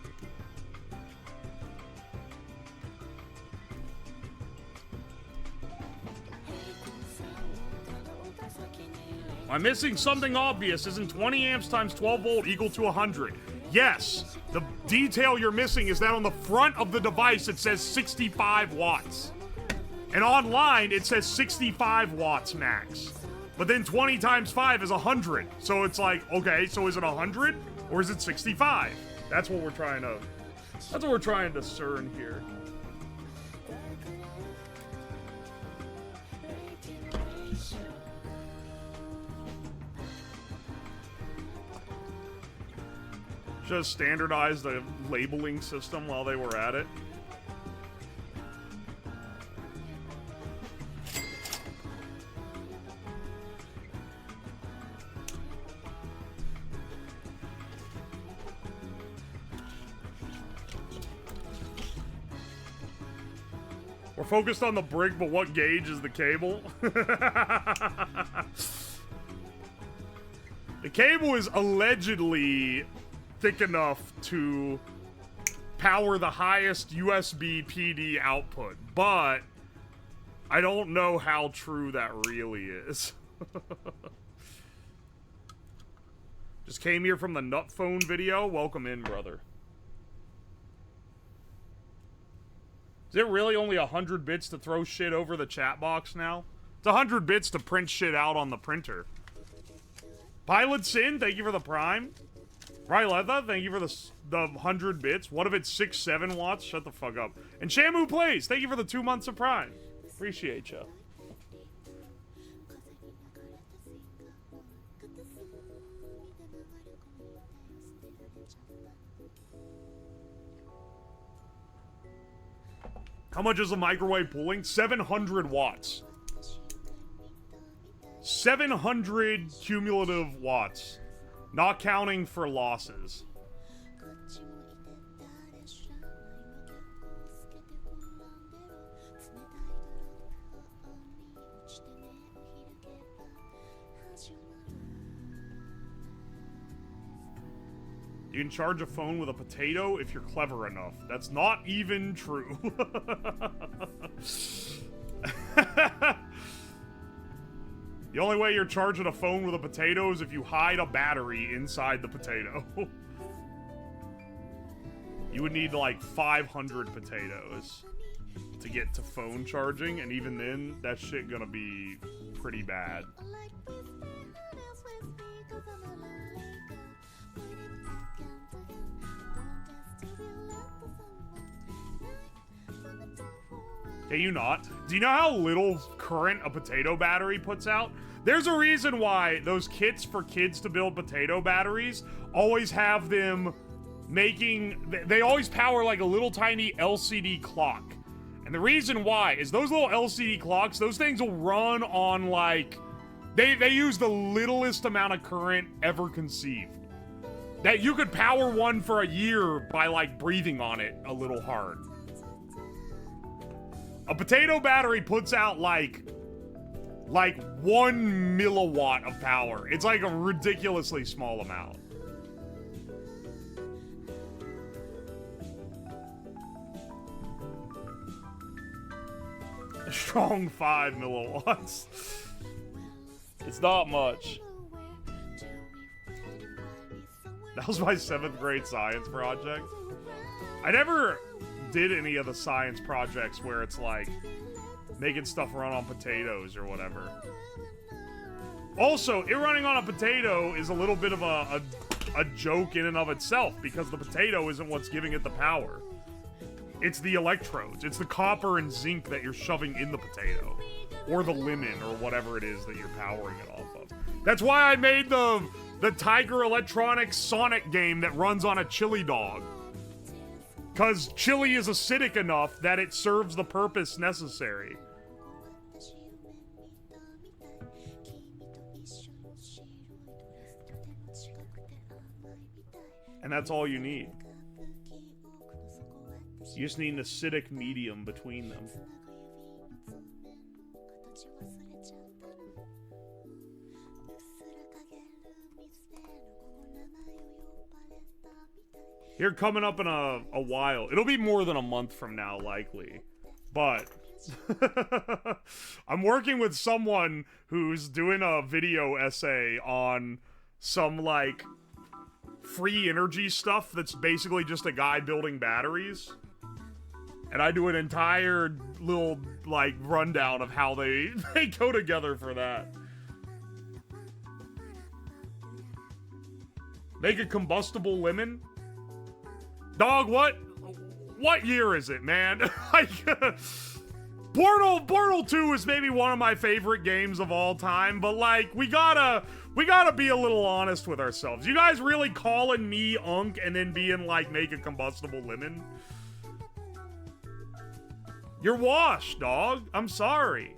I'm missing something obvious. Isn't 20 amps times 12 volt equal to 100? Yes. The detail you're missing is that on the front of the device it says 65 watts. And online it says 65 watts max. But then 20 times 5 is 100. So it's like, okay, so is it 100 or is it 65? That's what we're trying to discern here. Just standardize the labeling system while they were at it. We're focused on the brick, but what gauge is the cable? The cable is allegedly thick enough to power the highest USB PD output, but I don't know how true that really is. Just came here from the nut phone video. Welcome in, brother. Is it really only 100 bits to throw shit over the chat box now? It's 100 bits to print shit out on the printer. Pilot Sin, thank you for the Prime. Ryletha, thank you for the 100 bits. What if it's 6-7 watts? Shut the fuck up. And Shamu Plays, thank you for the 2 months of Prime. Appreciate ya. How much is a microwave cooling? 700 watts. 700 cumulative watts. Not counting for losses. You can charge a phone with a potato if you're clever enough. That's not even true. The only way you're charging a phone with a potato is if you hide a battery inside the potato. You would need like 500 potatoes to get to phone charging, and even then, that shit gonna be pretty bad. Can you not? Do you know how little current a potato battery puts out? There's a reason why those kits for kids to build potato batteries always have them making... They always power like a little tiny LCD clock. And the reason why is those little LCD clocks, those things will run on like... They use the littlest amount of current ever conceived. That you could power one for a year by like breathing on it a little hard. A potato battery puts out like 1 milliwatt of power. It's like a ridiculously small amount. A strong 5 milliwatts. It's not much. That was my 7th grade science project. I never did any of the science projects where it's like making stuff run on potatoes or whatever. Also, it running on a potato is a little bit of a joke in and of itself, because the potato isn't what's giving it the power. It's the electrodes. It's the copper and zinc that you're shoving in the potato. Or the lemon, or whatever it is that you're powering it off of. That's why I made the Tiger Electronics Sonic game that runs on a chili dog. Because chili is acidic enough that it serves the purpose necessary. And that's all you need. You just need an acidic medium between them. Here, coming up in a while. It'll be more than a month from now, likely. But I'm working with someone who's doing a video essay on some, like, free energy stuff that's basically just a guy building batteries. And I do an entire little, like, rundown of how they go together for that. Make a combustible lemon? Dog, what year is it, man? Like, Portal 2 is maybe one of my favorite games of all time, but like, we gotta be a little honest with ourselves. You guys really calling me Unk and then being like, make a combustible lemon? You're washed, dog. I'm sorry.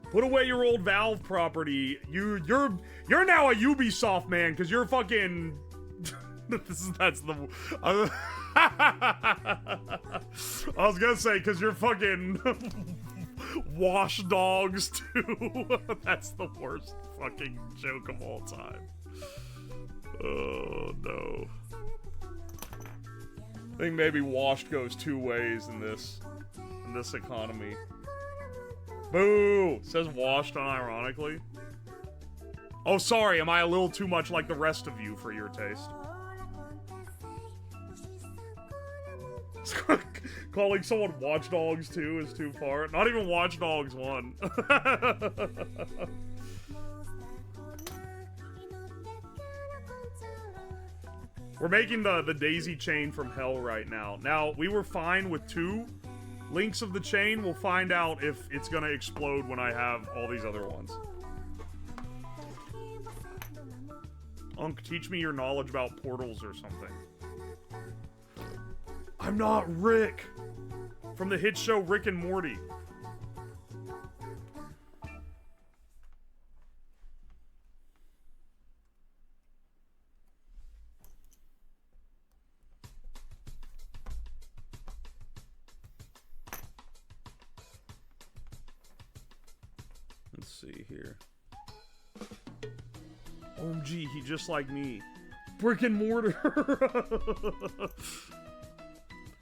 Put away your old Valve property. You're now a Ubisoft man because you're fucking. That's the. I was gonna say because you're fucking wash dogs too. That's the worst fucking joke of all time. Oh no. think maybe washed goes two ways in this economy. Boo! Says washed unironically. Oh, sorry, am I a little too much like the rest of you for your taste? Calling someone Watch Dogs 2 is too far. Not even Watch Dogs 1. We're making the daisy chain from hell right now. Now, we were fine with 2 links of the chain. We'll find out if it's gonna explode when I have all these other ones. Unc, teach me your knowledge about portals or something. I'm not Rick! From the hit show Rick and Morty. Let's see here. OMG, he just like me. Brick and Mortar.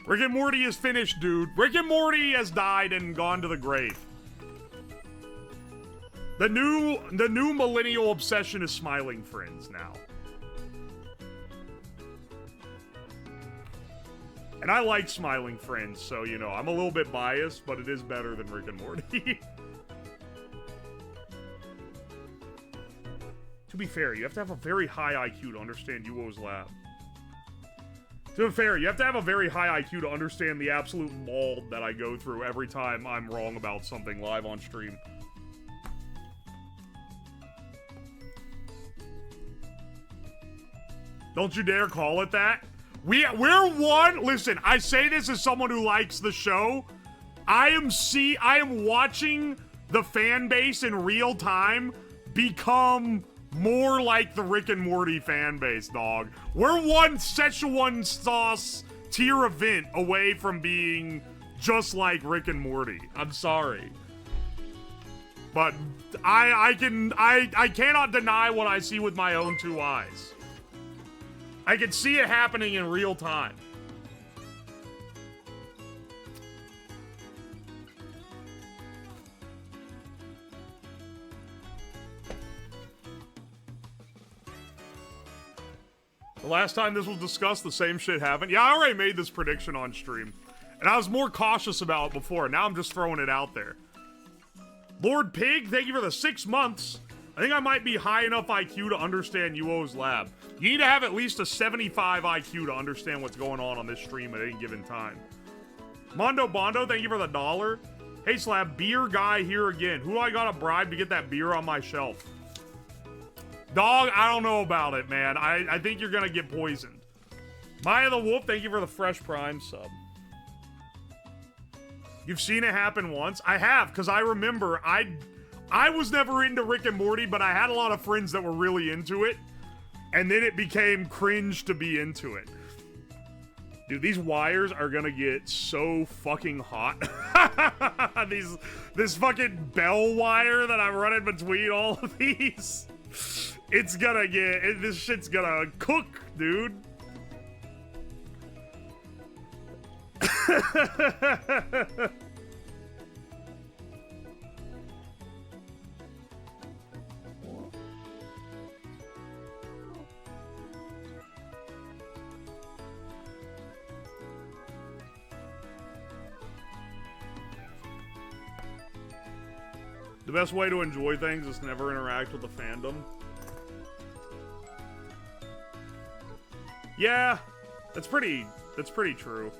Rick and Morty is finished, dude. Rick and Morty has died and gone to the grave. The new millennial obsession is Smiling Friends now. And I like Smiling Friends, so, you know, I'm a little bit biased, but it is better than Rick and Morty. To be fair, you have to have a very high IQ to understand UWOSLAB. To be fair, you have to have a very high IQ to understand the absolute maul that I go through every time I'm wrong about something live on stream. Don't you dare call it that. We're one. Listen, I say this as someone who likes the show. I am watching the fan base in real time become more like the Rick and Morty fan base, dog. We're one Szechuan sauce tier event away from being just like Rick and Morty. I'm sorry. But I cannot deny what I see with my own 2 eyes. I can see it happening in real time. The last time this was discussed, the same shit happened. Yeah, I already made this prediction on stream. And I was more cautious about it before. Now I'm just throwing it out there. Lord Pig, thank you for the 6 months. I think I might be high enough IQ to understand UWOSLAB. You need to have at least a 75 IQ to understand what's going on this stream at any given time. Mondo Bondo, thank you for the $1. Hey Slab, beer guy here again. Who I gotta bribe to get that beer on my shelf? Dog, I don't know about it, man. I think you're gonna get poisoned. Maya the Wolf, thank you for the fresh Prime sub. You've seen it happen once? I have, because I remember I was never into Rick and Morty, but I had a lot of friends that were really into it. And then it became cringe to be into it. Dude, these wires are gonna get so fucking hot. This fucking bell wire that I'm running between all of these. It's gonna get, this shit's gonna cook, dude. The best way to enjoy things is to never interact with the fandom. Yeah, that's pretty true.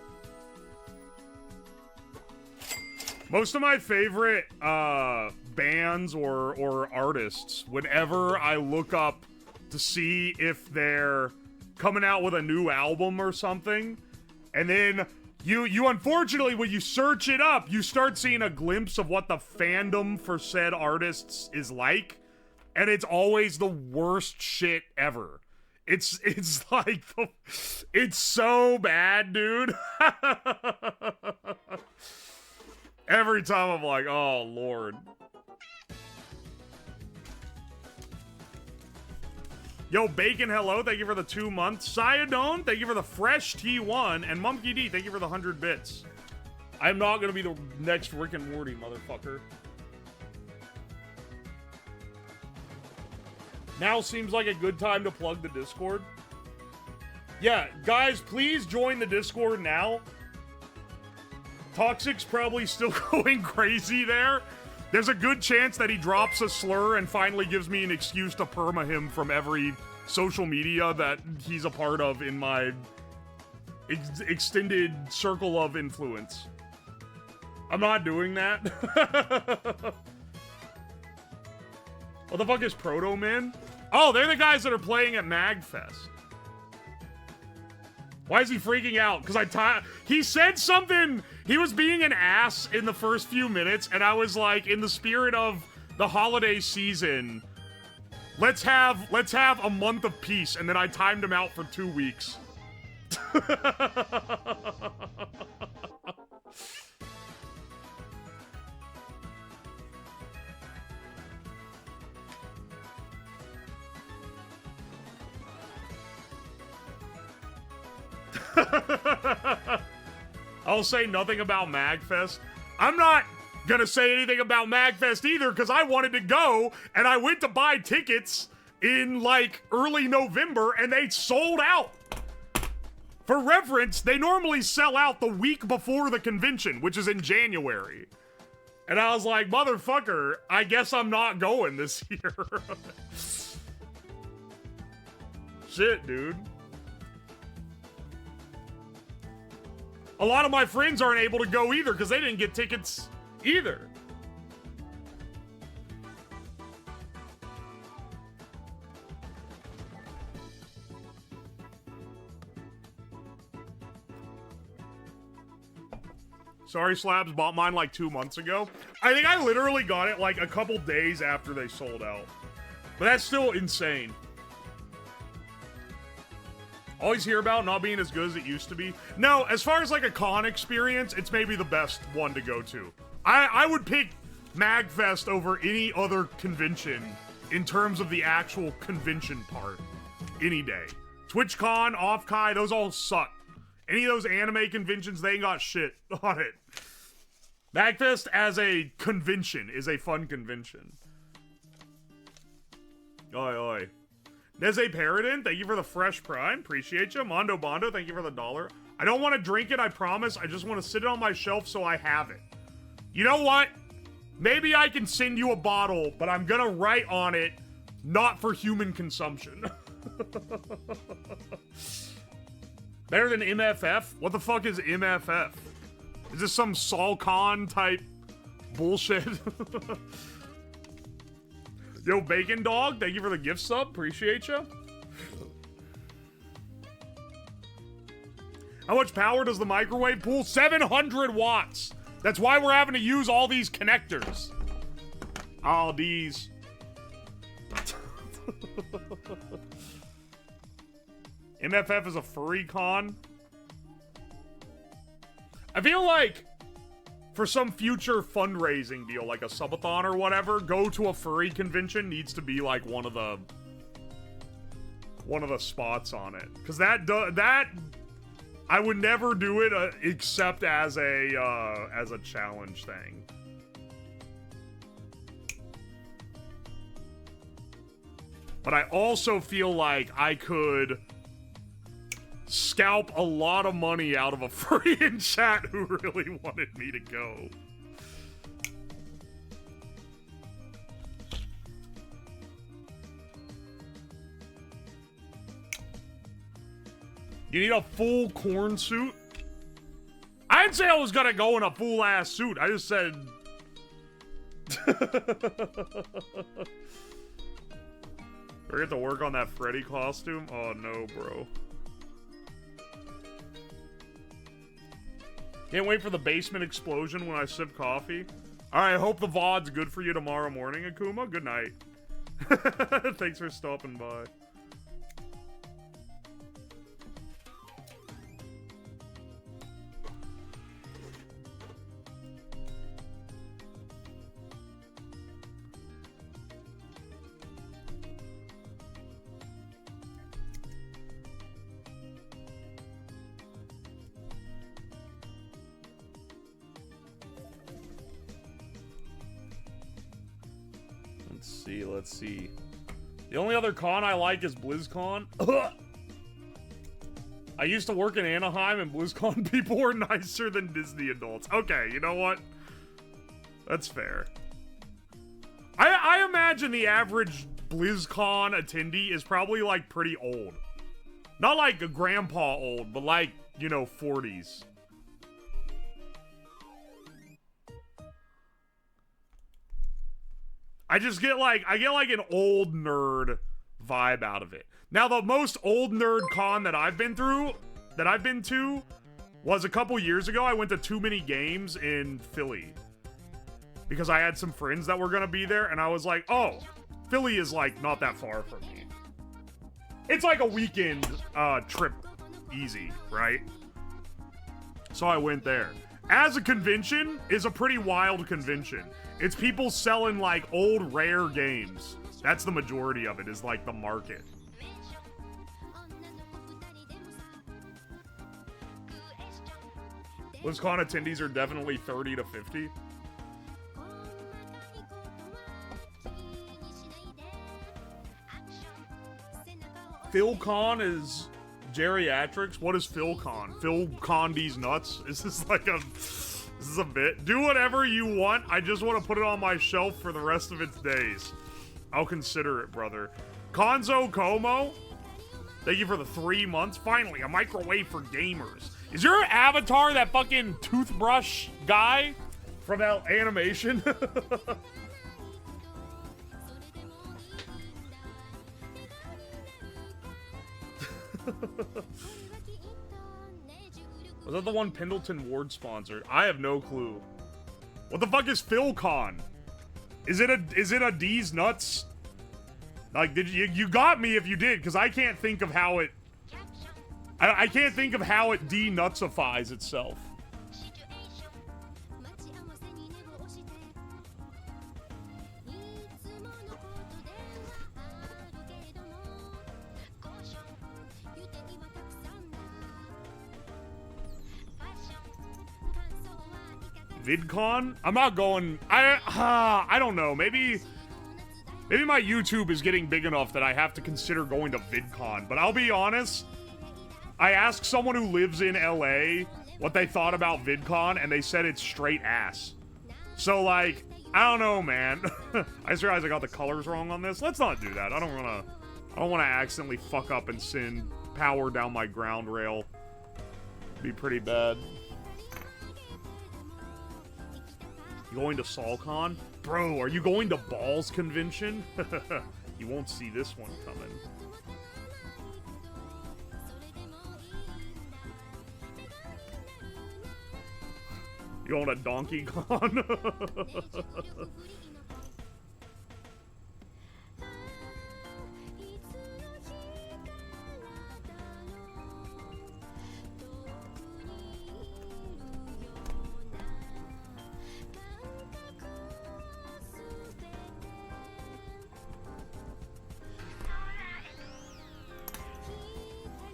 Most of my favorite bands or artists, whenever I look up to see if they're coming out with a new album or something, and then you unfortunately, when you search it up, you start seeing a glimpse of what the fandom for said artists is like, and it's always the worst shit ever. It's like, it's so bad, dude. Every time I'm like, oh, Lord. Yo, Bacon, hello. Thank you for the 2 months. Sayadone, thank you for the fresh T1. And Monkey D, thank you for the 100 bits. I'm not going to be the next Rick and Morty, motherfucker. Now seems like a good time to plug the Discord. Yeah, guys, please join the Discord now. Toxic's probably still going crazy there. There's a good chance that he drops a slur and finally gives me an excuse to perma him from every social media that he's a part of in my extended circle of influence. I'm not doing that. What the fuck is Proto Man? Oh, they're the guys that are playing at MagFest. Why is he freaking out? Because he said something. He was being an ass in the first few minutes, and I was like, in the spirit of the holiday season, let's have a month of peace, and then I timed him out for 2 weeks. I'll say nothing about MagFest. I'm not gonna say anything about MagFest either, because I wanted to go, and I went to buy tickets in, like, early November, and they sold out. For reference, they normally sell out the week before the convention, which is in January. And I was like, motherfucker, I guess I'm not going this year. Shit, dude. A lot of my friends aren't able to go either because they didn't get tickets either. Sorry, Slabs, bought mine like 2 months ago. I think I literally got it like a couple days after they sold out. But that's still insane. Always hear about not being as good as it used to be. No, as far as like a con experience, it's maybe the best one to go to. I would pick MagFest over any other convention in terms of the actual convention part any day. TwitchCon, OffKai, those all suck. Any of those anime conventions, they ain't got shit on it. MagFest as a convention is a fun convention. Oi, oi. Neze Paradin, thank you for the fresh prime. Appreciate you. Mondo Bondo, thank you for the $1. I don't want to drink it, I promise. I just want to sit it on my shelf so I have it. You know what? Maybe I can send you a bottle, but I'm gonna write on it, not for human consumption. Better than MFF? What the fuck is MFF? Is this some Solcon type bullshit? Yo, Bacon Dog, thank you for the gift sub. Appreciate you. How much power does the microwave pull? 700 watts. That's why we're having to use all these connectors. All these. MFF is a furry con. I feel like for some future fundraising deal, like a subathon or whatever, go to a furry convention needs to be like one of the spots on it, because that I would never do it except as a challenge thing. But I also feel like I could scalp a lot of money out of a furry in chat who really wanted me to go. You need a full corn suit? I didn't say I was gonna go in a full ass suit. I just said... Forget to work on that Freddy costume? Oh no, bro. Can't wait for the basement explosion when I sip coffee. Alright, hope the VOD's good for you tomorrow morning, Akuma. Good night. Thanks for stopping by. see, let's see. The only other con I like is BlizzCon. I used to work in Anaheim, and BlizzCon people were nicer than Disney adults. Okay, you know what? That's fair. I imagine the average BlizzCon attendee is probably, like, pretty old. Not like a grandpa old, but like, you know, 40s. I get like an old nerd vibe out of it. Now, the most old nerd con that I've been to, was a couple years ago. I went to Too Many Games in Philly. Because I had some friends that were gonna be there, and I was like, oh, Philly is, like, not that far from me. It's like a weekend trip easy, right? So I went there. As a convention, is a pretty wild convention. It's people selling, like, old, rare games. That's the majority of it, is, like, the market. BlizzCon attendees are definitely 30 to 50. PhilCon is geriatrics. What is PhilCon? Phil Condi's nuts? Is this like a... This is a bit. Do whatever you want. I just want to put it on my shelf for the rest of its days. I'll consider it, brother. Konzo Como, thank you for the 3 months. Finally, a microwave for gamers. Is your avatar that fucking toothbrush guy from that animation? Was that the one Pendleton Ward sponsored? I have no clue. What the fuck is PhilCon? Is it a D's nuts? Like, did you got me if you did, because I can't think of how it... I can't think of how it denutsifies itself. VidCon? I'm not going... I don't know. Maybe my YouTube is getting big enough that I have to consider going to VidCon. But I'll be honest, I asked someone who lives in LA what they thought about VidCon, and they said it's straight ass. So, like, I don't know, man. I just realized I got the colors wrong on this. Let's not do that. I don't wanna accidentally fuck up and send power down my ground rail. Be pretty bad. You going to SolCon? Bro, are you going to Balls Convention? You won't see this one coming. You going to Donkey Con?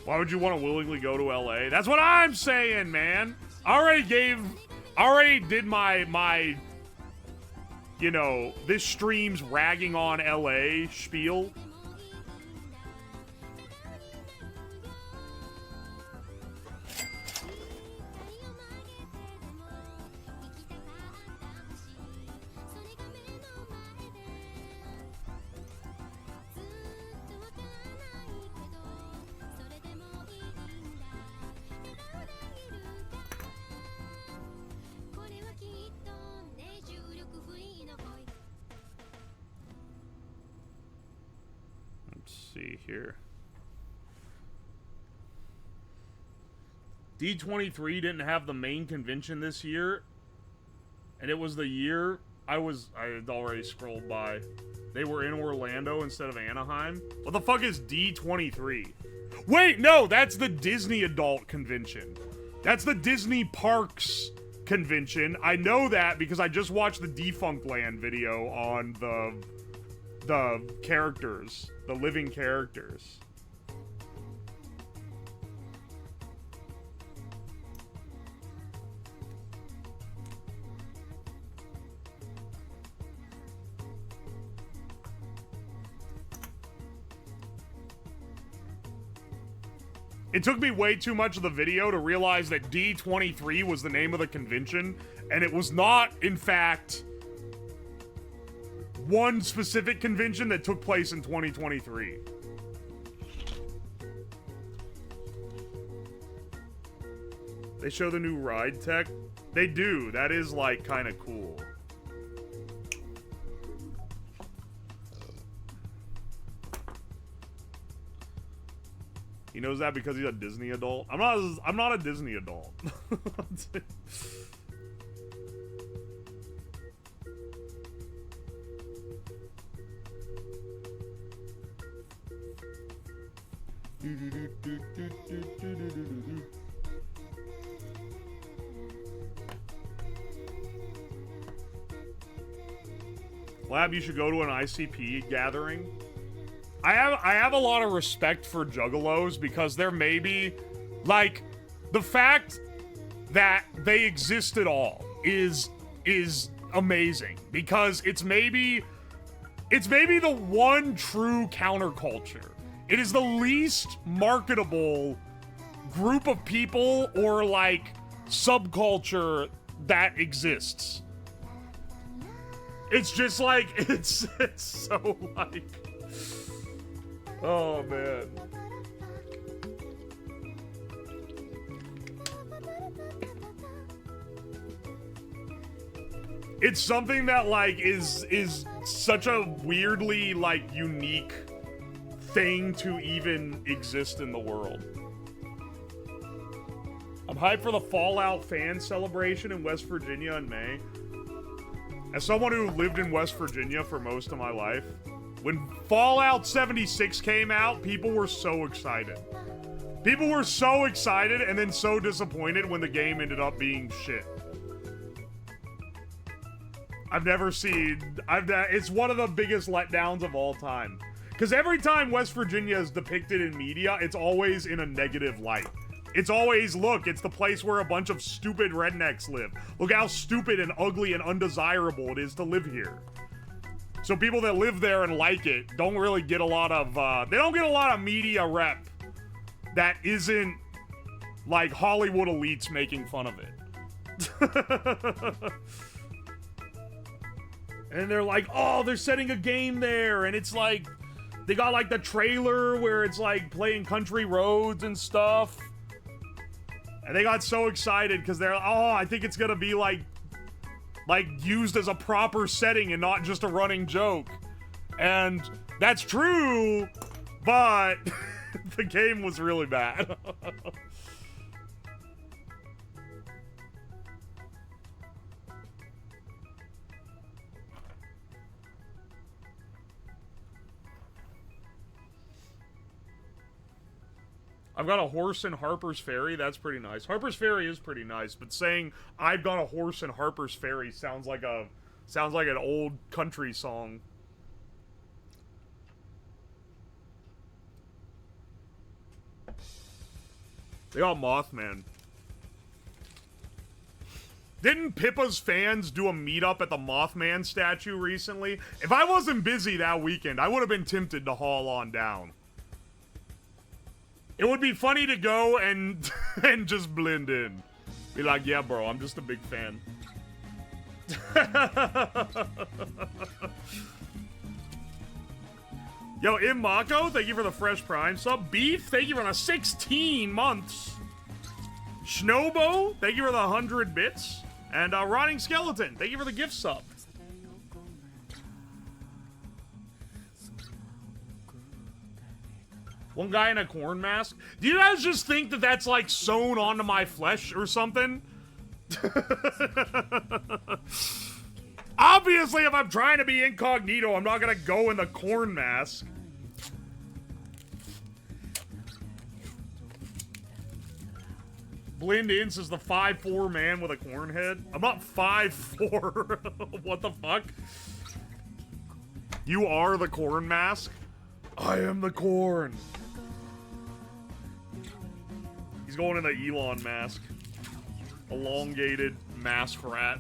Why would you want to willingly go to LA? That's what I'm saying, man. I already did my, you know, this stream's ragging on LA spiel. Here. D23 didn't have the main convention this year, and it was the year I had already scrolled by. They were in Orlando instead of Anaheim. What the fuck is D23? Wait, no, that's the Disney adult convention. That's the Disney Parks convention. I know that because I just watched the Defunct Land video on the characters, the living characters. It took me way too much of the video to realize that D23 was the name of the convention, and it was not, in fact, one specific convention that took place in 2023. They show the new ride tech. They do. That is, like, kind of cool. He knows that because he's a Disney adult. I'm not a Disney adult. Lab, you should go to an ICP gathering. I have a lot of respect for juggalos because there may be, like, the fact that they exist at all is amazing because it's maybe the one true counterculture. It is the least marketable group of people or, like, subculture that exists. It's just like, it's so like, oh man. It's something that, like, is such a weirdly, like, unique thing to even exist in the world. I'm hyped for the Fallout fan celebration in West Virginia in May. As someone who lived in West Virginia for most of my life, when Fallout 76 came out, people were so excited. People were so excited and then so disappointed when the game ended up being shit. It's one of the biggest letdowns of all time. Because every time West Virginia is depicted in media, it's always in a negative light. It's always, look, it's the place where a bunch of stupid rednecks live. Look how stupid and ugly and undesirable it is to live here. So people that live there and like it don't really get a lot of, they don't get a lot of media rep that isn't, like, Hollywood elites making fun of it. And they're like, oh, they're setting a game there, and it's like, they got, like, the trailer where it's, like, playing country roads and stuff. And they got so excited because they're, oh, I think it's gonna be like used as a proper setting and not just a running joke. And that's true, but the game was really bad. I've got a horse in Harper's Ferry. That's pretty nice. Harper's Ferry is pretty nice, but saying I've got a horse in Harper's Ferry sounds like an old country song. They got Mothman. Didn't Pippa's fans do a meetup at the Mothman statue recently? If I wasn't busy that weekend, I would have been tempted to haul on down. It would be funny to go and just blend in. Be like, yeah, bro, I'm just a big fan. Yo, Imako, thank you for the fresh prime sub. Beef, thank you for the 16 months. Shnobo, thank you for the 100 bits. And Rotting Skeleton, thank you for the gift sub. One guy in a corn mask. Do you guys just think that that's, like, sewn onto my flesh or something? Obviously, if I'm trying to be incognito, I'm not gonna go in the corn mask. Blend in says the 5'4" man with a corn head. I'm not 5'4". What the fuck? You are the corn mask? I am the corn. He's going in the Elon mask. Elongated mask rat.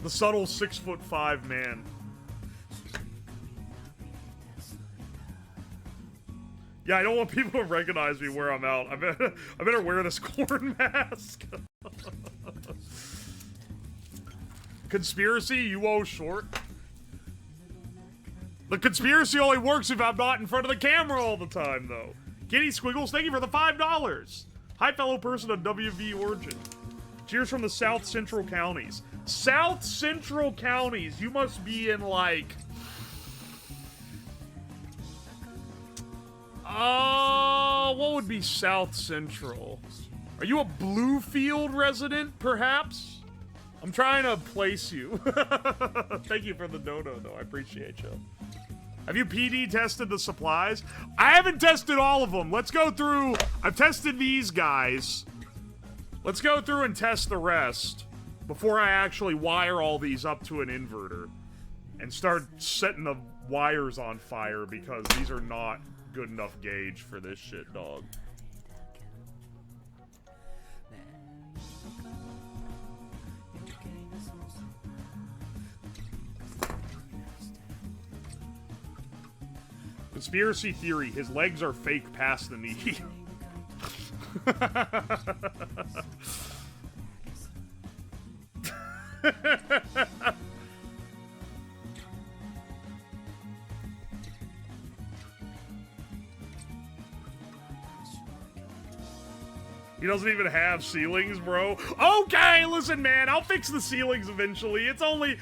The subtle 6'5" man. Yeah, I don't want people to recognize me where I'm out. I better wear this corn mask. Conspiracy, you owe short. The conspiracy only works if I'm not in front of the camera all the time, though. Kitty Squiggles, thank you for the $5. Hi, fellow person of WV origin. Cheers from the South Central counties. South Central counties, you must be in, like... what would be South Central? Are you a Bluefield resident, perhaps? I'm trying to place you. Thank you for the dono, though. I appreciate you. Have you PD tested the supplies? I haven't tested all of them. Let's go through. I've tested these guys. Let's go through and test the rest before I actually wire all these up to an inverter and start setting the wires on fire, because these are not good enough gauge for this shit, dog. Conspiracy theory, his legs are fake past the knee. He doesn't even have ceilings, bro. Okay, listen, man, I'll fix the ceilings eventually. It's only...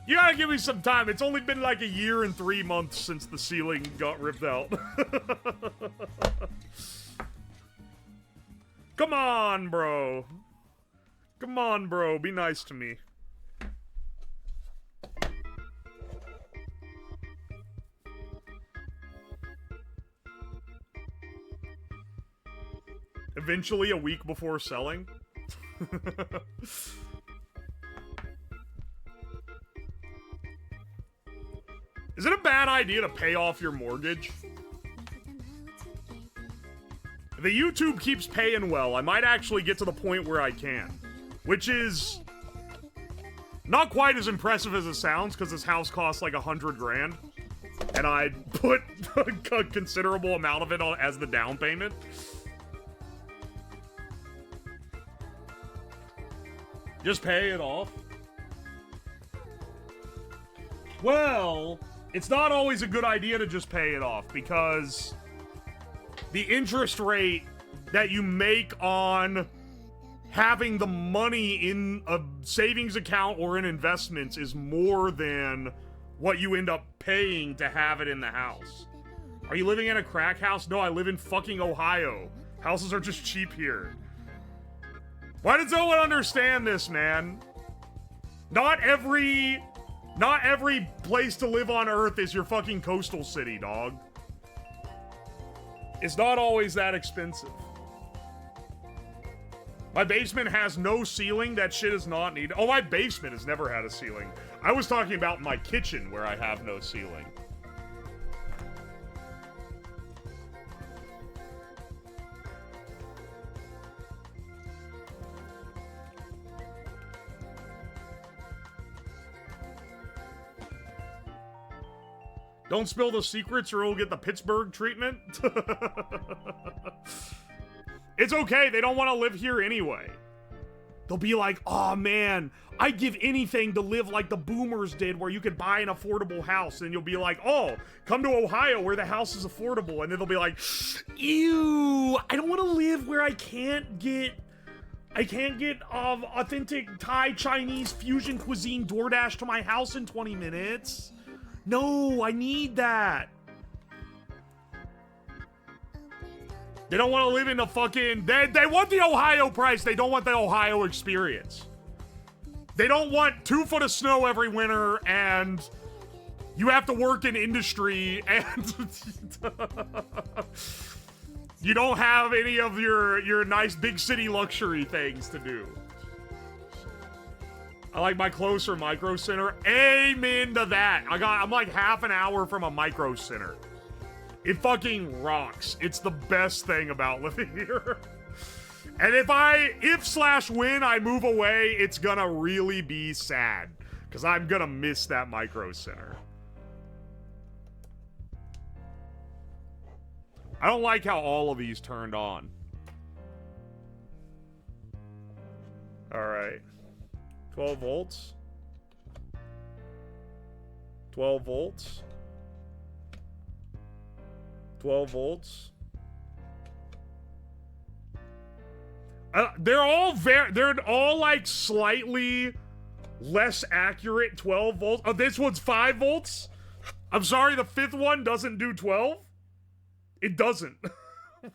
You gotta give me some time. It's only been like a year and 3 months since the ceiling got ripped out. Come on, bro. Come on, bro. Be nice to me. Eventually, a week before selling. Is it a bad idea to pay off your mortgage? The YouTube keeps paying well. I might actually get to the point where I can. Which is not quite as impressive as it sounds, because this house costs like 100 grand. And I put a considerable amount of it on as the down payment. Just pay it off. Well, it's not always a good idea to just pay it off, because the interest rate that you make on having the money in a savings account or in investments is more than what you end up paying to have it in the house. Are you living in a crack house? No, I live in fucking Ohio. Houses are just cheap here. Why does no one understand this, man? Not every place to live on Earth is your fucking coastal city, dog. It's not always that expensive. My basement has no ceiling. That shit is not needed. Oh, my basement has never had a ceiling. I was talking about my kitchen, where I have no ceiling. Don't spill the secrets or we'll get the Pittsburgh treatment. It's okay, they don't want to live here anyway. They'll be like, oh man, I'd give anything to live like the boomers did, where you could buy an affordable house. And you'll be like, oh, come to Ohio where the house is affordable. And then they'll be like, ew, I don't want to live where I can't get authentic Thai Chinese fusion cuisine DoorDash to my house in 20 minutes. No, I need that. They don't want to live in the fucking... They want the Ohio price. They don't want the Ohio experience. They don't want 2 foot of snow every winter, and you have to work in industry, and you don't have any of your nice big city luxury things to do. I like my closer micro center. Amen to that. I'm like half an hour from a micro center. It fucking rocks. It's the best thing about living here. And if/when I move away, it's gonna really be sad, because I'm gonna miss that micro center. I don't like how all of these turned on. All right. 12 volts. 12 volts. 12 volts. They're all like slightly less accurate 12 volts. Oh, this one's 5 volts? I'm sorry, the fifth one doesn't do 12? It doesn't.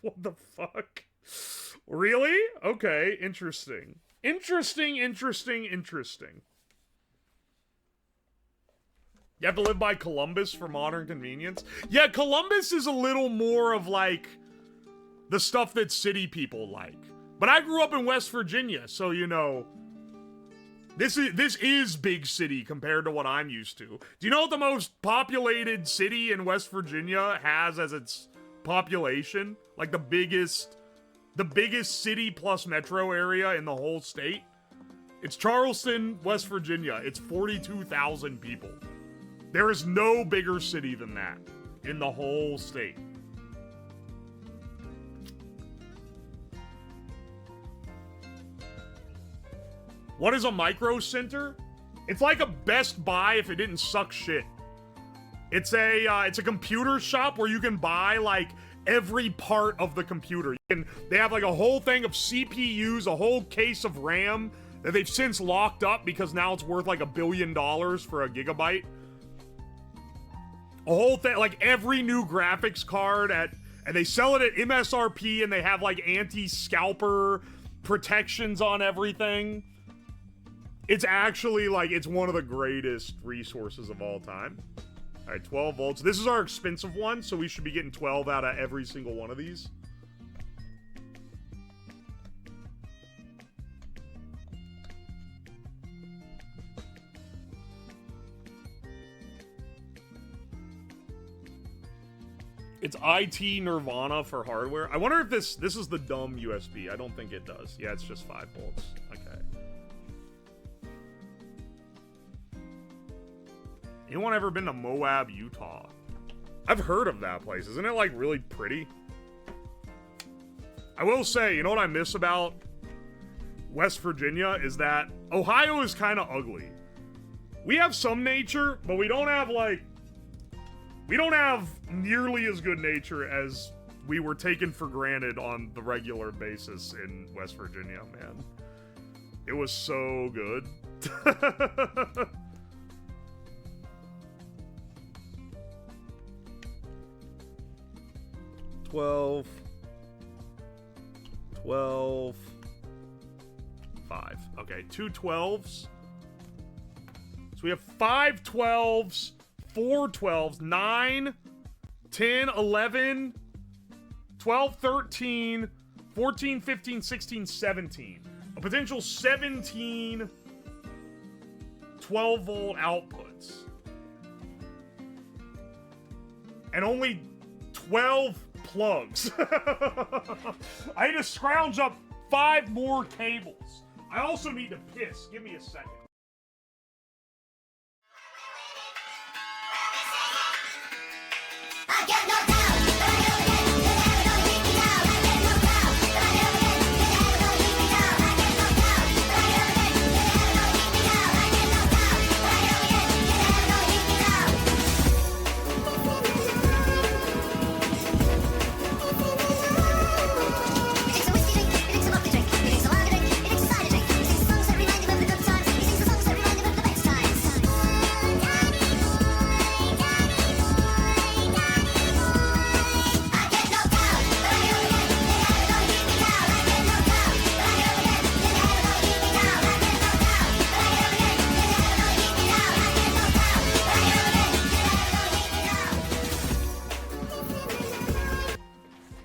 What the fuck? Really? Okay, interesting. Interesting. You have to live by Columbus for modern convenience? Yeah, Columbus is a little more of like the stuff that city people like. But I grew up in West Virginia, so you know, this is big city compared to what I'm used to. Do you know what the most populated city in West Virginia has as its population? Like the biggest city plus metro area in the whole state? It's Charleston, West Virginia. It's 42,000 people. There is no bigger city than that in the whole state. What is a micro center? It's like a Best Buy if it didn't suck shit. It's a computer shop where you can buy like every part of the computer. They have like a whole thing of CPUs, a whole case of RAM that they've since locked up because now it's worth like $1 billion for a gigabyte. A whole thing, like every new graphics card and they sell it at MSRP, and they have like anti-scalper protections on everything. It's actually like, it's one of the greatest resources of all time. All right, 12 volts. This is our expensive one, so we should be getting 12 out of every single one of these. It's IT Nirvana for hardware. I wonder if this is the dumb USB. I don't think it does. Yeah, it's just 5 volts. Okay. Anyone ever been to Moab, Utah? I've heard of that place. Isn't it like really pretty? I will say, you know what I miss about West Virginia is that Ohio is kind of ugly. We have some nature, but we don't have nearly as good nature as we were taken for granted on the regular basis in West Virginia, man. It was so good. 12, 5. Okay, 2 12s. So we have 5 12s, 4 12s, 9, 10, 11, 12, 13, 14, 15, 16, 17. A potential 17 12-volt outputs. And only 12 plugs. I need to scrounge up 5 more cables. I also need to piss. Give me a second. I get knocked down, but I never get, you never gonna keep me down. I get knocked down, but I never get, you never gonna keep me down. I get knocked down, but I never get, you never gonna keep me down. I get knocked down, but I never get, you never gonna keep me down. He thinks a whiskey drink, he thinks a vodka drink, he thinks a lager drink, he thinks a cider drink, he thinks the songs that remind him of the good times, he thinks the songs that remind him of the best times.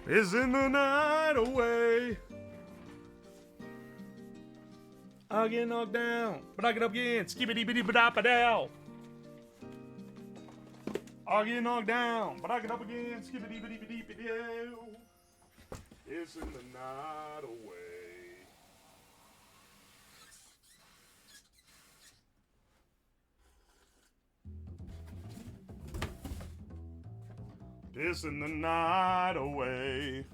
Isn't the night away? I get knocked down, but I get up again. Skibbity bitty ba dow. I get knocked down, but I get up again. Skibbity bitty bitty dow. Isn't the night away? Pissing the night away.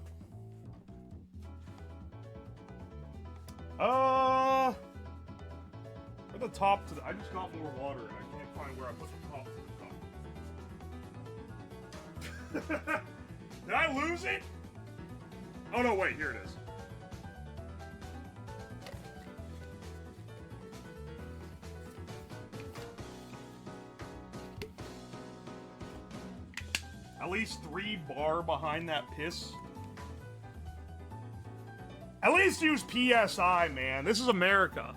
At the top to the, I just got more water and I can't find where I put the top to the top. Did I lose it? Oh no, wait, here it is. At least 3 bar behind that piss. At least use PSI, man. This is America.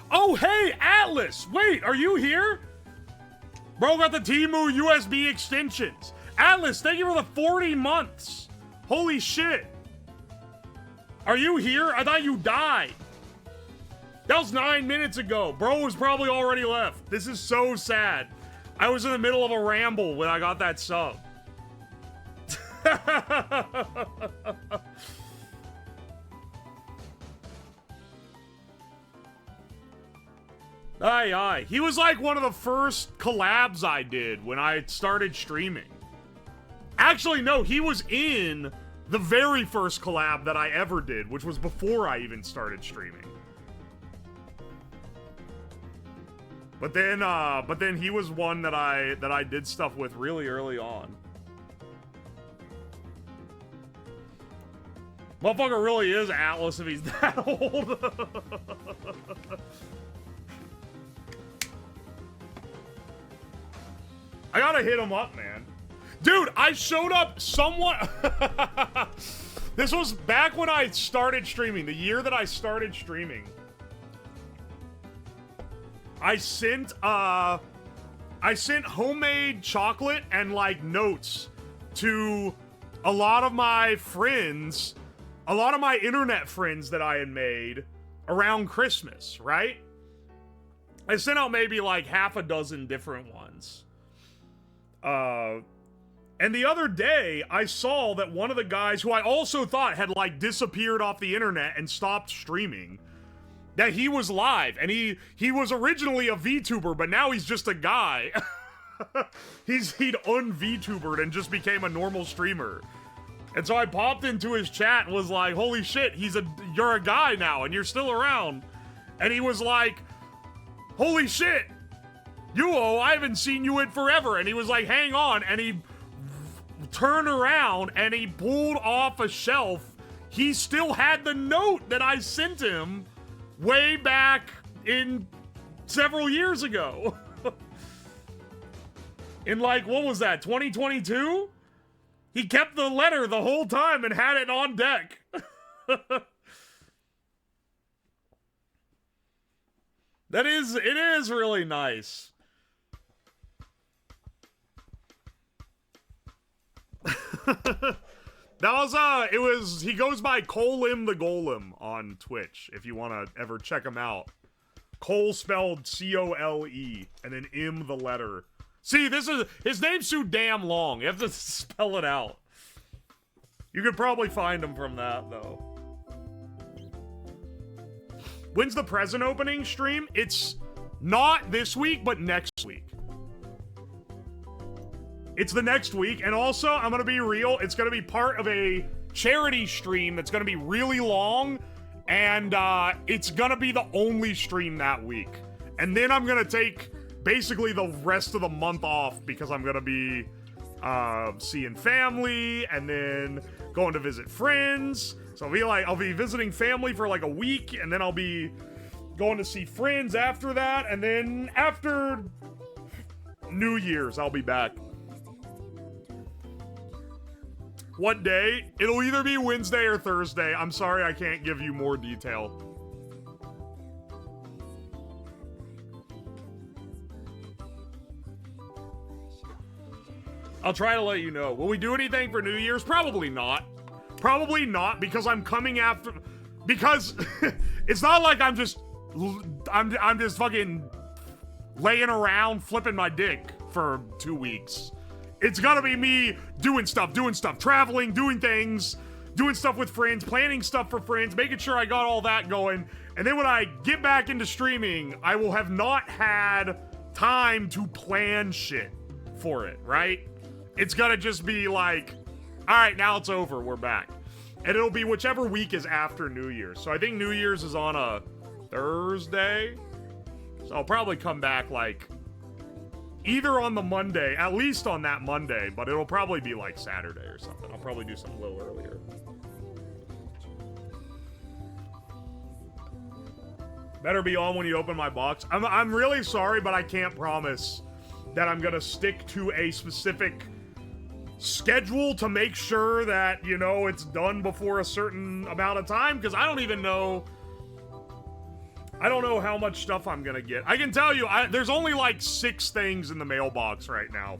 Oh, hey, Atlas! Wait, are you here? Bro got the Temu USB extensions. Atlas, thank you for the 40 months. Holy shit. Are you here? I thought you died. That was 9 minutes ago. Bro was probably already left. This is so sad. I was in the middle of a ramble when I got that sub. Aye, aye. He was like one of the first collabs I did when I started streaming. Actually, no, he was in the very first collab that I ever did, which was before I even started streaming. But then he was one that I did stuff with really early on. Motherfucker really is Atlas if he's that old. I gotta hit him up, man. Dude, I showed up somewhat. This was back when I started streaming, the year that I started streaming. I sent homemade chocolate and like notes to a lot of my friends, a lot of my internet friends that I had made around Christmas, right? I sent out maybe like half a dozen different ones. And the other day I saw that one of the guys who I also thought had like disappeared off the internet and stopped streaming, that he was live, and he was originally a VTuber, but now he's just a guy. He'd un-VTubered and just became a normal streamer. And so I popped into his chat and was like, holy shit, you're a guy now, and you're still around. And he was like, holy shit, UWO, I haven't seen you in forever. And he was like, hang on, and he turned around and he pulled off a shelf. He still had the note that I sent him way back in several years ago. In like, what was that, 2022? He kept the letter the whole time and had it on deck. It is really nice. He goes by Colim the Golem on Twitch, if you want to ever check him out. Cole spelled C-O-L-E, and then M the letter. See, his name's too damn long. You have to spell it out. You could probably find him from that, though. When's the present opening stream? It's not this week, but next week. It's the next week, and also, I'm gonna be real, it's gonna be part of a charity stream that's gonna be really long, and it's gonna be the only stream that week. And then I'm gonna take basically the rest of the month off because I'm gonna be seeing family and then going to visit friends. So I'll be visiting family for like a week, and then I'll be going to see friends after that, and then after New Year's, I'll be back. What day? It'll either be Wednesday or Thursday. I'm sorry I can't give you more detail. I'll try to let you know. Will we do anything for New Year's? Probably not. Probably not, because I'm coming after... Because it's not like I'm just fucking laying around flipping my dick for 2 weeks. It's gonna be me doing stuff, traveling, doing things, doing stuff with friends, planning stuff for friends, making sure I got all that going, And then when I get back into streaming, I will have not had time to plan shit for it, right? It's gonna just be like, all right, now it's over, we're back. And it'll be whichever week is after New Year's. So I think New Year's is on a Thursday. So I'll probably come back like either on the Monday, at least on that Monday, but it'll probably be like Saturday or something. I'll probably do something a little earlier. Better be on when you open my box. I'm really sorry, but I can't promise that I'm gonna stick to a specific schedule to make sure that, you know, it's done before a certain amount of time, because I don't even know. I don't know how much stuff I'm gonna get. I can tell you, there's only like 6 things in the mailbox right now.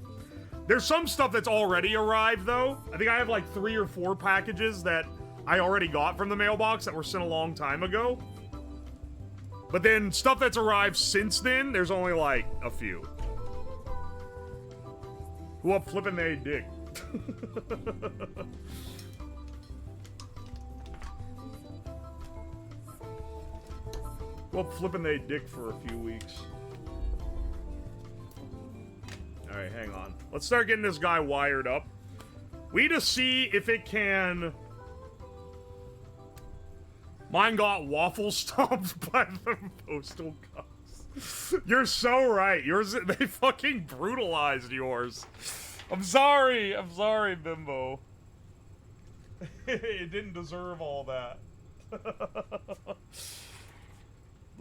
There's some stuff that's already arrived, though. I think I have like 3 or 4 packages that I already got from the mailbox that were sent a long time ago. But then stuff that's arrived since then, there's only like a few. Who up flipping they dick? Who up flipping they dick for a few weeks? Alright, hang on. Let's start getting this guy wired up. We need to see if it can... Mine got waffle stomped by the postal cops. You're so right. Yours, they fucking brutalized yours. I'm sorry, Bimbo. It didn't deserve all that.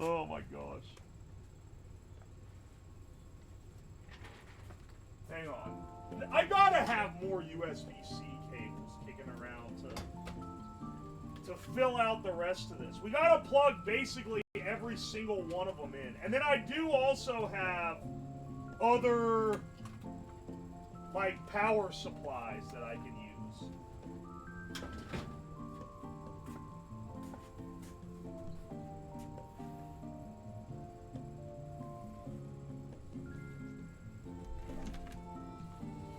Oh my gosh. Hang on. I gotta have more USB-C cables kicking around to fill out the rest of this. We gotta plug basically every single one of them in. And then I do also have other, like, power supplies that I can use.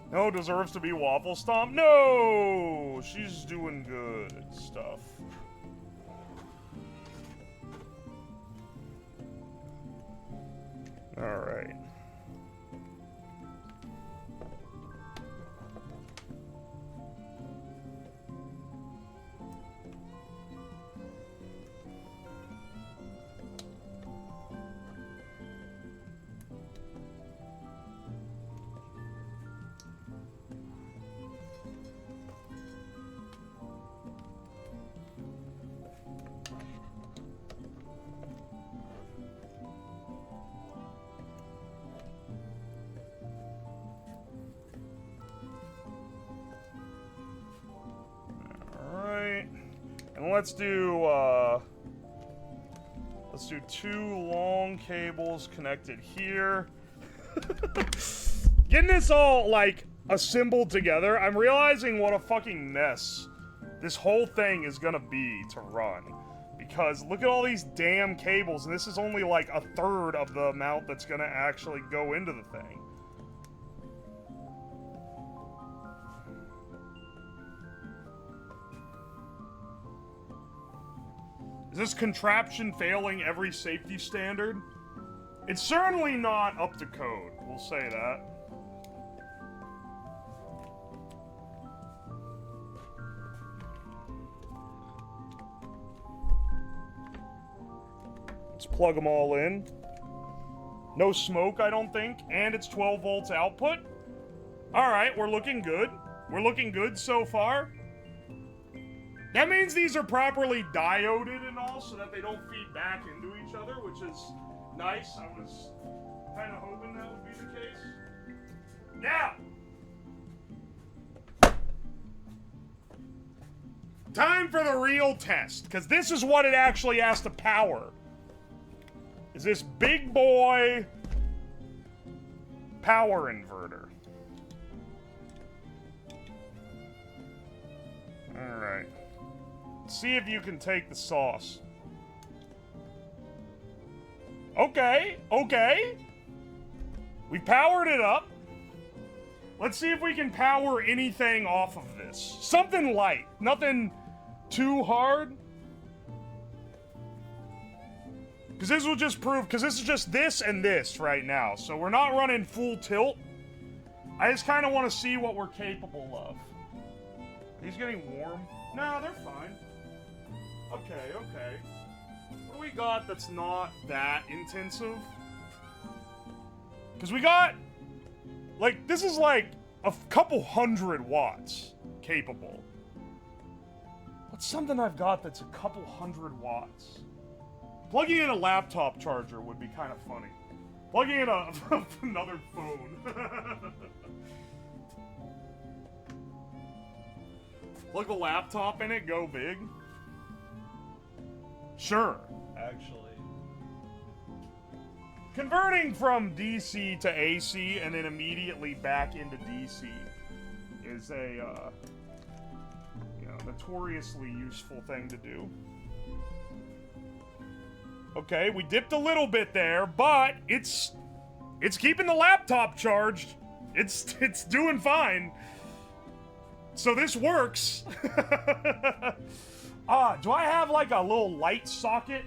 No, deserves to be waffle stomped? No! She's doing good stuff. Alright. And let's do 2 long cables connected here. Getting this all, like, assembled together, I'm realizing what a fucking mess this whole thing is gonna be to run. Because look at all these damn cables, and this is only like a third of the amount that's gonna actually go into the thing. Is this contraption failing every safety standard? It's certainly not up to code, we'll say that. Let's plug them all in. No smoke, I don't think, and it's 12 volts output. Alright, we're looking good. We're looking good so far. That means these are properly dioded and all, so that they don't feed back into each other, which is nice. I was kind of hoping that would be the case. Now! Time for the real test, because this is what it actually has to power. Is this big boy power inverter. Alright. See if you can take the sauce. Okay, okay. We powered it up. Let's see if we can power anything off of this. Something light, nothing too hard. Because this will just prove, because this is just this and this right now. So we're not running full tilt. I just kind of want to see what we're capable of. He's getting warm. No, they're fine. Okay, okay. What do we got that's not that intensive? Because we got, like, this is like a couple 100 watts capable. What's something I've got that's a couple 100 watts? Plugging in a laptop charger would be kind of funny. Plugging in another phone. Plug the laptop in it, go big. Sure, actually. Converting from DC to AC and then immediately back into DC is a, notoriously useful thing to do. Okay, we dipped a little bit there, but it's keeping the laptop charged. It's doing fine. So this works. Do I have like a little light socket?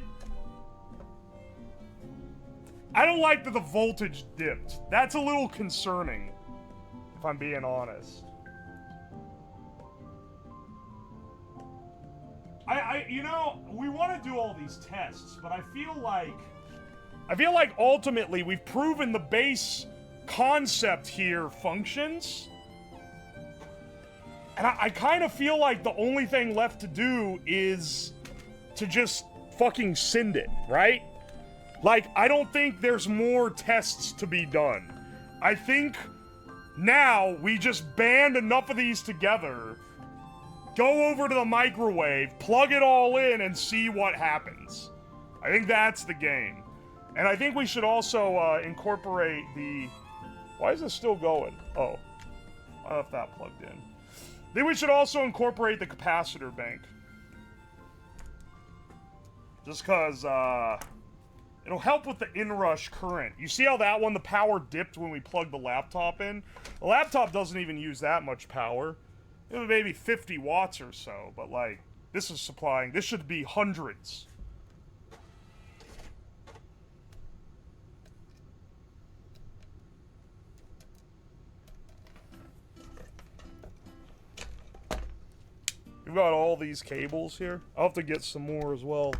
I don't like that the voltage dipped. That's a little concerning, if I'm being honest. We want to do all these tests, but I feel like ultimately we've proven the base concept here functions. And I kind of feel like the only thing left to do is to just fucking send it, right? Like, I don't think there's more tests to be done. I think now we just band enough of these together, go over to the microwave, plug it all in, and see what happens. I think that's the game. And I think we should also incorporate the... Why is this still going? Oh. I don't know if that plugged in. Then we should also incorporate the capacitor bank. Just because, it'll help with the inrush current. You see how that one, the power dipped when we plugged the laptop in? The laptop doesn't even use that much power. It was maybe 50 watts or so, but like, this is supplying, this should be hundreds. We've got all these cables here. I'll have to get some more as well.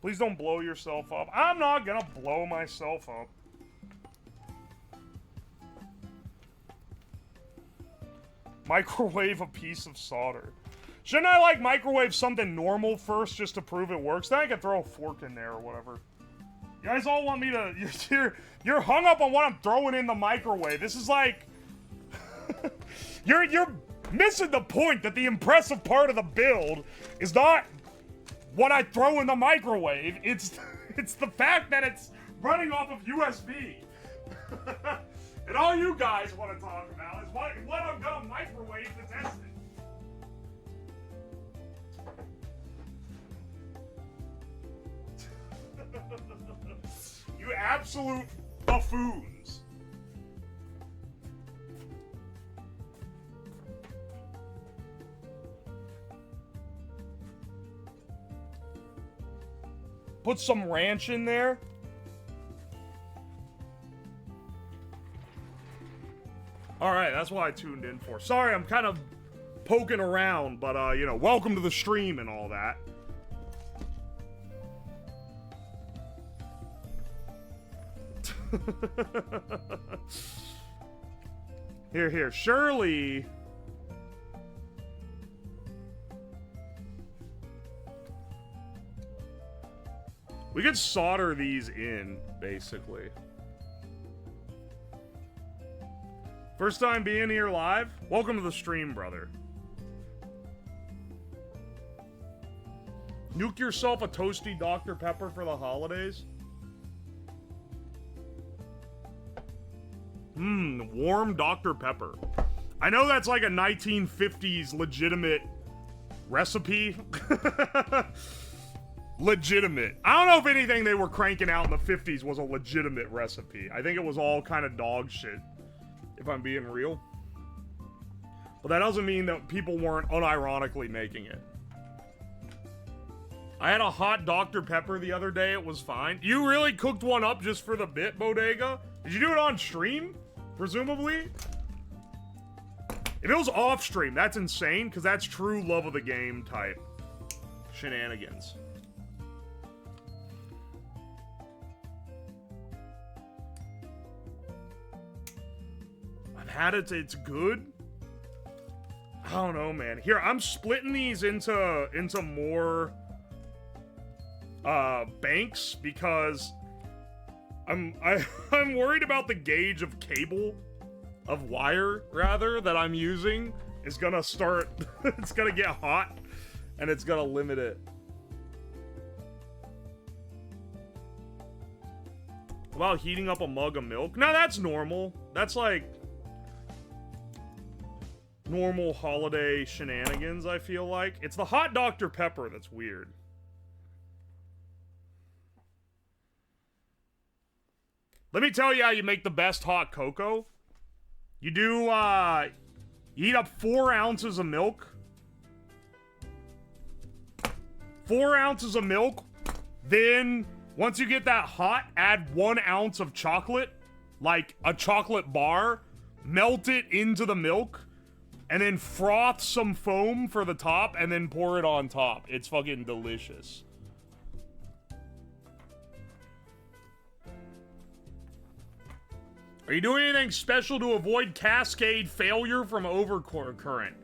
Please don't blow yourself up. I'm not gonna blow myself up. Microwave a piece of solder. Shouldn't I like microwave something normal first just to prove it works? Then I can throw a fork in there or whatever. You guys all want me to... You're hung up on what I'm throwing in the microwave. This is like... You're missing the point that the impressive part of the build is not what I throw in the microwave. It's the fact that it's running off of USB. And all you guys want to talk about is what I'm gonna microwave to test it. You absolute buffoons. Put some ranch in there. Alright, that's what I tuned in for. Sorry, I'm kind of poking around, but, welcome to the stream and all that. Here, Shirley. We could solder these in, basically. First time being here live? Welcome to the stream, brother. Nuke yourself a toasty Dr. Pepper for the holidays? Warm Dr. Pepper. I know that's like a 1950s legitimate recipe. Legitimate. I don't know if anything they were cranking out in the 50s was a legitimate recipe. I think it was all kind of dog shit, if I'm being real. But that doesn't mean that people weren't unironically making it. I had a hot Dr. Pepper the other day. It was fine. You really cooked one up just for the bit, Bodega? Did you do it on stream? Presumably? If it was off stream, that's insane, because that's true love of the game type shenanigans. I've had it, it's good. I don't know, man. Here, I'm splitting these into more banks because I'm worried about the gauge of cable, of wire rather, that I'm using is gonna start it's gonna get hot and it's gonna limit it. About heating up a mug of milk? No, that's normal. That's like normal holiday shenanigans, I feel like. It's the hot Dr. Pepper that's weird. Let me tell you how you make the best hot cocoa. You do, you heat up 4 ounces of milk. 4 ounces of milk. Then, once you get that hot, add 1 ounce of chocolate. Like a chocolate bar. Melt it into the milk. And then froth some foam for the top, and then pour it on top. It's fucking delicious. Are you doing anything special to avoid cascade failure from overcurrent?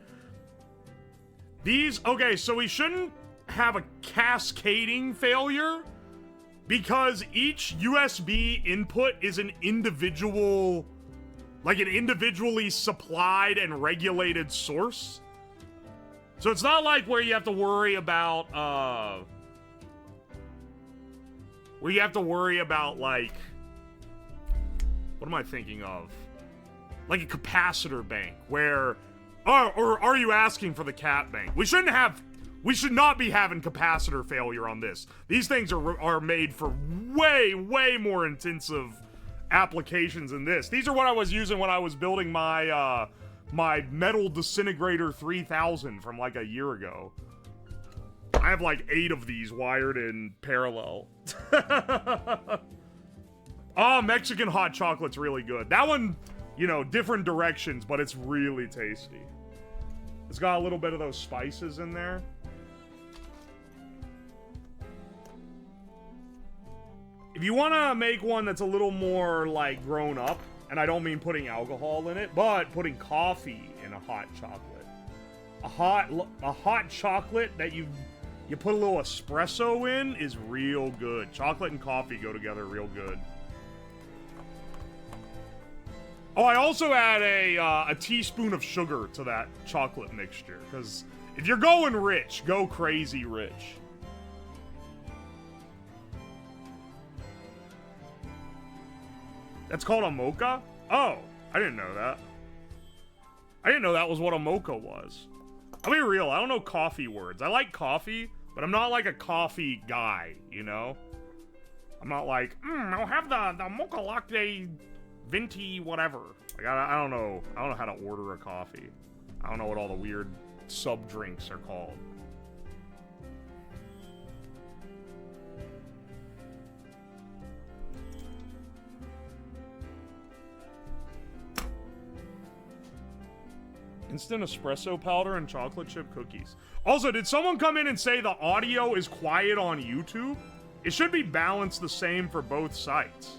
These, okay, so we shouldn't have a cascading failure because each USB input is an individual, like an individually supplied and regulated source. So it's not like where you have to worry about, like, what am I thinking of? Like a capacitor bank, where, or are you asking for the cat bank? We should not be having capacitor failure on this. These things are made for way, way more intensive applications than this. These are what I was using when I was building my, my Metal Disintegrator 3000 from like a year ago. I have like 8 of these wired in parallel. Oh, Mexican hot chocolate's really good. That one, you know, different directions, but it's really tasty. It's got a little bit of those spices in there. If you want to make one that's a little more, like, grown up, and I don't mean putting alcohol in it, but putting coffee in a hot chocolate. A hot chocolate that you put a little espresso in is real good. Chocolate and coffee go together real good. Oh, I also add a teaspoon of sugar to that chocolate mixture, because if you're going rich, go crazy rich. That's called a mocha? Oh, I didn't know that. I didn't know that was what a mocha was. I'll be real, I don't know coffee words. I like coffee, but I'm not like a coffee guy, you know? I'm not like, I'll have the mocha latte venti whatever. Like, I don't know how to order a coffee. I don't know what all the weird sub-drinks are called. Instant espresso powder and chocolate chip cookies. Also, did someone come in and say the audio is quiet on YouTube? It should be balanced the same for both sites.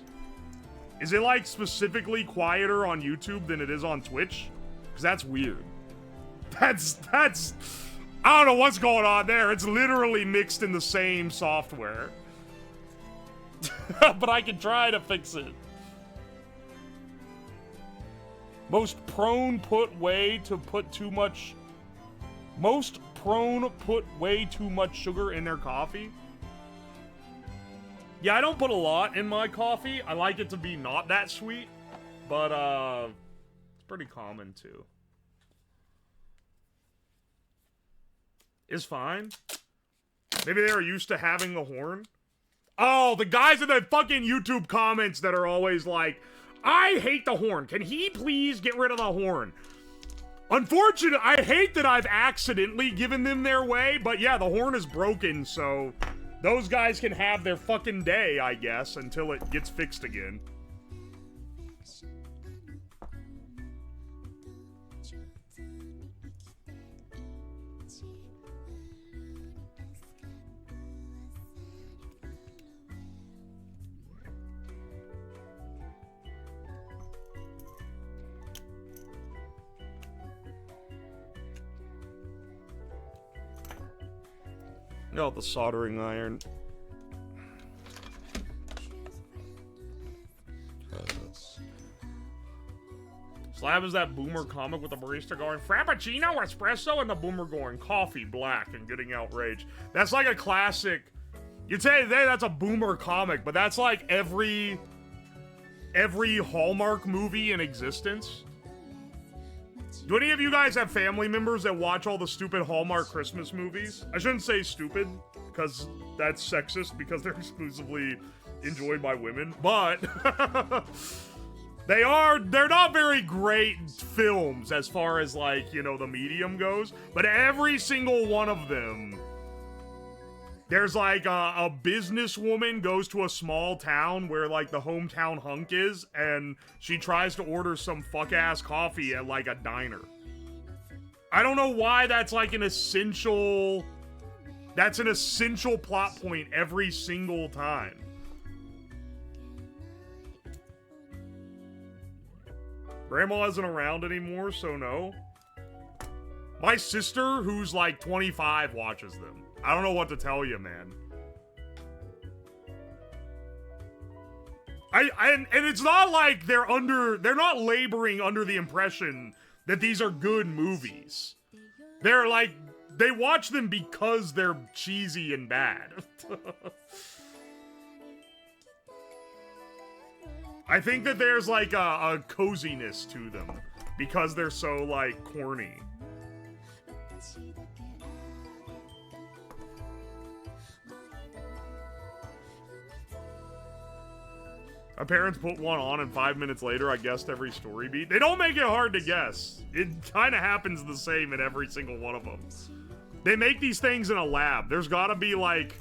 Is it, like, specifically quieter on YouTube than it is on Twitch? Because that's weird. That's... I don't know what's going on there. It's literally mixed in the same software. But I can try to fix it. Most prone put way too much sugar in their coffee. Yeah, I don't put a lot in my coffee. I like it to be not that sweet, but it's pretty common too. Is fine. Maybe they are used to having the horn. Oh, the guys in the fucking YouTube comments that are always like, I hate the horn. Can he please get rid of the horn? Unfortunate. I hate that I've accidentally given them their way, but yeah, the horn is broken, so those guys can have their fucking day, I guess, until it gets fixed again. Oh, the soldering iron. Slab is that boomer comic with the barista going, Frappuccino, espresso, and the boomer going, coffee, black, and getting outraged. That's like a classic. You'd say that's a boomer comic, but that's like every Hallmark movie in existence. Do any of you guys have family members that watch all the stupid Hallmark Christmas movies? I shouldn't say stupid, because that's sexist, because they're exclusively enjoyed by women, but they're not very great films as far as, like, you know, the medium goes, but every single one of them, there's like a businesswoman goes to a small town where like the hometown hunk is, and she tries to order some fuck-ass coffee at like a diner. I don't know why that's like an essential plot point every single time. Grandma isn't around anymore, so no. My sister, who's like 25, watches them. I don't know what to tell you, man. And it's not like they're not laboring under the impression that these are good movies. They're like, they watch them because they're cheesy and bad. I think that there's like a coziness to them because they're so like corny. My parents put one on, and 5 minutes later, I guessed every story beat. They don't make it hard to guess. It kind of happens the same in every single one of them. They make these things in a lab. There's gotta be, like...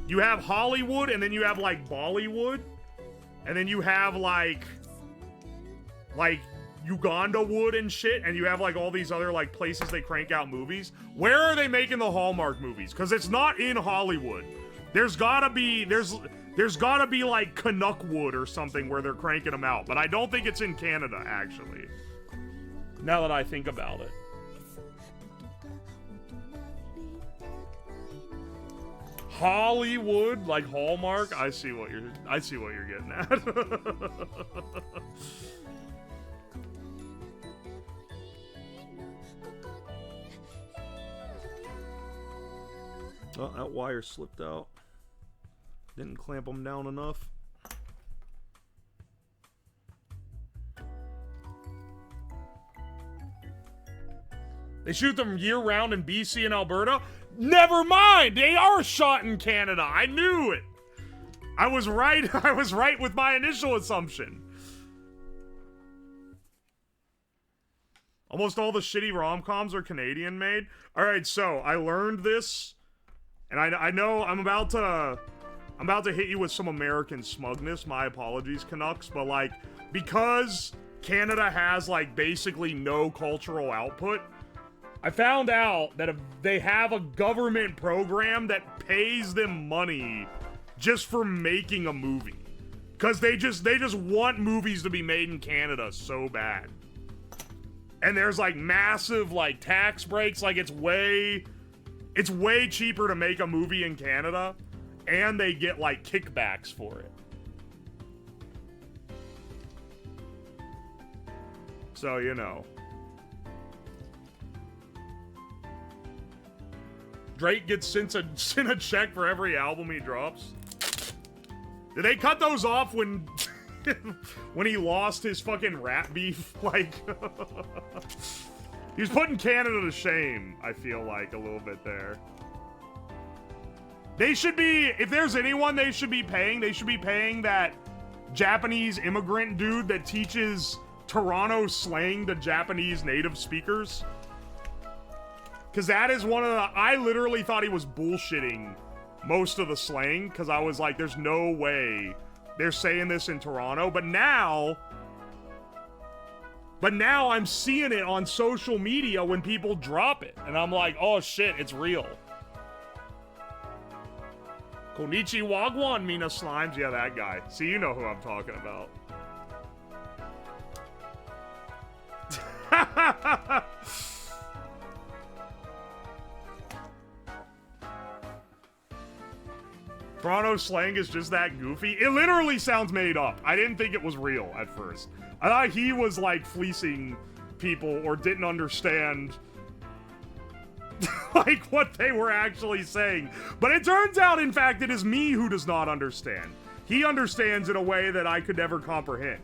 You have Hollywood, and then you have, like, Bollywood. And then you have, like Uganda wood and shit, and you have, like, all these other, like, places they crank out movies. Where are they making the Hallmark movies? Because it's not in Hollywood. There's gotta be like Canuck wood or something where they're cranking them out, but I don't think it's in Canada, actually. Now that I think about it. Hollywood, like Hallmark. I see what you're getting at. Oh, that wire slipped out. Didn't clamp them down enough. They shoot them year-round in BC and Alberta? Never mind! They are shot in Canada! I knew it! I was right. I was right with my initial assumption. Almost all the shitty rom-coms are Canadian made. Alright, so I learned this, and I know I'm about to hit you with some American smugness. My apologies, Canucks. But, like, because Canada has, like, basically no cultural output, I found out that they have a government program that pays them money just for making a movie. Because they just want movies to be made in Canada so bad. And there's, like, massive, like, tax breaks. Like, it's way cheaper to make a movie in Canada. And they get, like, kickbacks for it. So, you know. Drake gets sent a check for every album he drops. Did they cut those off when when he lost his fucking rap beef? Like, he's putting Canada to shame, I feel like, a little bit there. They should be, if there's anyone they should be paying that Japanese immigrant dude that teaches Toronto slang to Japanese native speakers? Because that is one of the... I literally thought he was bullshitting most of the slang, because I was like, there's no way they're saying this in Toronto. But now I'm seeing it on social media when people drop it. And I'm like, oh shit, it's real. Konichi Wagwan Mina Slimes. Yeah, that guy. See, you know who I'm talking about. Toronto slang is just that goofy. It literally sounds made up. I didn't think it was real at first. I thought he was like fleecing people or didn't understand like what they were actually saying. But it turns out, in fact, it is me who does not understand. He understands in a way that I could never comprehend.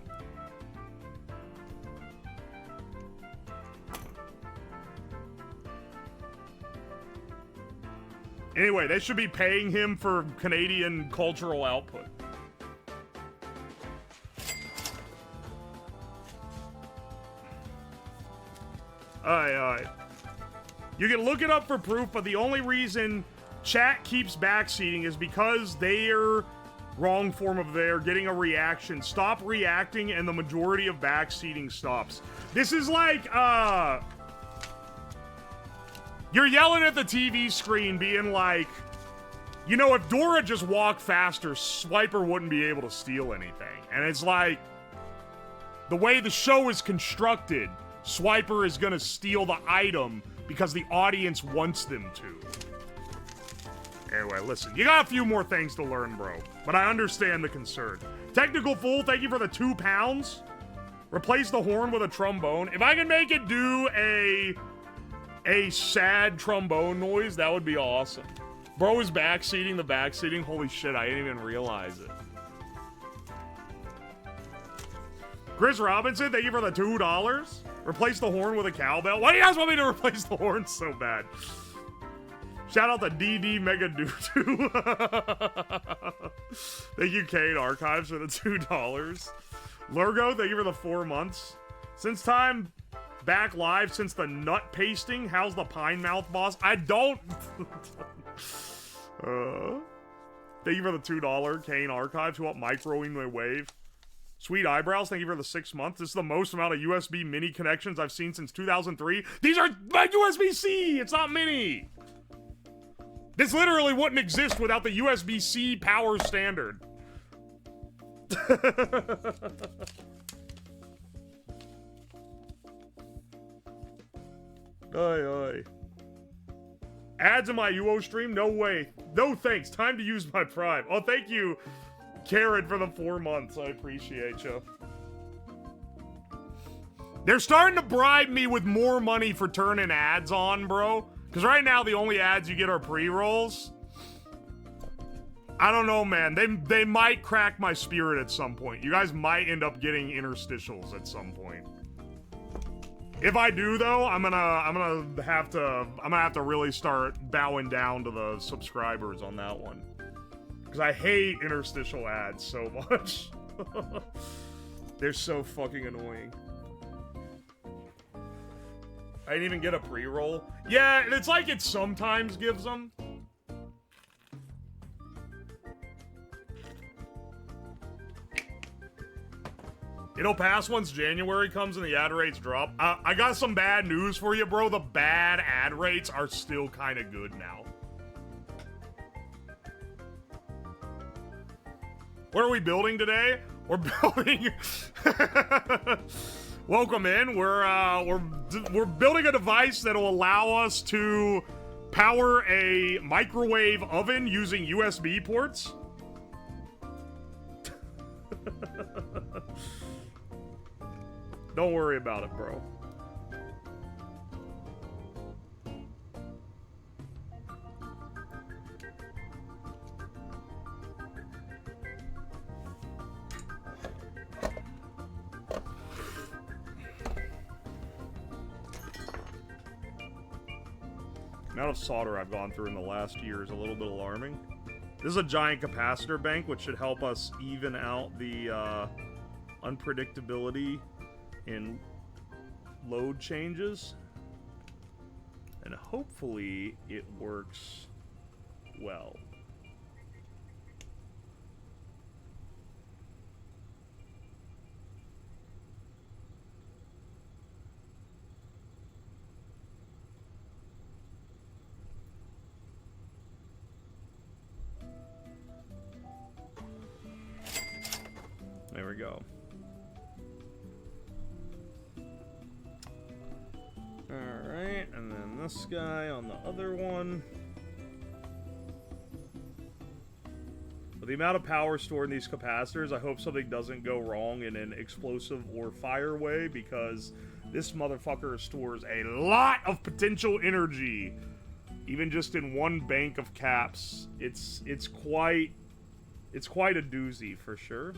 Anyway, they should be paying him for Canadian cultural output. Alright. You can look it up for proof, but the only reason chat keeps backseating is because they're wrong form of they're getting a reaction. Stop reacting and the majority of backseating stops. This is like, you're yelling at the TV screen being like, you know, if Dora just walked faster, Swiper wouldn't be able to steal anything. And it's like, the way the show is constructed, Swiper is gonna steal the item because the audience wants them to. Anyway, listen, you got a few more things to learn, bro. But I understand the concern. Technical Fool, thank you for the £2. Replace the horn with a trombone. If I can make it do a sad trombone noise, that would be awesome. Bro is backseating the backseating. Holy shit, I didn't even realize it. Chris Robinson, thank you for the $2. Replace the horn with a cowbell. Why do you guys want me to replace the horn so bad? Shout out to DD Mega Doo-Doo. Thank you, Kane Archives, for the $2. Lurgo, thank you for the 4 months. Since time back live since the nut pasting, how's the Pine Mouth boss? I don't... Thank you for the $2. Kane Archives, who up microing my wave. Sweet Eyebrows, thank you for the 6 months. This is the most amount of USB mini connections I've seen since 2003. These are my USB-C! It's not mini! This literally wouldn't exist without the USB-C power standard. Aye. Ads in my UO stream? No way. No thanks. Time to use my Prime. Oh, thank you, Karen, for the 4 months. I appreciate you. They're starting to bribe me with more money for turning ads on, bro. Because right now, the only ads you get are pre-rolls. I don't know, man. They might crack my spirit at some point. You guys might end up getting interstitials at some point. If I do, though, I'm gonna have to really start bowing down to the subscribers on that one. Because I hate interstitial ads so much. They're so fucking annoying. I didn't even get a pre-roll. Yeah, it's like it sometimes gives them. It'll pass once January comes and the ad rates drop. I got some bad news for you, bro. The bad ad rates are still kind of good now. What are we building today? We're building... Welcome in. We're building a device that'll allow us to power a microwave oven using USB ports. Don't worry about it, bro. The amount of solder I've gone through in the last year is a little bit alarming. This is a giant capacitor bank, which should help us even out the unpredictability in load changes. And hopefully it works well. There we go. Alright, and then this guy on the other one. With the amount of power stored in these capacitors, I hope something doesn't go wrong in an explosive or fire way, because this motherfucker stores a lot of potential energy. Even just in one bank of caps. It's quite a doozy for sure.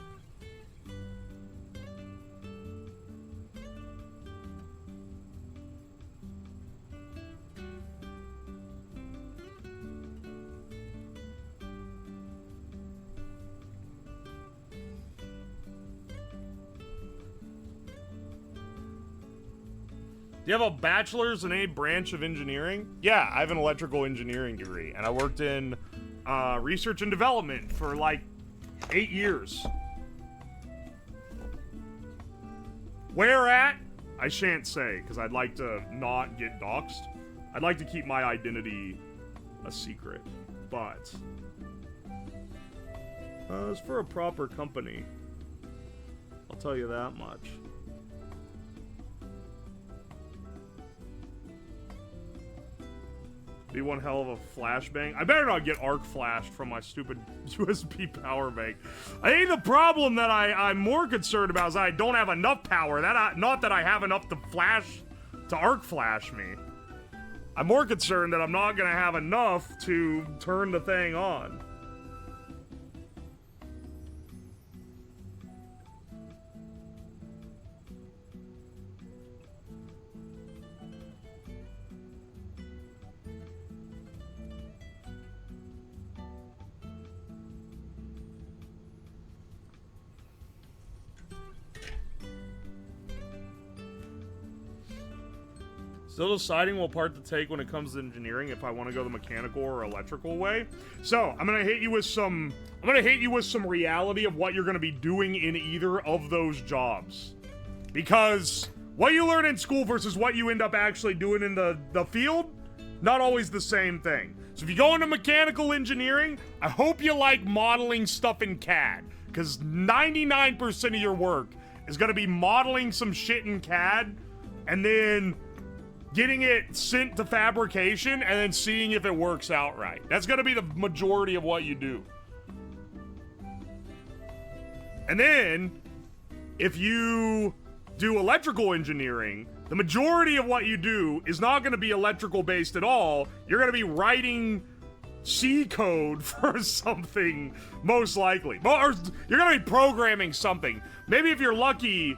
Do you have a bachelor's in any branch of engineering? Yeah, I have an electrical engineering degree, and I worked in research and development for like 8 years. Where at? I shan't say, because I'd like to not get doxxed. I'd like to keep my identity a secret, but it's for a proper company. I'll tell you that much. Be one hell of a flashbang. I better not get arc flashed from my stupid USB power bank. I think the problem that I'm more concerned about is that I don't have enough power. Not that I have enough to arc flash me. I'm more concerned that I'm not gonna have enough to turn the thing on. Still deciding what part to take when it comes to engineering, if I want to go the mechanical or electrical way. So, I'm gonna hit you with some reality of what you're gonna be doing in either of those jobs. Because what you learn in school versus what you end up actually doing in the field, not always the same thing. So if you go into mechanical engineering, I hope you like modeling stuff in CAD. Because 99% of your work is gonna be modeling some shit in CAD, and then getting it sent to fabrication, and then seeing if it works out right. That's gonna be the majority of what you do. And then, if you do electrical engineering, the majority of what you do is not gonna be electrical based at all. You're gonna be writing C code for something, most likely. Or you're gonna be programming something. Maybe if you're lucky,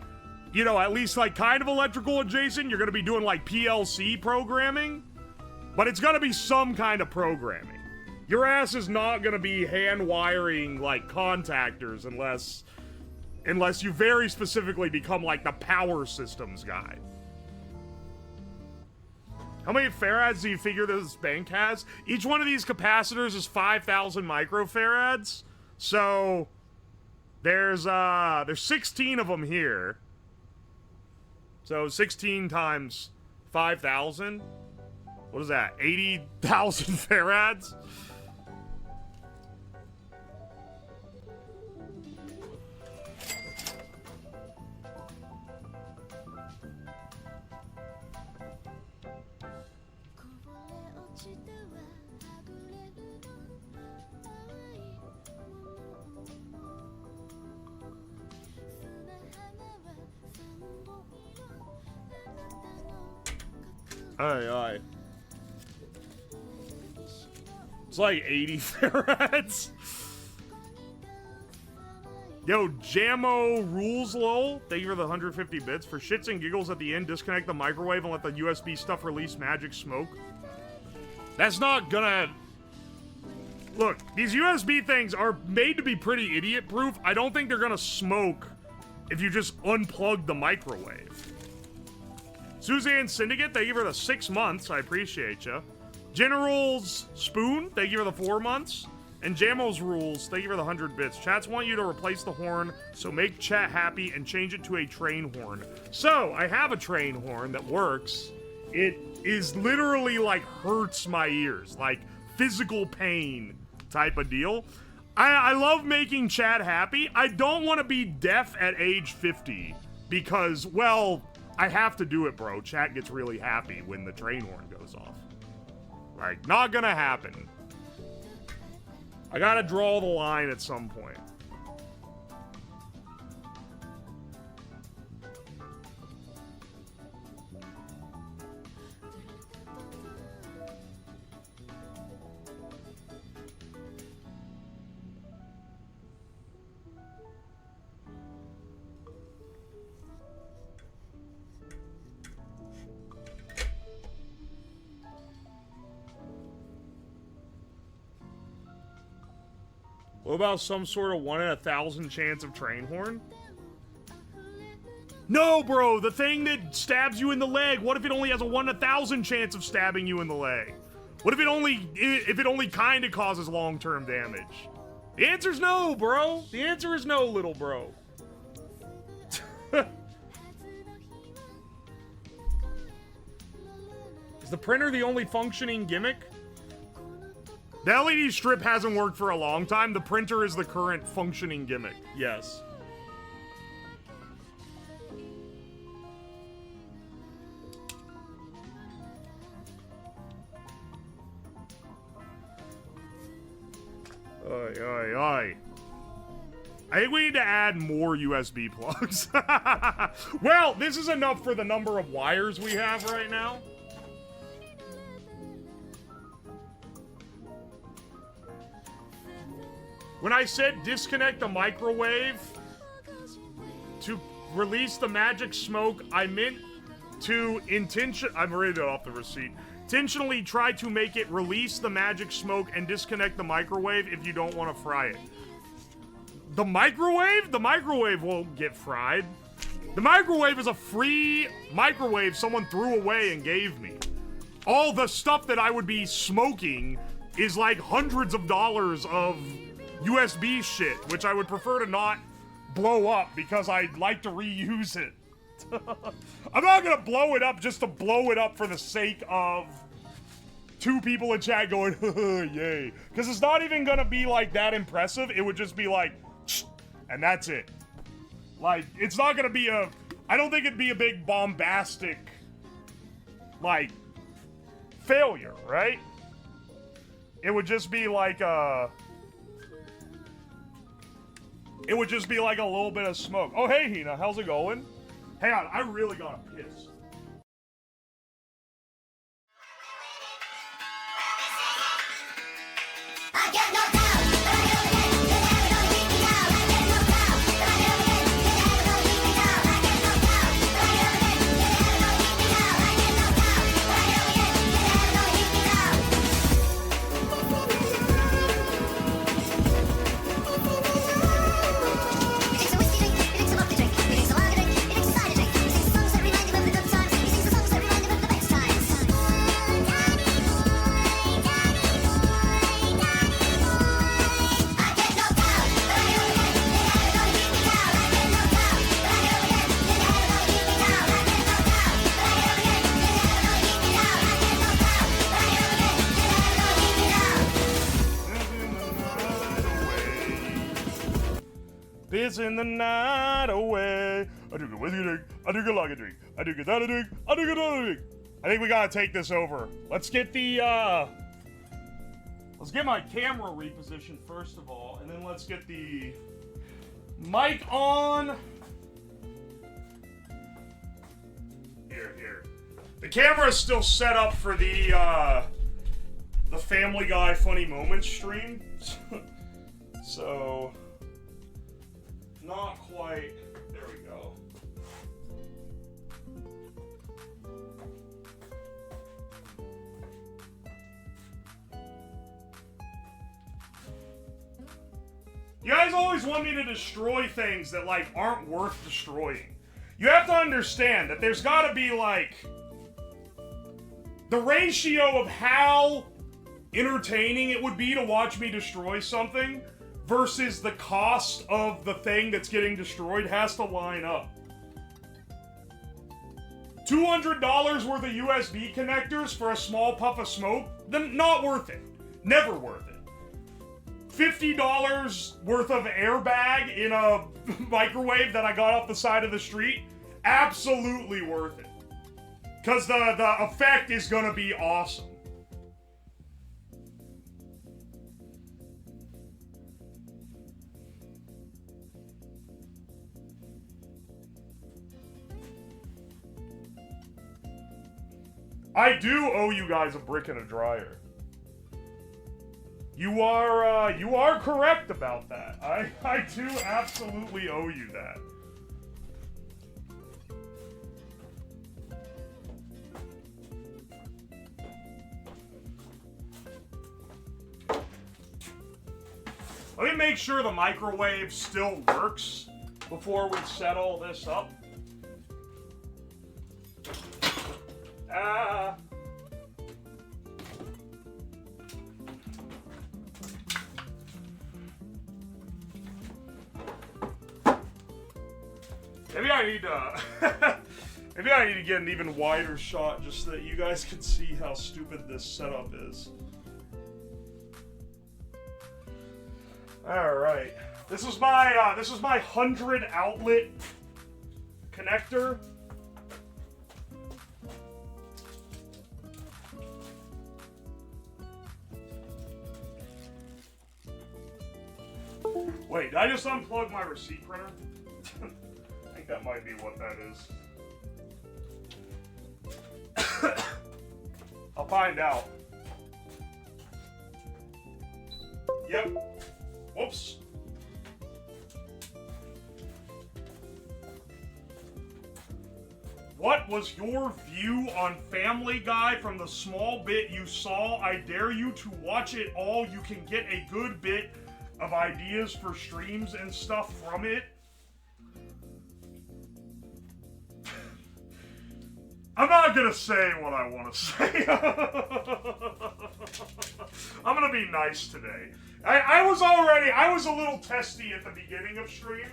you know, at least like kind of electrical adjacent, you're gonna be doing like PLC programming, but it's gonna be some kind of programming. Your ass is not gonna be hand wiring like contactors unless you very specifically become like the power systems guy. How many farads do you figure this bank has? Each one of these capacitors is 5,000 microfarads. So there's 16 of them here. So 16 times 5,000. What is that? 80,000 farads? Aye, aye. It's like 80 farads. Yo, Jammo rules, lol. Thank you for the 150 bits. For shits and giggles at the end, disconnect the microwave and let the USB stuff release magic smoke. That's not gonna... Look, these USB things are made to be pretty idiot-proof. I don't think they're gonna smoke if you just unplug the microwave. Suzanne Syndicate, thank you for the 6 months. I appreciate you. General's Spoon, thank you for the 4 months. And Jamo's Rules, thank you for the 100 bits. Chats want you to replace the horn, so make chat happy and change it to a train horn. So, I have a train horn that works. It is literally like hurts my ears, like physical pain type of deal. I love making chat happy. I don't want to be deaf at age 50 because, well, I have to do it, bro. Chat gets really happy when the train horn goes off. Like, not gonna happen. I gotta draw the line at some point. What about some sort of 1 in 1,000 chance of train horn? No, bro, the thing that stabs you in the leg. What if it only has a 1 in 1,000 chance of stabbing you in the leg? What if it only kind of causes long-term damage? The answer's no, bro. The answer is no, little bro. Is the printer the only functioning gimmick? The LED strip hasn't worked for a long time. The printer is the current functioning gimmick. Yes. Oi, oi, oi. I think we need to add more USB plugs. Well, this is enough for the number of wires we have right now. When I said disconnect the microwave to release the magic smoke, I meant to I'm ready off the receipt. Intentionally try to make it release the magic smoke and disconnect the microwave if you don't want to fry it. The microwave? The microwave won't get fried. The microwave is a free microwave someone threw away and gave me. All the stuff that I would be smoking is like hundreds of dollars of USB shit, which I would prefer to not blow up because I'd like to reuse it. I'm not gonna blow it up just to blow it up for the sake of 2 people in chat going, yay. Because it's not even gonna be like that impressive. It would just be like, and that's it. Like, it's not gonna be I don't think it'd be a big bombastic, like, failure, right? It would just be like it would just be like a little bit of smoke. Oh, hey, Hina, how's it going? Hang on, I really gotta piss. I get knocked out, but I get up again. You never gonna keep me down. I get knocked out, but I get up again. You never gonna keep me down. I get knocked out, but I get up again. You never gonna keep me down. I get knocked out, but I get up again. You never gonna keep me down. He drinks a whiskey drink, he drinks a vodka drink, he drinks a lager drink, he drinks a cider drink. He sings the songs that remind him of the good times. He sings the songs that remind him of the best times. I get knocked out, but I get up again. You never gonna keep me down. I get knocked out, but I get up again. You never gonna keep me down. I get knocked out, but I get up again. You never gonna keep me down. I get knocked out, but I get up again. You never gonna keep me down. Pissing the night away. I drink a whiskey drink. I drink a lager drink. I drink another drink. I drink another drink. I think we gotta take this over. Let's get the let's get my camera repositioned first of all, and then let's get the mic on. Here. The camera's still set up for the Family Guy Funny Moments stream. So not quite. There we go. You guys always want me to destroy things that, like, aren't worth destroying. You have to understand that there's gotta be, like, the ratio of how entertaining it would be to watch me destroy something versus the cost of the thing that's getting destroyed has to line up. $200 worth of USB connectors for a small puff of smoke? Then not worth it. Never worth it. $50 worth of airbag in a microwave that I got off the side of the street? Absolutely worth it. Because the effect is gonna be awesome. I do owe you guys a brick and a dryer. You are correct about that. I do absolutely owe you that. Let me make sure the microwave still works before we set all this up. Maybe I need to maybe I need to get an even wider shot just so that you guys can see how stupid this setup is. All right, this is my 100 outlet connector. Wait, did I just unplug my receipt printer? I think that might be what that is. I'll find out. Yep. Whoops. What was your view on Family Guy from the small bit you saw? I dare you to watch it all. You can get a good bit of ideas for streams and stuff from it. I'm not gonna say what I want to say. I'm gonna be nice today. I was a little testy at the beginning of stream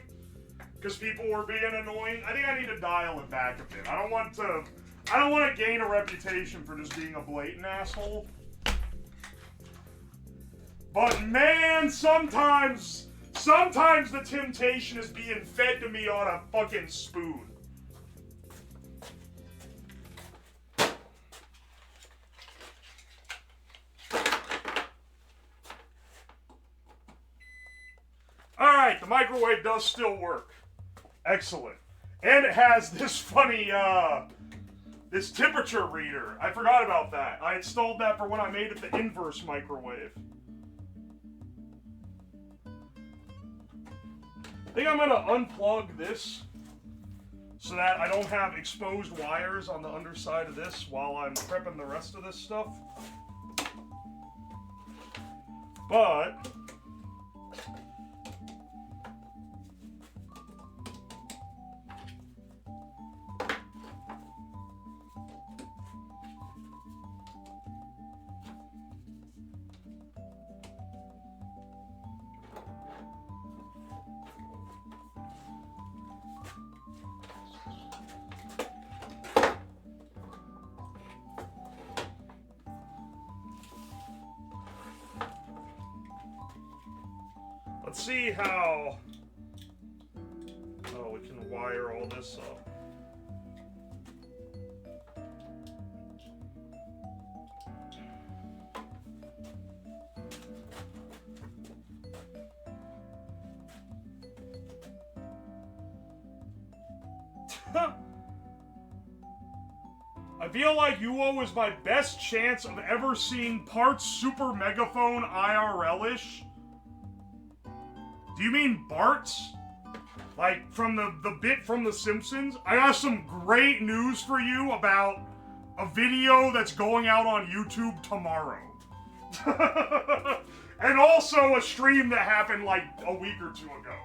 because people were being annoying. I think I need to dial it back a bit. I don't want to gain a reputation for just being a blatant asshole. But man, sometimes the temptation is being fed to me on a fucking spoon. Alright, the microwave does still work. Excellent. And it has this funny, this temperature reader. I forgot about that. I installed that for when I made it the inverse microwave. I think I'm gonna unplug this so that I don't have exposed wires on the underside of this while I'm prepping the rest of this stuff. But let's see how we can wire all this up. I feel like UWO is my best chance of ever seeing parts Super Megaphone IRL-ish. Do you mean Bart's? Like, from the bit from The Simpsons? I got some great news for you about a video that's going out on YouTube tomorrow. And also a stream that happened like a week or two ago.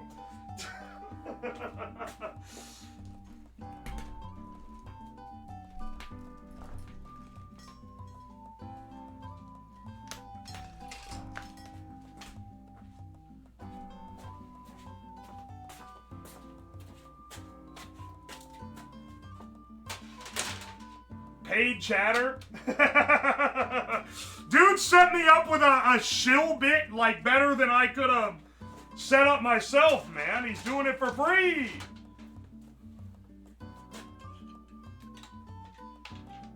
Paid chatter? Dude set me up with a shill bit like better than I could have set up myself, man. He's doing it for free.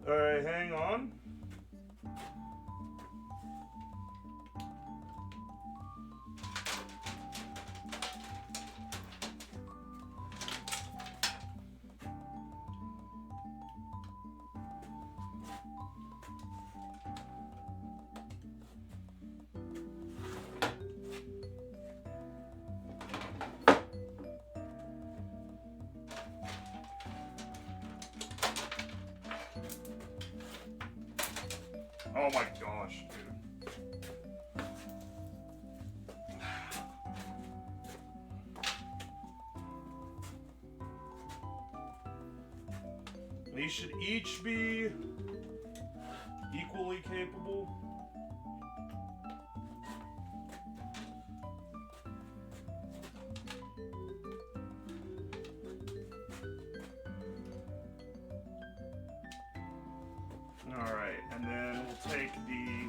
Alright, hang on. Oh my gosh, dude. These should each be equally capable. Alright, and then we'll take the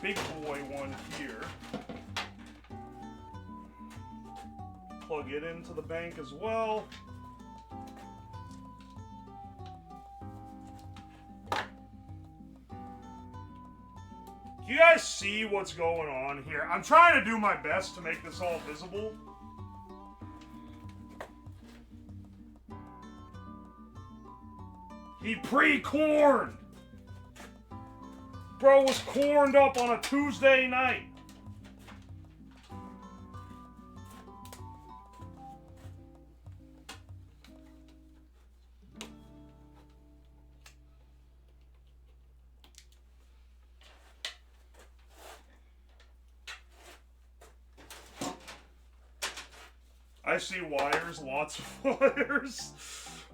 big boy one here. Plug it into the bank as well. Do you guys see what's going on here? I'm trying to do my best to make this all visible. He pre-corned. Bro was corned up on a Tuesday night. I see wires, lots of wires.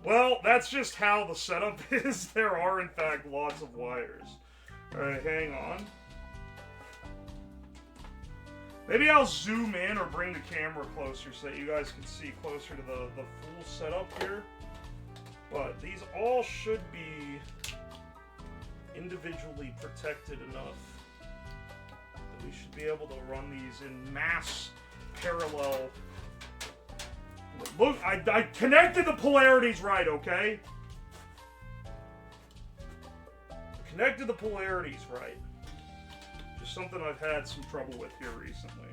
Well, that's just how the setup is. There are, in fact, lots of wires. Alright, hang on. Maybe I'll zoom in or bring the camera closer so that you guys can see closer to the full setup here. But these all should be individually protected enough that we should be able to run these in mass parallel. Look, I connected the polarities right, okay? Connected the polarities right. Just something I've had some trouble with here recently.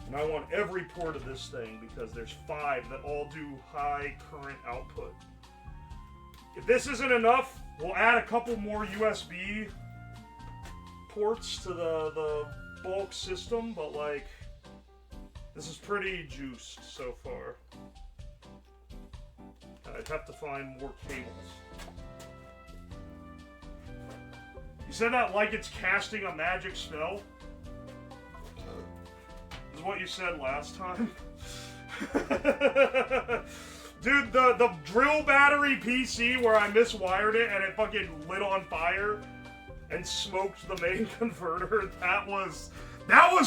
And I want every port of this thing because there's 5 that all do high current output. If this isn't enough, we'll add a couple more USB ports to the bulk system, but like, this is pretty juiced so far. I'd have to find more cables. You said that like it's casting a magic spell? Is what you said last time? Dude, the drill battery PC where I miswired it and it fucking lit on fire and smoked the main converter, that was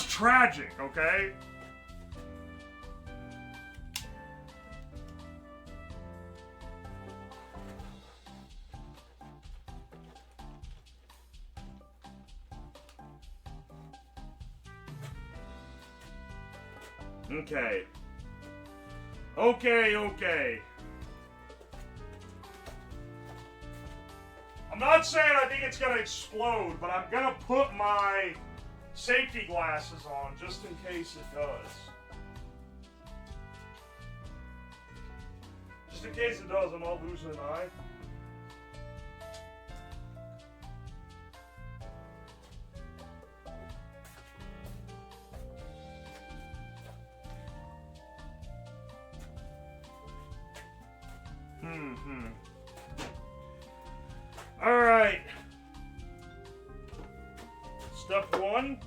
tragic, okay? Okay. Okay. I'm not saying I think it's gonna explode, but I'm gonna put my safety glasses on just in case it does. Just in case it does, I'm not losing an eye. Alright. Step one,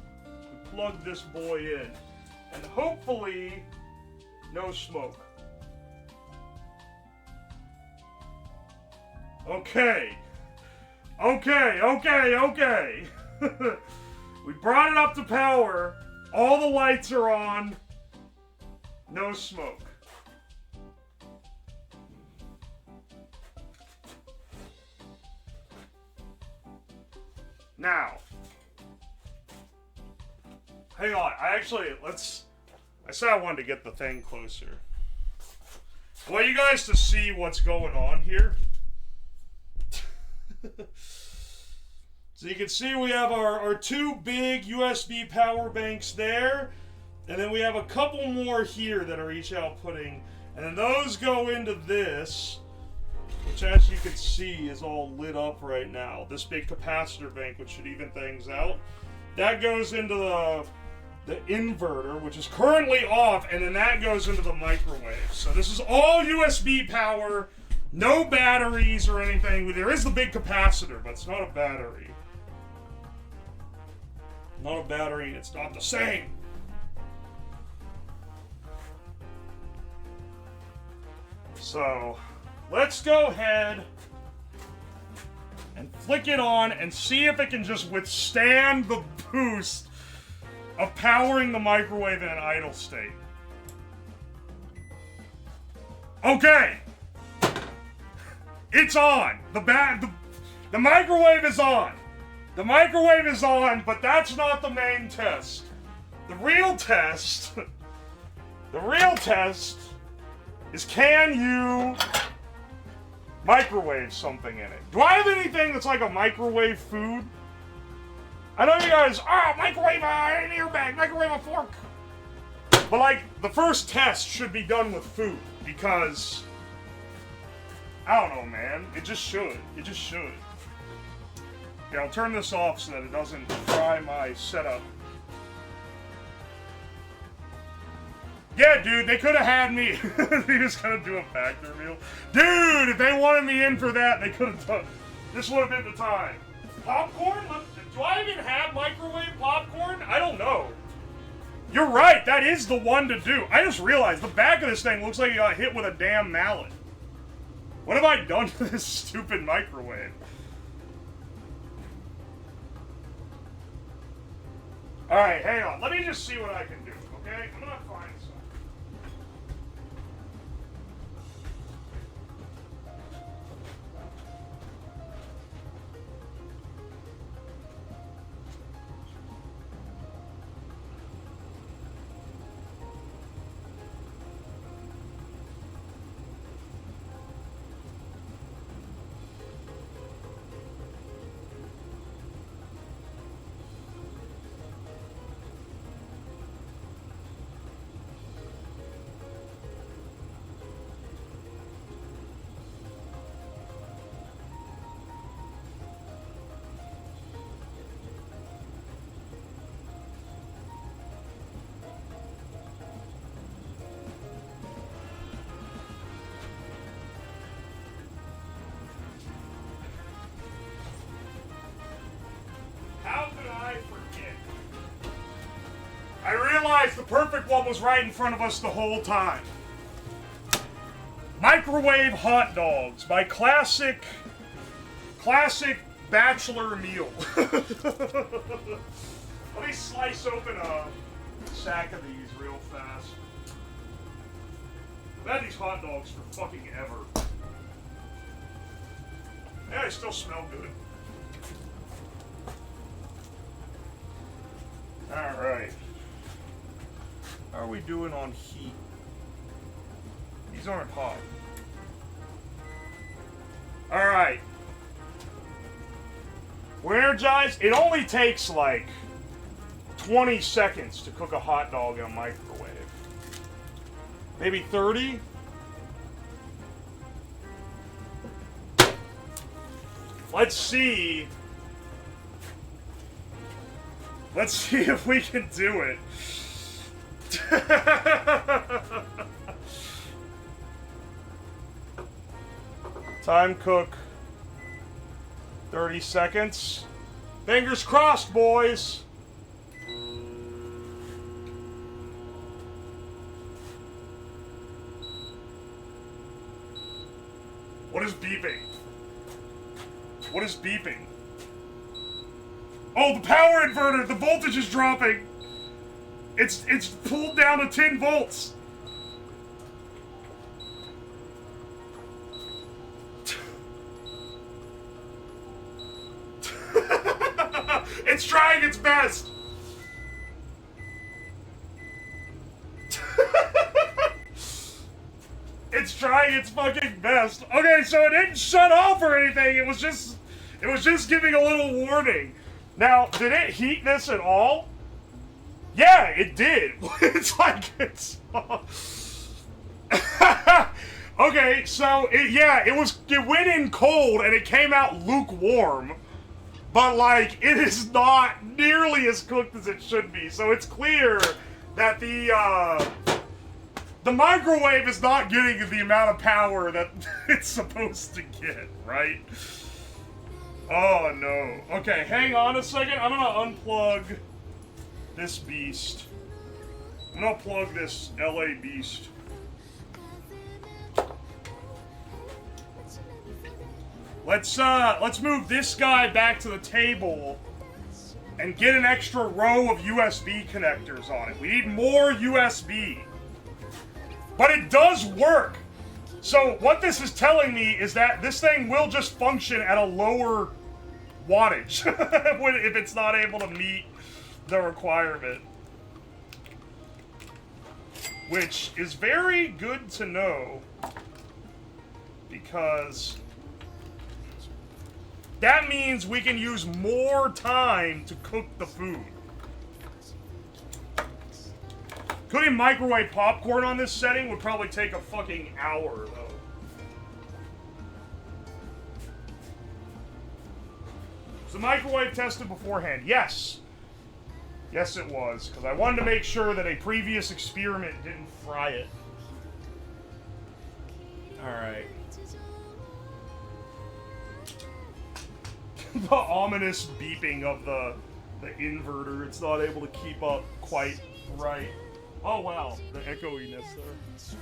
we plug this boy in. And hopefully, no smoke. Okay. Okay. We brought it up to power. All the lights are on. No smoke. Now, hang on. I said I wanted to get the thing closer. I want you guys to see what's going on here. So you can see we have our two big USB power banks there, and then we have a couple more here that are each outputting, and then those go into this, which as you can see is all lit up right now. This big capacitor bank, which should even things out. That goes into the inverter, which is currently off, and then that goes into the microwave. So this is all USB power, no batteries or anything. There is the big capacitor, but it's not a battery. Not a battery, it's not the same. So, let's go ahead and flick it on and see if it can just withstand the boost of powering the microwave in an idle state. Okay. It's on. The microwave is on. The microwave is on, but that's not the main test. The real test is, can you microwave something in it? Do I have anything that's like a microwave food? I know you guys, microwave an airbag, microwave a fork. But like, the first test should be done with food, because, I don't know, man. It just should. Yeah, I'll turn this off so that it doesn't fry my setup. Yeah, dude, they could have had me. They just gonna do a factor meal. Dude, if they wanted me in for that, they could have done. This would have been the time. Popcorn? Do I even have microwave popcorn? I don't know. You're right, that is the one to do. I just realized the back of this thing looks like you got hit with a damn mallet. What have I done to this stupid microwave? Alright, hang on. Let me just see what I can do, okay? I'm gonna find something. I realized the perfect one was right in front of us the whole time. Microwave hot dogs, my classic bachelor meal. Let me slice open a sack of these real fast. I've had these hot dogs for fucking ever. Yeah, they still smell good. Alright. How are we doing on heat? These aren't hot. Alright. We're energized. It only takes like 20 seconds to cook a hot dog in a microwave. Maybe 30? Let's see. Let's see if we can do it. Time cook 30 seconds. Fingers crossed, boys. What is beeping? What is beeping? Oh, the power inverter! The voltage is dropping! It's pulled down to 10 volts! It's trying its best! It's trying its fucking best. Okay, so it didn't shut off or anything. It was just giving a little warning. Now, did it heat this at all? Yeah, it did. It's like it's. Okay, so it went in cold and it came out lukewarm, but like it is not nearly as cooked as it should be. So it's clear that the microwave is not getting the amount of power that it's supposed to get, right? Oh no. Okay, hang on a second. I'm gonna unplug this beast. I'm gonna plug this LA beast. Let's move this guy back to the table and get an extra row of USB connectors on it. We need more USB. But it does work. So what this is telling me is that this thing will just function at a lower wattage if it's not able to meet the requirement. Which is very good to know, because that means we can use more time to cook the food. Cooking microwave popcorn on this setting would probably take a fucking hour, though. Was the microwave tested beforehand? Yes. Yes, it was, because I wanted to make sure that a previous experiment didn't fry it. Alright. The ominous beeping of the inverter. It's not able to keep up quite right. Oh wow, the echoiness there.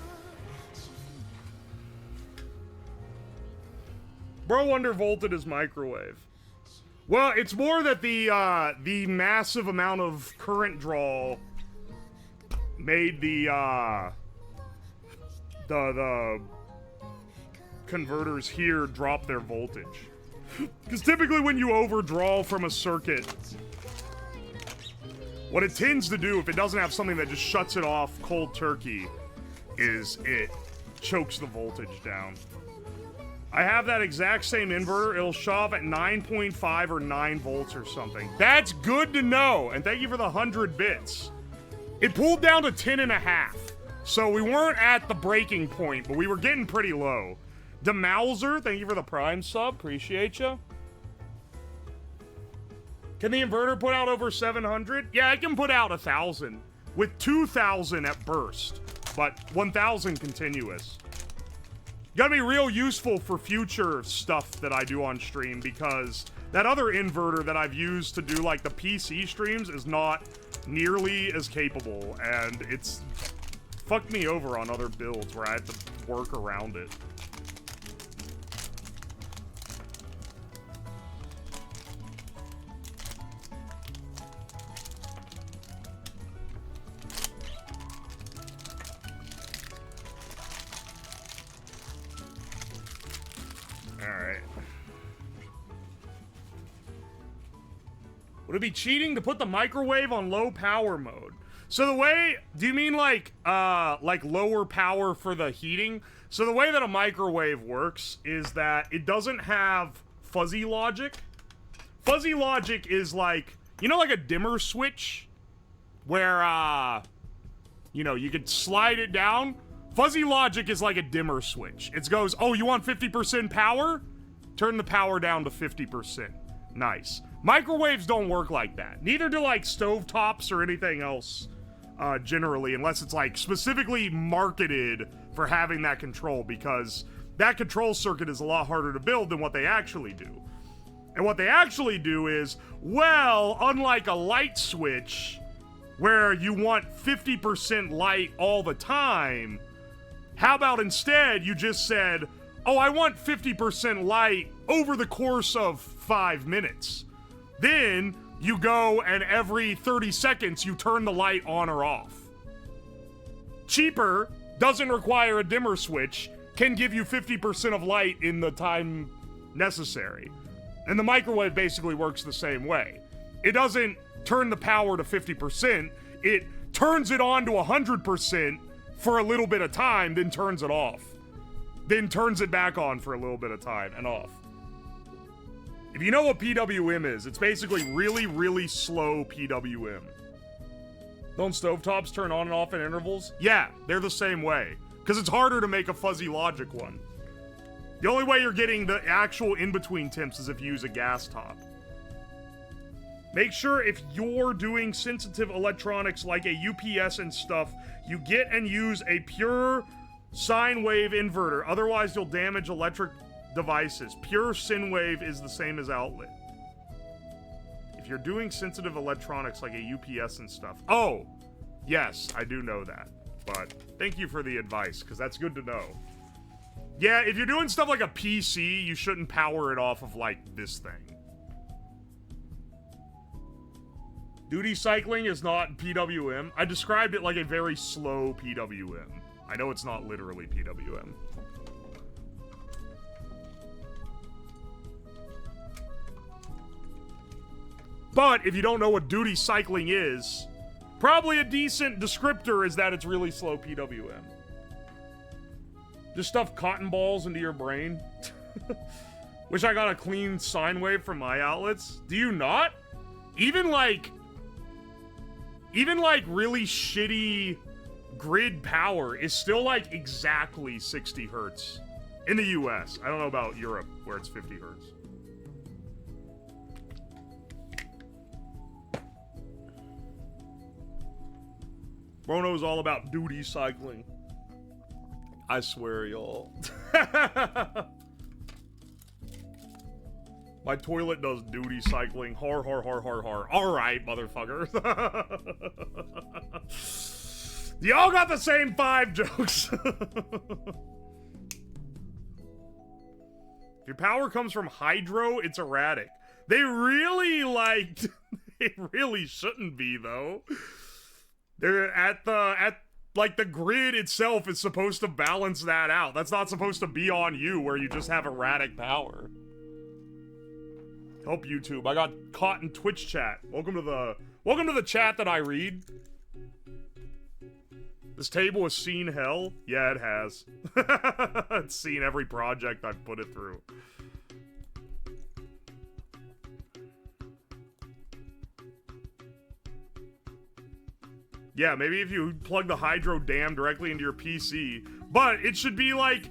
Bro undervolted his microwave. Well, it's more that the massive amount of current draw made the converters here drop their voltage. Because typically when you overdraw from a circuit, what it tends to do, if it doesn't have something that just shuts it off cold turkey, is it chokes the voltage down. I have that exact same inverter. It'll show up at 9.5 or 9 volts or something. That's good to know, and thank you for the 100 bits. It pulled down to 10.5, so we weren't at the breaking point, but we were getting pretty low. DeMauser, thank you for the Prime sub. Appreciate you. Can the inverter put out over 700? Yeah, it can put out 1,000 with 2,000 at burst, but 1,000 continuous. Gotta be real useful for future stuff that I do on stream, because that other inverter that I've used to do like the PC streams is not nearly as capable, and it's fucked me over on other builds where I had to work around it. Alright. Would it be cheating to put the microwave on low power mode? So the way, do you mean like lower power for the heating? So the way that a microwave works is that it doesn't have fuzzy logic. Fuzzy logic is like, you know, like a dimmer switch where, you know, you could slide it down. Fuzzy logic is like a dimmer switch. It goes, oh, you want 50% power? Turn the power down to 50%. Nice. Microwaves don't work like that. Neither do like stovetops or anything else, generally, unless it's like specifically marketed for having that control, because that control circuit is a lot harder to build than what they actually do. And what they actually do is, well, unlike a light switch, where you want 50% light all the time, how about instead you just said, oh, I want 50% light over the course of 5 minutes. Then you go and every 30 seconds you turn the light on or off. Cheaper, doesn't require a dimmer switch, can give you 50% of light in the time necessary. And the microwave basically works the same way. It doesn't turn the power to 50%, it turns it on to 100% for a little bit of time, then turns it off. Then turns it back on for a little bit of time and off. If you know what PWM is, it's basically really, really slow PWM. Don't stovetops turn on and off at intervals? Yeah, they're the same way. Because it's harder to make a fuzzy logic one. The only way you're getting the actual in-between temps is if you use a gas top. Make sure if you're doing sensitive electronics like a UPS and stuff, you get and use a pure sine wave inverter. Otherwise, you'll damage electric devices. Pure sine wave is the same as outlet. If you're doing sensitive electronics like a UPS and stuff. Oh, yes, I do know that. But thank you for the advice, because that's good to know. Yeah, if you're doing stuff like a PC, you shouldn't power it off of, like, this thing. Duty cycling is not PWM. I described it like a very slow PWM. I know it's not literally PWM. But if you don't know what duty cycling is, probably a decent descriptor is that it's really slow PWM. Just stuff cotton balls into your brain. Wish I got a clean sine wave from my outlets. Do you not? Even like really shitty grid power is still like exactly 60 hertz in the US. I don't know about Europe where it's 50 hertz. Brono's all about duty cycling. I swear, y'all. My toilet does duty cycling. Har, har, har, har, har. Alright, motherfucker. Y'all got the same 5 jokes. If your power comes from hydro, it's erratic. They really, like... It really shouldn't be, though. They're like, the grid itself is supposed to balance that out. That's not supposed to be on you, where you just have erratic power. Help YouTube. I got caught in Twitch chat. Welcome to the chat that I read. This table has seen hell? Yeah, it has. It's seen every project I've put it through. Yeah, maybe if you plug the hydro dam directly into your PC, but it should be like...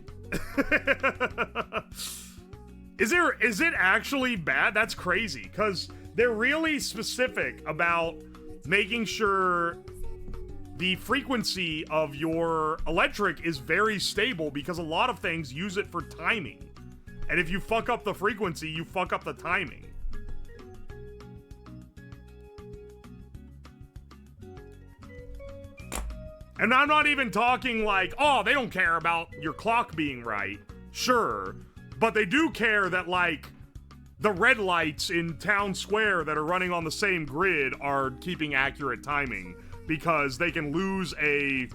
Is it actually bad? That's crazy, because they're really specific about making sure the frequency of your electric is very stable, because a lot of things use it for timing. And if you fuck up the frequency, you fuck up the timing. And I'm not even talking like, oh, they don't care about your clock being right. Sure. But they do care that, like, the red lights in town square that are running on the same grid are keeping accurate timing, because they can lose a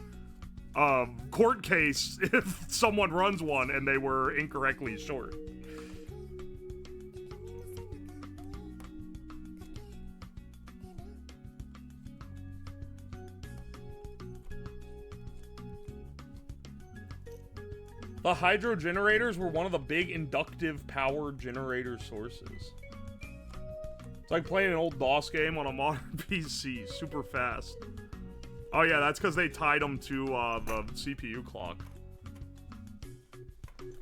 court case if someone runs one and they were incorrectly short. The hydro generators were one of the big inductive power generator sources. It's like playing an old DOS game on a modern PC, super fast. Oh yeah, that's because they tied them to the CPU clock.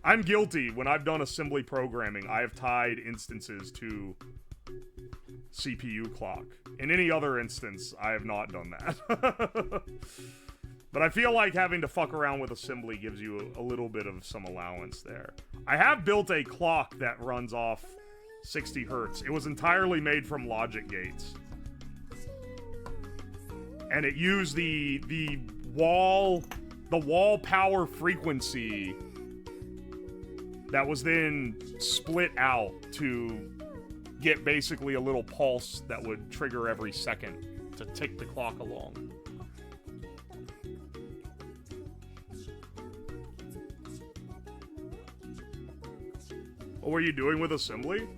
I'm guilty. When I've done assembly programming, I have tied instances to CPU clock. In any other instance, I have not done that. But I feel like having to fuck around with assembly gives you a little bit of some allowance there. I have built a clock that runs off 60 hertz. It was entirely made from logic gates. And it used the wall power frequency that was then split out to get basically a little pulse that would trigger every second to tick the clock along. What were you doing with assembly?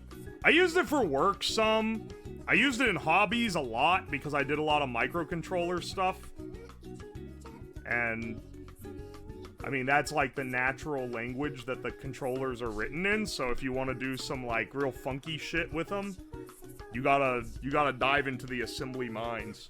I used it for work some. I used it in hobbies a lot because I did a lot of microcontroller stuff. And I mean, that's like the natural language that the controllers are written in. So if you want to do some like real funky shit with them, you gotta dive into the assembly mines.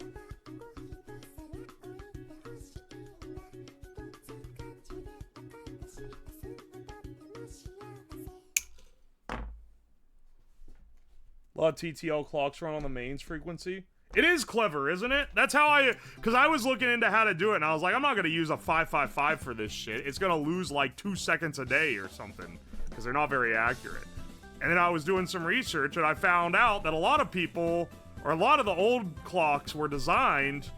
A lot of TTL clocks run on the mains frequency. It is clever, isn't it? That's how because I was looking into how to do it, and I was like, I'm not going to use a 555 for this shit. It's going to lose like 2 seconds a day or something, because they're not very accurate. And then I was doing some research, and I found out that a lot of people, or a lot of the old clocks were designed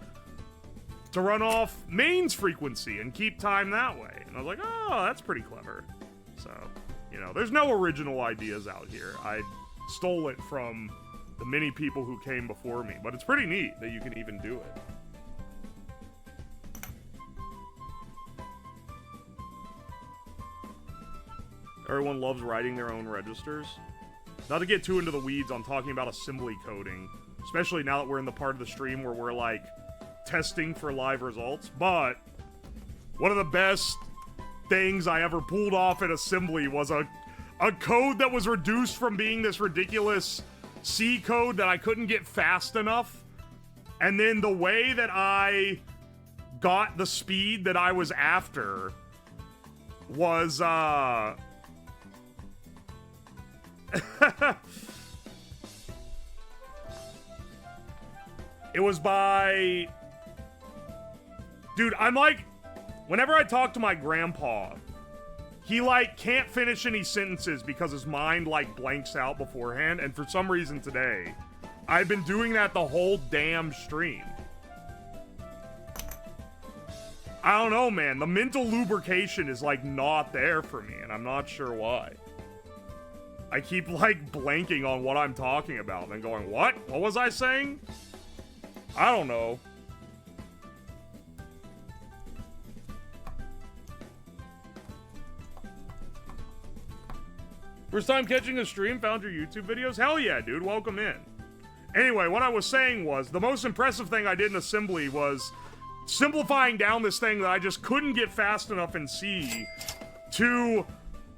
to run off mains frequency and keep time that way. And I was like, oh, that's pretty clever. So, you know, there's no original ideas out here. I stole it from the many people who came before me, but it's pretty neat that you can even do it. Everyone loves writing their own registers. Not to get too into the weeds on talking about assembly coding, especially now that we're in the part of the stream where we're like testing for live results, but one of the best things I ever pulled off in assembly was a code that was reduced from being this ridiculous C code that I couldn't get fast enough. And then the way that I got the speed that I was after was, it was by... Dude, I'm like... Whenever I talk to my grandpa, he, like, can't finish any sentences because his mind, like, blanks out beforehand. And for some reason today, I've been doing that the whole damn stream. I don't know, man. The mental lubrication is, like, not there for me, and I'm not sure why. I keep, like, blanking on what I'm talking about and going, what? What was I saying? I don't know. First time catching a stream, found your YouTube videos? Hell yeah, dude, welcome in. Anyway, what I was saying was, the most impressive thing I did in assembly was simplifying down this thing that I just couldn't get fast enough in C to,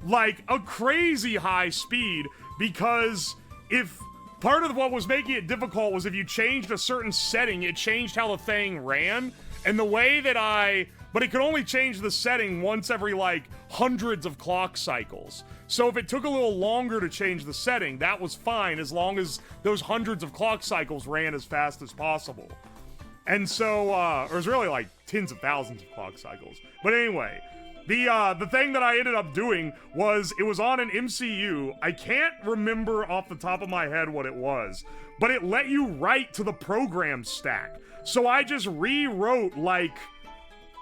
like, a crazy high speed, because if part of what was making it difficult was if you changed a certain setting, it changed how the thing ran, and the way that but it could only change the setting once every, like, hundreds of clock cycles. So if it took a little longer to change the setting, that was fine as long as those hundreds of clock cycles ran as fast as possible. And so, or it was really like tens of thousands of clock cycles. But anyway, the thing that I ended up doing was, it was on an MCU. I can't remember off the top of my head what it was, but it let you write to the program stack. So I just rewrote,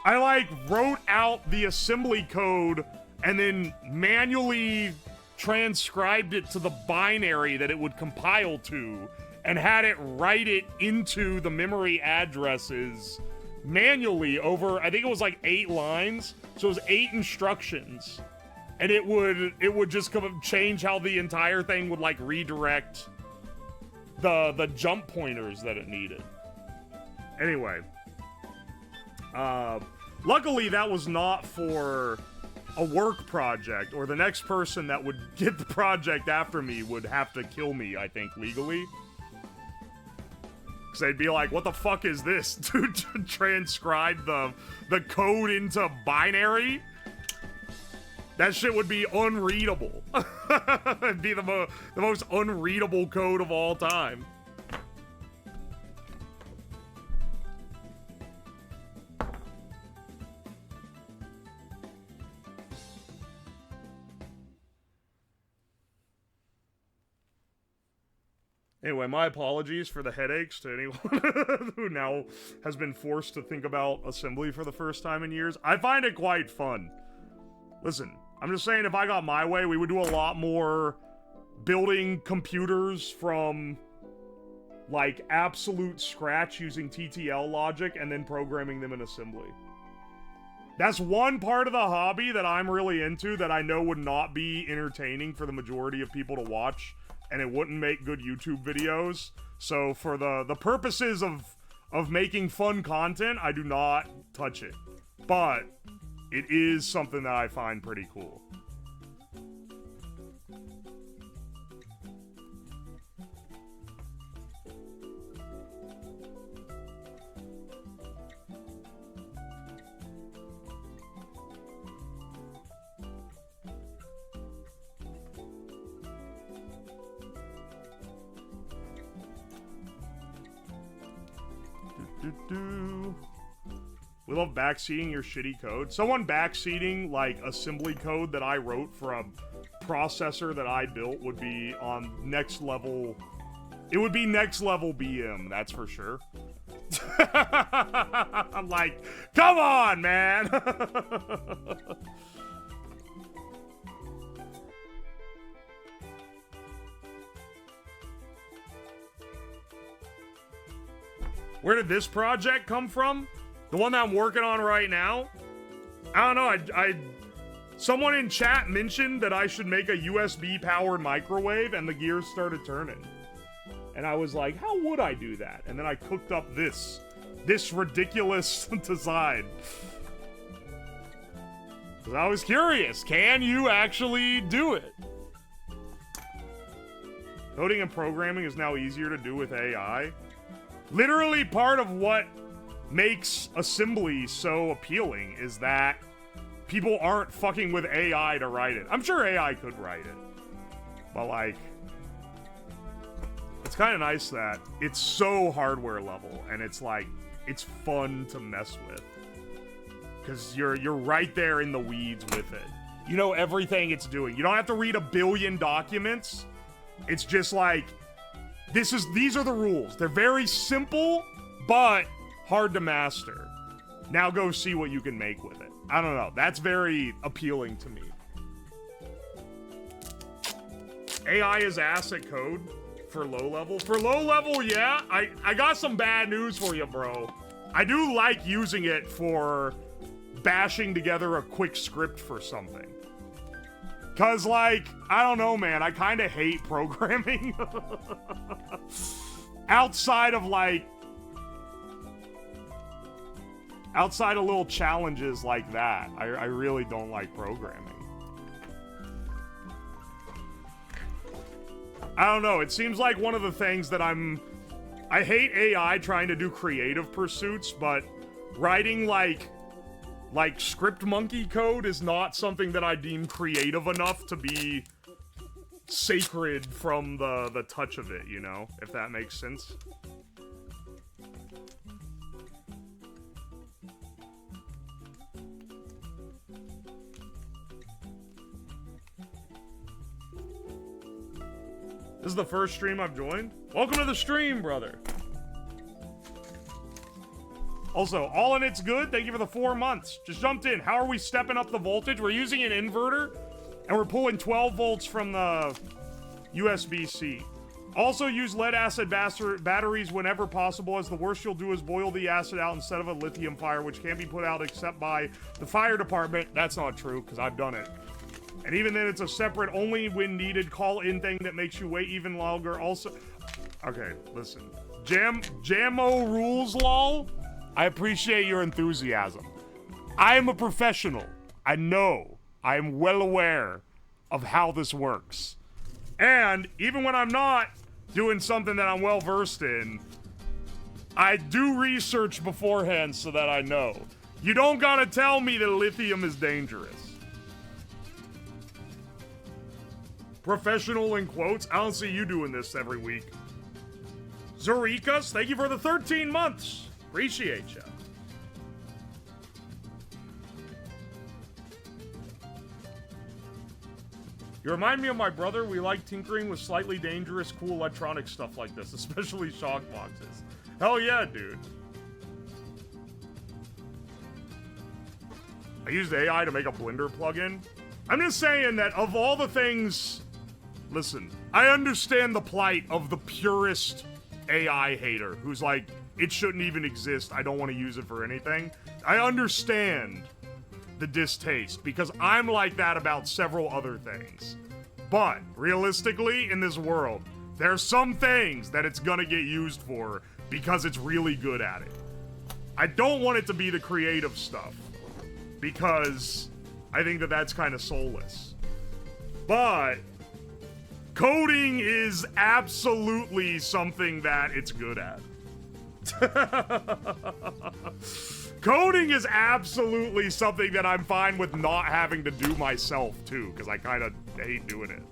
I wrote out the assembly code and then manually transcribed it to the binary that it would compile to, and had it write it into the memory addresses manually over, I think it was like 8 lines, so it was 8 instructions, and it would just change how the entire thing would, like, redirect the jump pointers that it needed. Anyway, luckily that was not for a work project, or the next person that would get the project after me would have to kill me, I think, legally. Because they'd be like, what the fuck is this? To transcribe the code into binary? That shit would be unreadable. It'd be the most unreadable code of all time. Anyway, my apologies for the headaches to anyone who now has been forced to think about assembly for the first time in years. I find it quite fun. Listen, I'm just saying if I got my way, we would do a lot more building computers from, like, absolute scratch using TTL logic and then programming them in assembly. That's one part of the hobby that I'm really into that I know would not be entertaining for the majority of people to watch, and it wouldn't make good YouTube videos. So for the purposes of making fun content, I do not touch it. But it is something that I find pretty cool. We love backseating your shitty code. Someone backseating, like, assembly code that I wrote for a processor that I built would be on next level. It would be next level BM, that's for sure. I'm like, come on, man! Where did this project come from? The one that I'm working on right now? I don't know, someone in chat mentioned that I should make a USB-powered microwave, and the gears started turning. And I was like, how would I do that? And then I cooked up this ridiculous design. Because I was curious, can you actually do it? Coding and programming is now easier to do with AI. Literally part of what makes assembly so appealing is that people aren't fucking with AI to write it. I'm sure AI could write it. But, like, it's kind of nice that it's so hardware level and it's like, it's fun to mess with. Because you're right there in the weeds with it. You know everything it's doing. You don't have to read a billion documents. It's just like, these are the rules. They're very simple, but hard to master. Now go see what you can make with it. I don't know. That's very appealing to me. AI is asset code for low level. For low level, yeah. I got some bad news for you, bro. I do like using it for bashing together a quick script for something. Cause, like, I don't know, man. I kind of hate programming. Outside of little challenges like that, I really don't like programming. I don't know. It seems like one of the things that I hate AI trying to do creative pursuits, but writing, like script monkey code is not something that I deem creative enough to be sacred from the touch of it, you know? If that makes sense. This is the first stream I've joined. Welcome to the stream, brother. Also, all in it's good. Thank you for the 4 months. Just jumped in. How are we stepping up the voltage? We're using an inverter, and we're pulling 12 volts from the USB-C. Also use lead-acid batteries whenever possible, as the worst you'll do is boil the acid out instead of a lithium fire, which can't be put out except by the fire department. That's not true, because I've done it. And even then, it's a separate, only when needed, call-in thing that makes you wait even longer. Also, okay, listen. Jammo rules, lol. I appreciate your enthusiasm. I am a professional. I know. I am well aware of how this works. And even when I'm not doing something that I'm well versed in, I do research beforehand so that I know. You don't gotta tell me that lithium is dangerous. Professional in quotes. I don't see you doing this every week. Zurikas, thank you for the 13 months. Appreciate ya. You remind me of my brother. We like tinkering with slightly dangerous, cool electronic stuff like this, especially shock boxes. Hell yeah, dude. I used AI to make a Blender plugin. I'm just saying that of all the things... Listen, I understand the plight of the purest AI hater who's like, it shouldn't even exist, I don't want to use it for anything. I understand the distaste, because I'm like that about several other things. But, realistically, in this world, there's some things that it's gonna get used for because it's really good at it. I don't want it to be the creative stuff, because I think that that's kind of soulless. But coding is absolutely something that it's good at. Coding is absolutely something that I'm fine with not having to do myself, too, because I kind of hate doing it.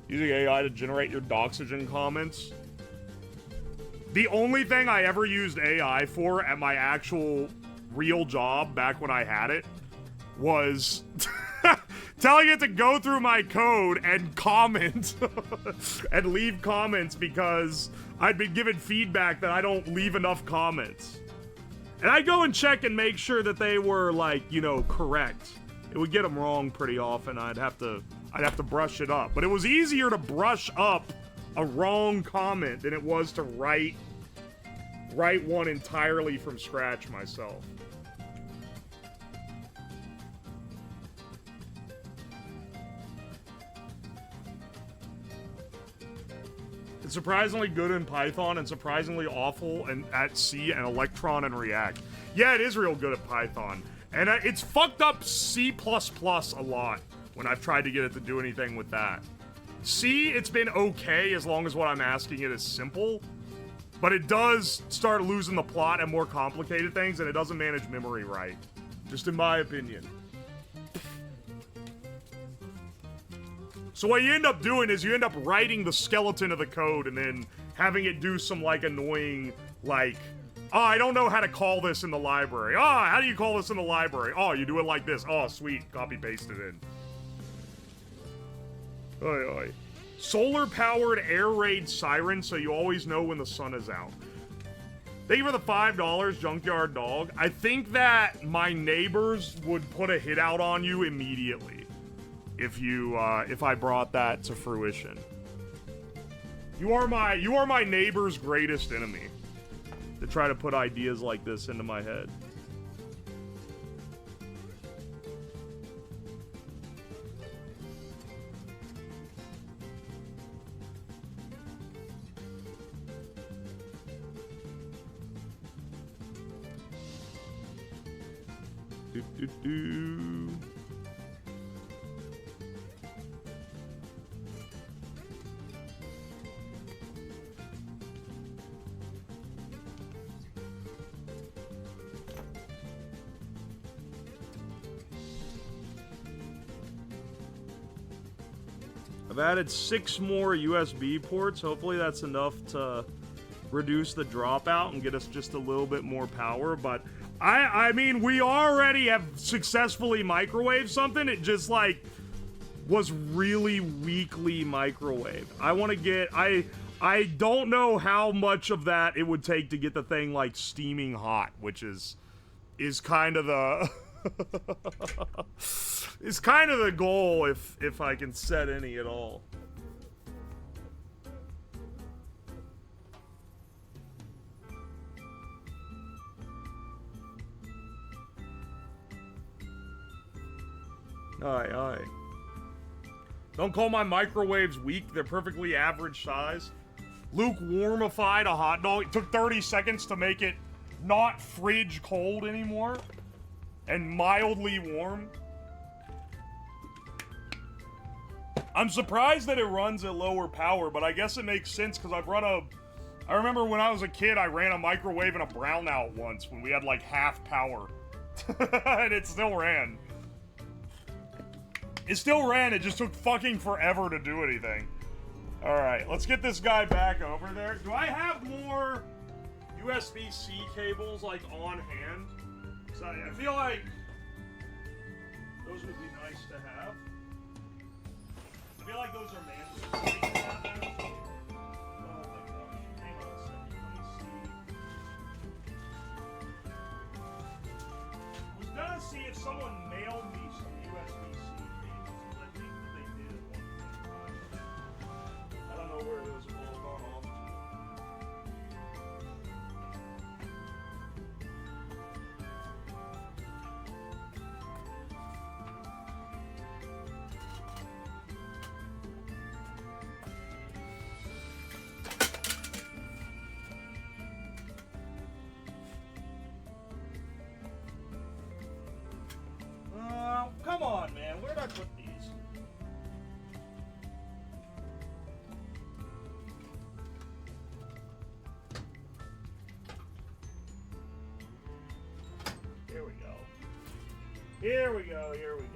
Using AI to generate your Doxygen comments. The only thing I ever used AI for at my actual real job back when I had it was telling it to go through my code and comment and leave comments because I'd been given feedback that I don't leave enough comments. And I'd go and check and make sure that they were, like, you know, correct. It would get them wrong pretty often. I'd have to brush it up. But it was easier to brush up a wrong comment than it was to write one entirely from scratch myself. It's surprisingly good in Python and surprisingly awful at C and Electron and React. Yeah, it is real good at Python. And it's fucked up C++ a lot when I've tried to get it to do anything with that. C, it's been okay as long as what I'm asking it is simple. But it does start losing the plot and more complicated things, and it doesn't manage memory right. Just in my opinion. So what you end up doing is you end up writing the skeleton of the code and then having it do some, like, annoying, like, oh, I don't know how to call this in the library. Oh, how do you call this in the library? Oh, you do it like this. Oh, sweet. Copy paste it in. Oi, oi. Solar-powered air raid siren so you always know when the sun is out. Thank you for the $5, Junkyard Dog. I think that my neighbors would put a hit out on you immediately if I brought that to fruition. You are my neighbor's greatest enemy. To try to put ideas like this into my head. I've added 6 more USB ports. Hopefully that's enough to reduce the dropout and get us just a little bit more power. But I mean, we already have successfully microwaved something. It just, like, was really weakly microwaved. I want to get... I don't know how much of that it would take to get the thing, like, steaming hot, which is kind of the... It's kind of the goal if I can set any at all. Aye, aye. Don't call my microwaves weak. They're perfectly average size. Lukewarmified a hot dog. It took 30 seconds to make it not fridge cold anymore. And mildly warm. I'm surprised that it runs at lower power, but I guess it makes sense because I remember when I was a kid, I ran a microwave and a brownout once when we had like half power. And it still ran. It still ran, it just took fucking forever to do anything. Alright, let's get this guy back over there. Do I have more USB-C cables like on hand. So I feel like those would be nice to have. I feel like those are mandatory to have, actually. Oh my gosh. Hang on a second. Let me see. I was gonna see if someone mailed me some USB-C cables, because I think that they did at one point in time. I don't know where those have all gone off to. Come on, man. Where did I put these? Here we go. Here we go. Here we go.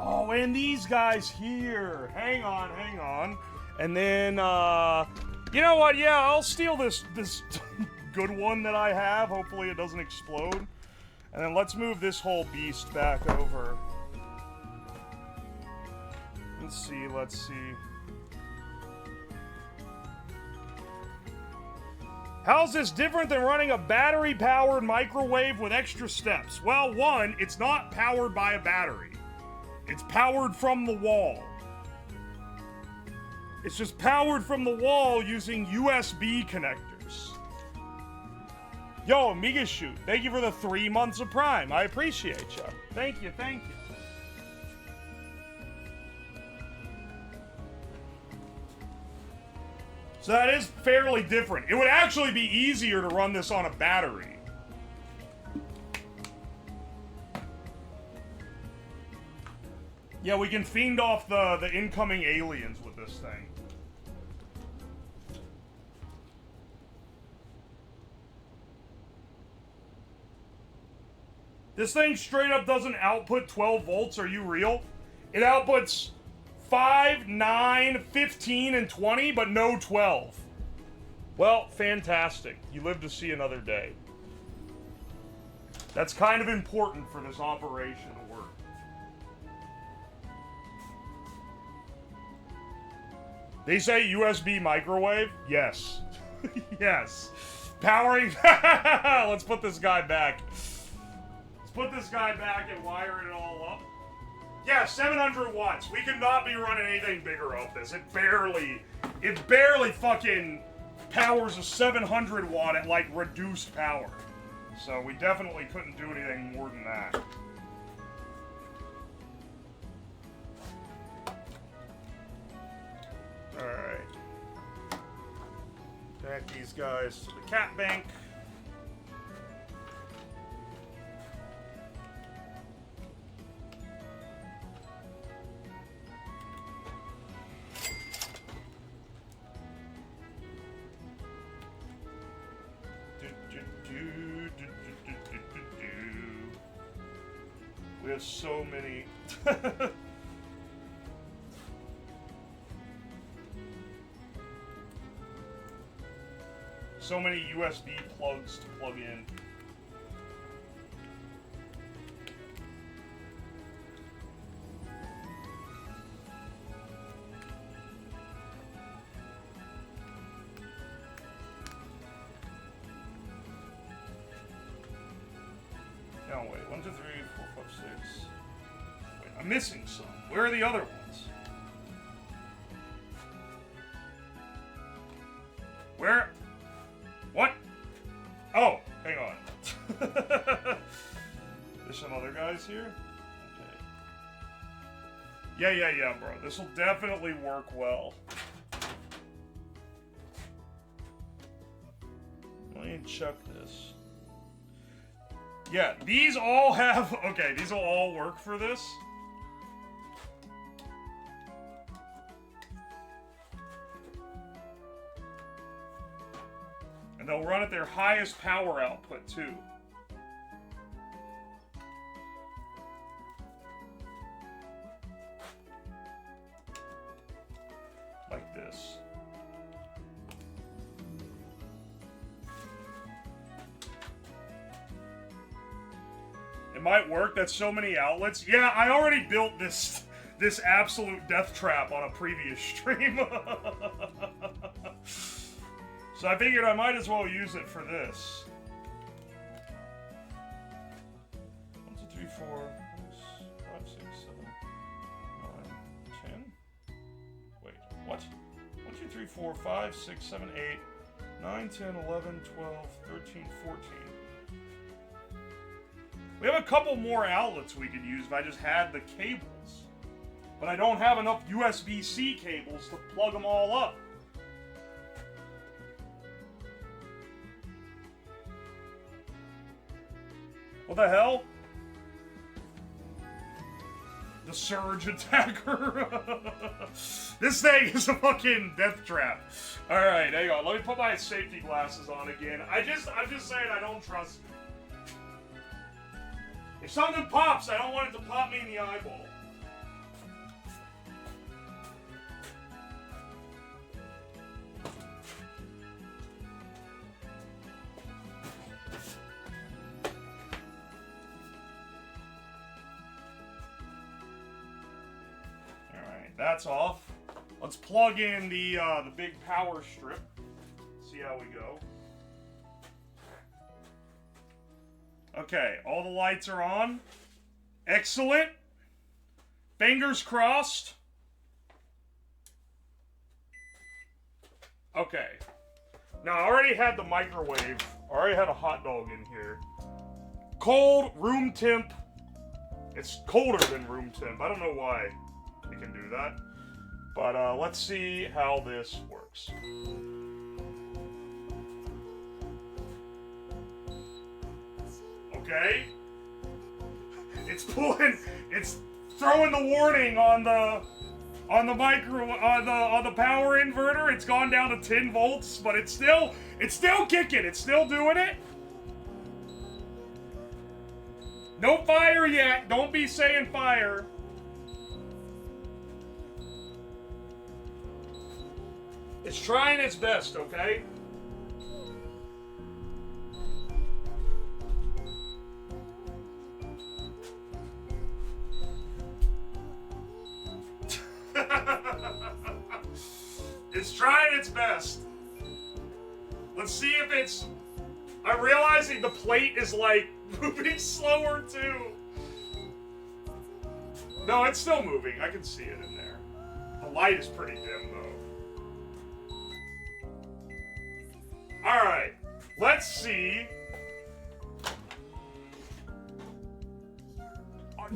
Oh, and these guys here. Hang on, hang on. And then, you know what? Yeah, I'll steal this good one that I have. Hopefully it doesn't explode. And then let's move this whole beast back over. Let's see, let's see. How's this different than running a battery-powered microwave with extra steps? Well, one, it's not powered by a battery. It's powered from the wall. It's just powered from the wall using USB connectors. Yo, Amiga Shoot, thank you for the 3 months of Prime. I appreciate you. Thank you, thank you. So that is fairly different. It would actually be easier to run this on a battery. Yeah, we can fiend off the incoming aliens with this thing. This thing straight up doesn't output 12 volts. Are you real? It outputs 5, 9, 15, and 20, but no 12. Well, fantastic. You live to see another day. That's kind of important for this operation to work. They say USB microwave? Yes. Yes. Powering... Let's put this guy back. Let's put this guy back and wire it all up. Yeah, 700 watts. We could not be running anything bigger off this. It barely fucking powers a 700 watt at like reduced power. So we definitely couldn't do anything more than that. Alright. Back these guys to the cat bank. We have so many. So many USB plugs to plug in. No, wait. 1, 2, 3, 4, 5, 6. Wait, I'm missing some. Where are the other ones? Where? What? Oh, hang on. There's some other guys here? Okay. Yeah, bro. This will definitely work well. Let me check this. Yeah, these all have... Okay, these will all work for this. they'll run at their highest power output too. Like this. It might work. That's so many outlets. Yeah, I already built this absolute death trap on a previous stream. So I figured I might as well use it for this. 1, 2, 3, 4, 5, 6, 7, 9, 10. Wait, what? 1, 2, 3, 4, 5, 6, 7, 8, 9, 10, 11, 12, 13, 14. We have a couple more outlets we could use if I just had the cables. But I don't have enough USB-C cables to plug them all up. What the hell? The surge attacker. This thing is a fucking death trap. Alright, hang on. Let me put my safety glasses on again. I'm just saying I don't trust it. If something pops, I don't want it to pop me in the eyeball. Alright, that's off. Let's plug in the big power strip. See how we go. Okay, all the lights are on. Excellent. Fingers crossed. Okay. Now, I already had the microwave. I already had a hot dog in here. Cold, room temp. It's colder than room temp. I don't know why we can do that. But let's see how this works. Okay. It's throwing the warning on the power inverter. It's gone down to 10 volts, but it's still kicking. It's still doing it. No fire yet. Don't be saying fire. It's trying its best, okay? It's trying its best. Let's see if it's... I'm realizing the plate is, like, moving slower, too. No, it's still moving. I can see it in there. The light is pretty dim, though. Alright. Let's see.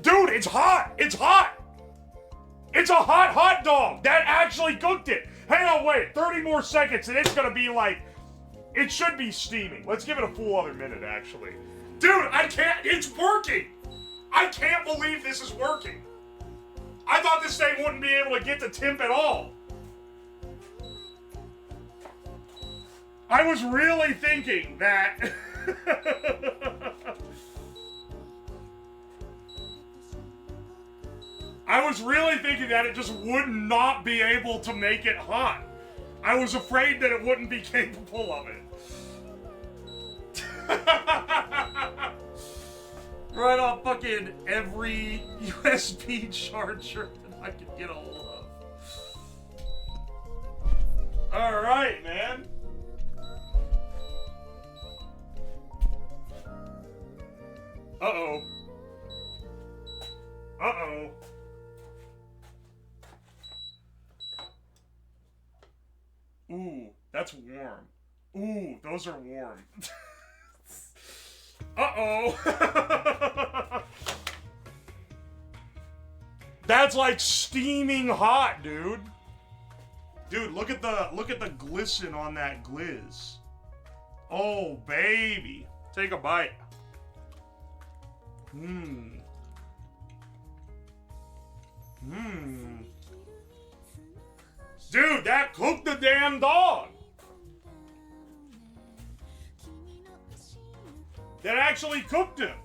Dude, it's hot! It's hot! It's a hot dog! That actually cooked it! Hang on, wait. 30 more seconds and it's gonna be like... It should be steaming. Let's give it a full other minute, actually. Dude, I can't... It's working! I can't believe this is working. I thought this thing wouldn't be able to get the temp at all. I was really thinking that... I was really thinking that it just would not be able to make it hot. I was afraid that it wouldn't be capable of it. Right off fucking every USB charger that I could get a hold of. Alright, man. Uh-oh. Uh-oh. Ooh, that's warm. Ooh, those are warm. Uh-oh. That's like steaming hot, dude. Dude, look at the glisten on that glizz. Oh, baby. Take a bite. Mmm. Mmm. Dude, that cooked the damn dog. that actually cooked him.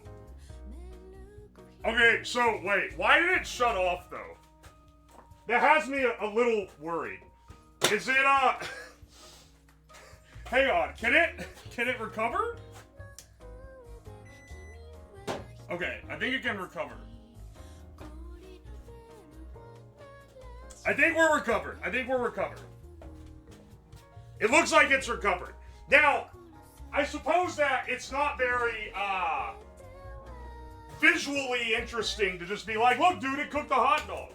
Okay, so wait, why did it shut off though? That has me a little worried. Is it hang on, can it recover? Okay, I think it can recover. I think we're recovered. It looks like it's recovered. Now, I suppose that it's not very visually interesting to just be like, look, dude, it cooked a hot dog.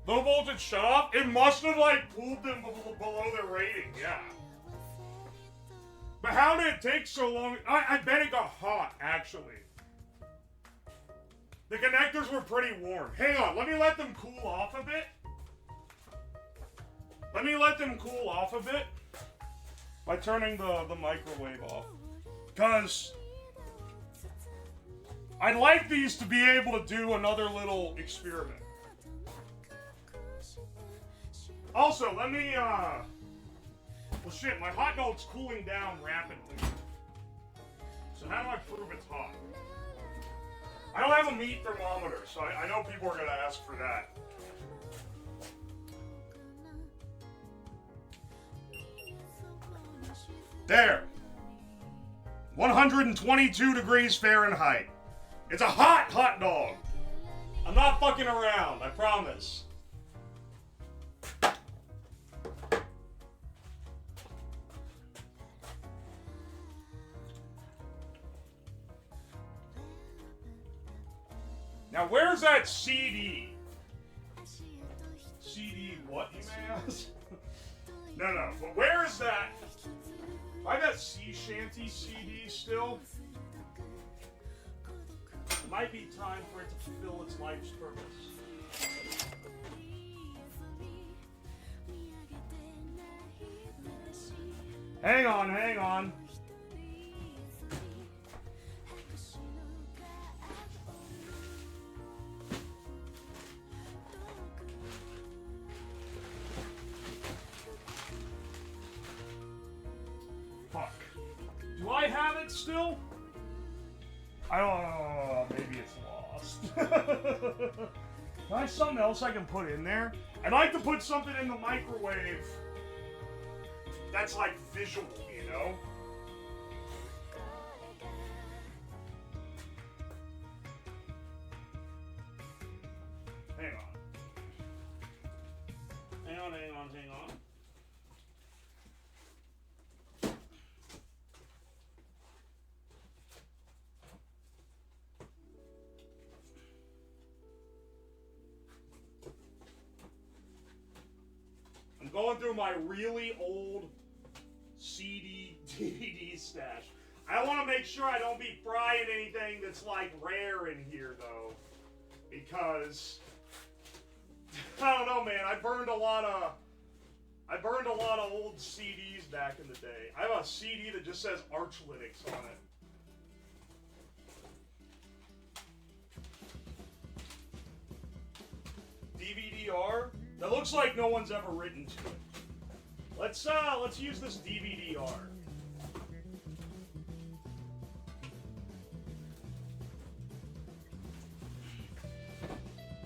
Low voltage shut off? It must have like pulled them below their rating, yeah. But how did it take so long? I bet it got hot, actually. The connectors were pretty warm. Hang on, let me let them cool off a bit. By turning the microwave off. Because I'd like these to be able to do another little experiment. Also, let me, well shit, my hot dog's cooling down rapidly. So how do I prove it's hot? I don't have a meat thermometer, so I know people are gonna ask for that. There. 122 degrees Fahrenheit. It's a hot hot dog. I'm not fucking around, I promise. Now, where's that CD? CD what, you may ask? No, but where is that? I got Sea Shanty CD still. It might be time for it to fulfill its life's purpose. Hang on. Fuck. Do I have it still? I don't know. Maybe it's lost. Can I have something else I can put in there? I'd like to put something in the microwave that's like visual, you know? Hang on. I'm going through my really old CD, DVD stash. I want to make sure I don't be frying anything that's like rare in here though, because I don't know, man. I burned a lot of old CDs back in the day. I have a CD that just says Arch Linux on it. DVD-R? That looks like no one's ever written to it. Let's use this DVD-R.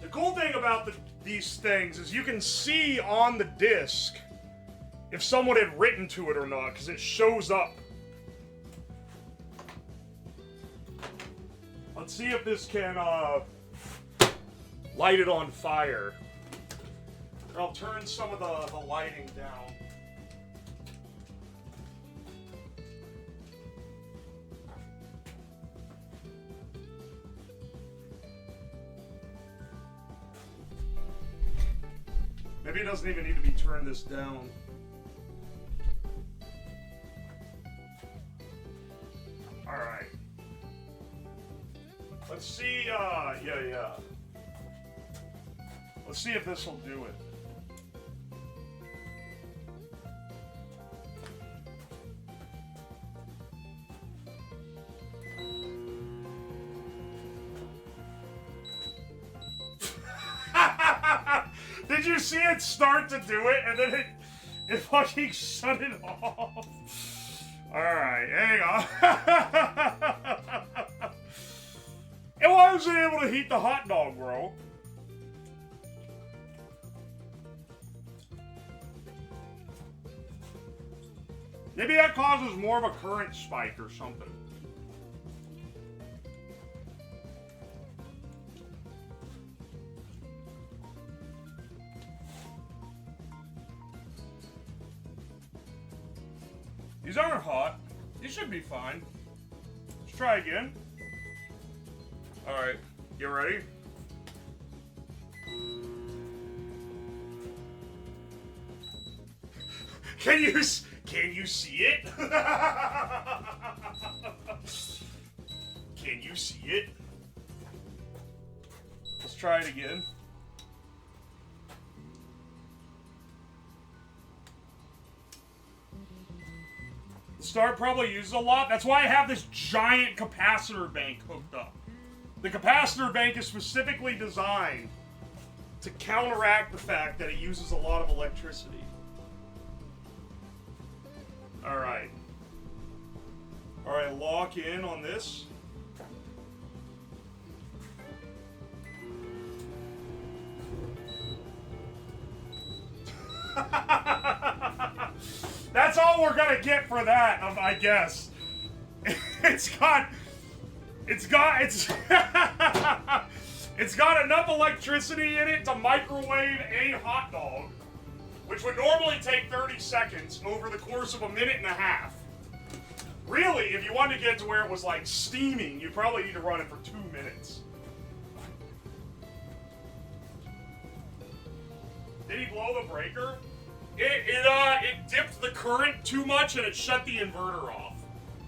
The cool thing about these things is you can see on the disc if someone had written to it or not, because it shows up. Let's see if this can light it on fire. I'll turn some of the lighting down. Maybe it doesn't even need to be turned this down. Alright. Let's see, yeah. Let's see if this will do it. Did you see it start to do it and then it fucking shut it off? Alright, hang on. And why wasn't it able to heat the hot dog, bro? Maybe that causes more of a current spike or something. These aren't hot. These should be fine. Let's try again. Alright, get ready. Can you see it? Can you see it? Let's try it again. The start probably uses a lot. That's why I have this giant capacitor bank hooked up. The capacitor bank is specifically designed to counteract the fact that it uses a lot of electricity. Alright. Alright, lock in on this. That's all we're gonna get for that, I guess. It's got enough electricity in it to microwave a hot dog, which would normally take 30 seconds over the course of a minute and a half. Really, if you wanted to get to where it was like steaming, you probably need to run it for 2 minutes. Did he blow the breaker? It dipped the current too much and it shut the inverter off.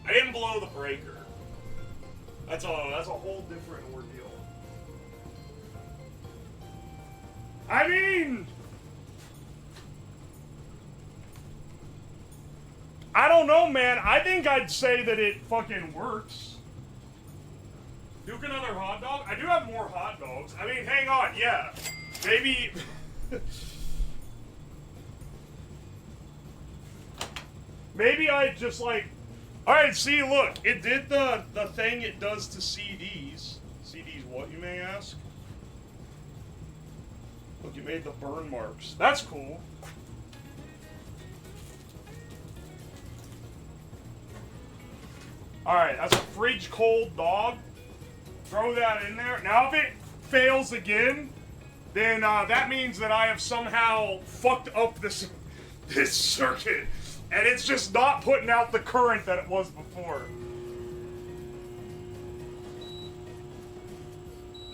I didn't blow the breaker. That's a whole different ordeal. I mean, I don't know, man. I think I'd say that it fucking works. Duke another hot dog? I do have more hot dogs. I mean, hang on, yeah. Maybe... Maybe I just like... Alright, see, look. It did the thing it does to CDs. CDs what, you may ask? Look, you made the burn marks. That's cool. Alright, that's a fridge cold dog. Throw that in there. Now, if it fails again, then that means that I have somehow fucked up this circuit. And it's just not putting out the current that it was before.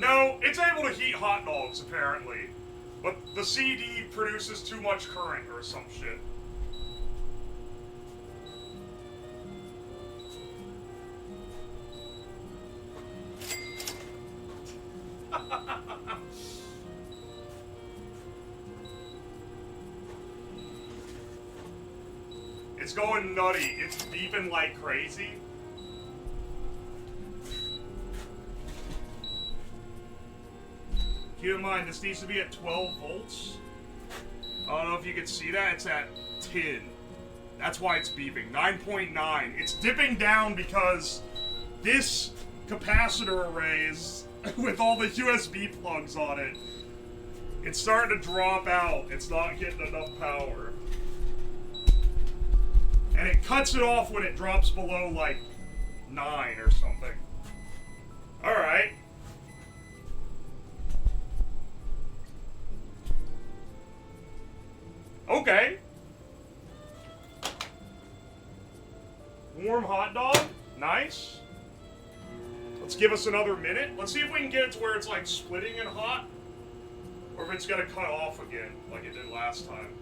No, it's able to heat hot dogs, apparently. But the CD produces too much current or some shit. It's going nutty. It's beeping like crazy. Keep in mind, this needs to be at 12 volts. I don't know if you can see that. It's at 10. That's why it's beeping. 9.9. It's dipping down because this capacitor array is, with all the USB plugs on it, it's starting to drop out. It's not getting enough power. And it cuts it off when it drops below, like, 9 or something. Alright. Okay. Warm hot dog. Nice. Let's give us another minute. Let's see if we can get it to where it's, like, splitting and hot. Or if it's gonna cut off again, like it did last time.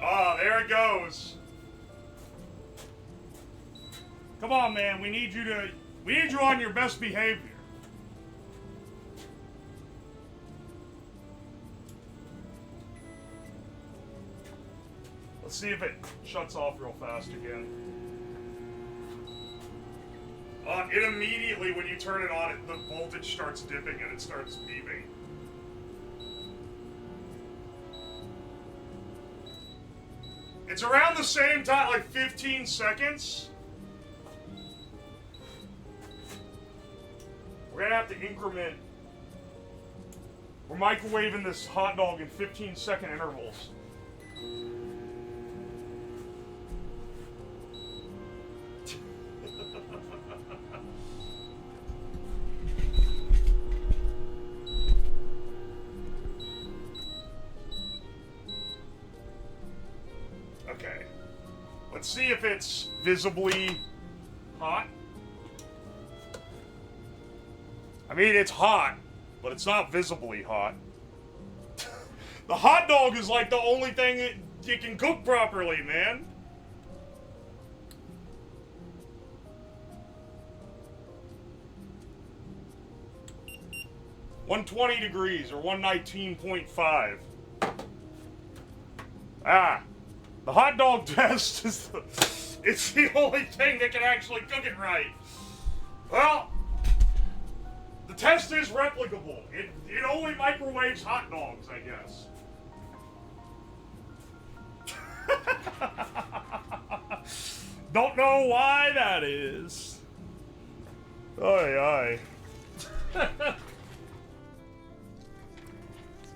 Ah, there it goes. Come on, man. We need you on your best behavior. Let's see if it shuts off real fast again. It immediately, when you turn it on, the voltage starts dipping and it starts beeping. It's around the same time, like 15 seconds. We're gonna have to increment. We're microwaving this hot dog in 15-second intervals. Okay. Let's see if it's visibly hot. I mean, it's hot, but it's not visibly hot. The hot dog is like the only thing that you can cook properly, man. (120 degrees or 119.5). Ah, the hot dog test is it's the only thing that can actually cook it right. Well, the test is replicable. It only microwaves hot dogs, I guess. Don't know why that is. Aye, aye.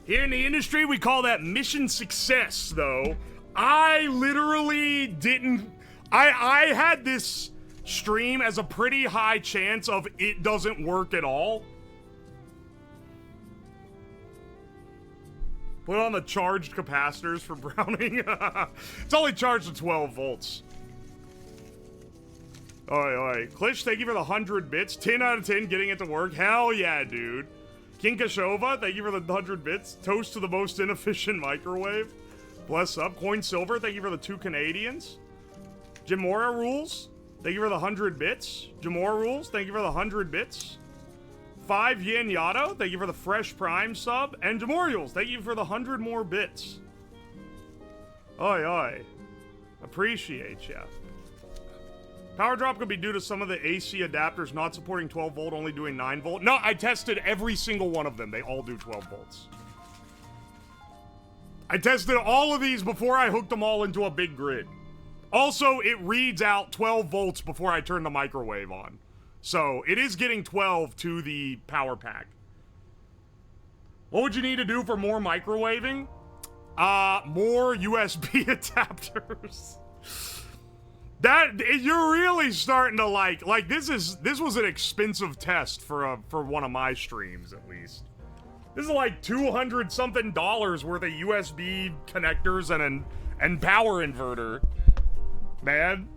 Here in the industry, we call that mission success, though. I literally didn't... I had this stream as a pretty high chance of it doesn't work at all. Put on the charged capacitors for Browning. It's only charged to 12 volts. Oi, oi. Klish, thank you for the 100 bits. 10 out of 10 getting it to work. Hell yeah, dude. Kinkashova, thank you for the 100 bits. Toast to the most inefficient microwave. Bless up. Coin Silver, thank you for the 2 Canadians. Jamora Rules, thank you for the 100 bits. Jamora Rules, thank you for the 100 bits. 5 Yin Yato, thank you for the fresh prime sub. And Jamorials, thank you for the 100 more bits. Oi, oi. Appreciate ya. Power drop could be due to some of the AC adapters not supporting 12 volt, only doing 9 volt. No, I tested every single one of them. They all do 12 volts. I tested all of these before I hooked them all into a big grid. Also, it reads out 12 volts before I turn the microwave on. So, it is getting 12 to the power pack. What would you need to do for more microwaving? More USB adapters. That, you're really starting to like this was an expensive test for one of my streams, at least. This is like $200 something worth of USB connectors and power inverter. Man.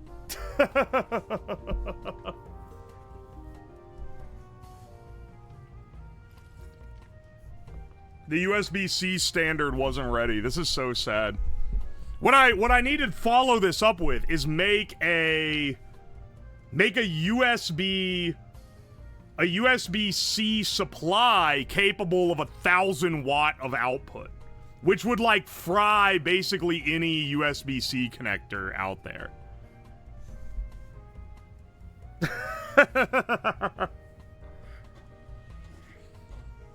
The USB-C standard wasn't ready. This is so sad. What I need to follow this up with is make a USB-C supply capable of 1,000 watt of output, which would like fry basically any USB-C connector out there.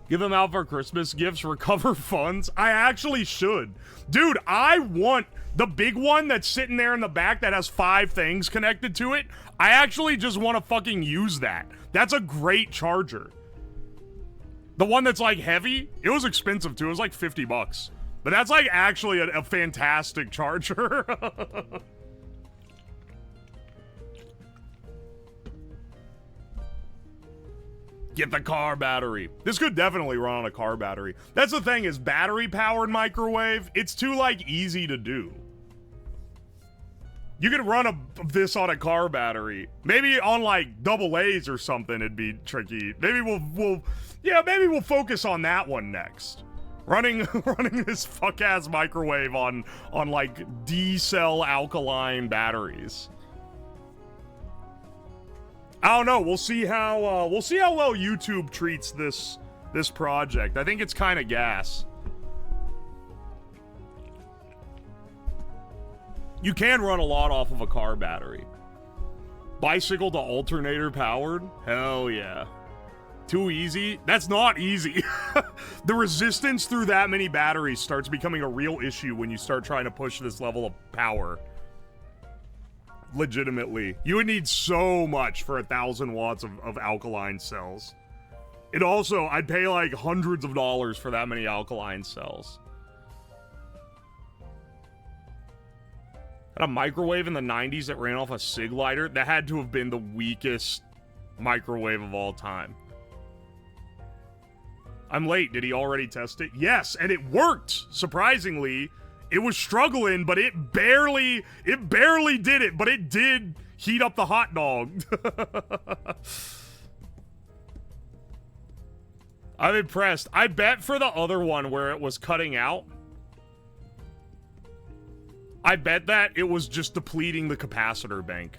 Give them out for Christmas gifts, recover funds. I actually should. Dude, I want the big one that's sitting there in the back that has 5 things connected to it. I actually just want to fucking use that. That's a great charger. The one that's like heavy, it was expensive too. It was like 50 bucks. But that's like actually a fantastic charger. Get the car battery. This could definitely run on a car battery. That's the thing, is battery-powered microwave, it's too, like, easy to do. You could run this on a car battery. Maybe on, like, AA's or something, it'd be tricky. Maybe maybe we'll focus on that one next. Running this fuck-ass microwave on like, D-cell alkaline batteries. I don't know. We'll see how well YouTube treats this project. I think it's kind of gas. You can run a lot off of a car battery. Bicycle to alternator powered? Hell yeah. Too easy? That's not easy. The resistance through that many batteries starts becoming a real issue when you start trying to push this level of power. Legitimately. You would need so much for 1,000 watts of alkaline cells. It also, I'd pay like hundreds of dollars for that many alkaline cells. Had a microwave in the 90s that ran off a cig lighter. That had to have been the weakest microwave of all time. I'm late. Did he already test it? Yes, and it worked. Surprisingly, it was struggling, but it barely did it, but it did heat up the hot dog. I'm impressed. I bet for the other one where it was cutting out, I bet that it was just depleting the capacitor bank.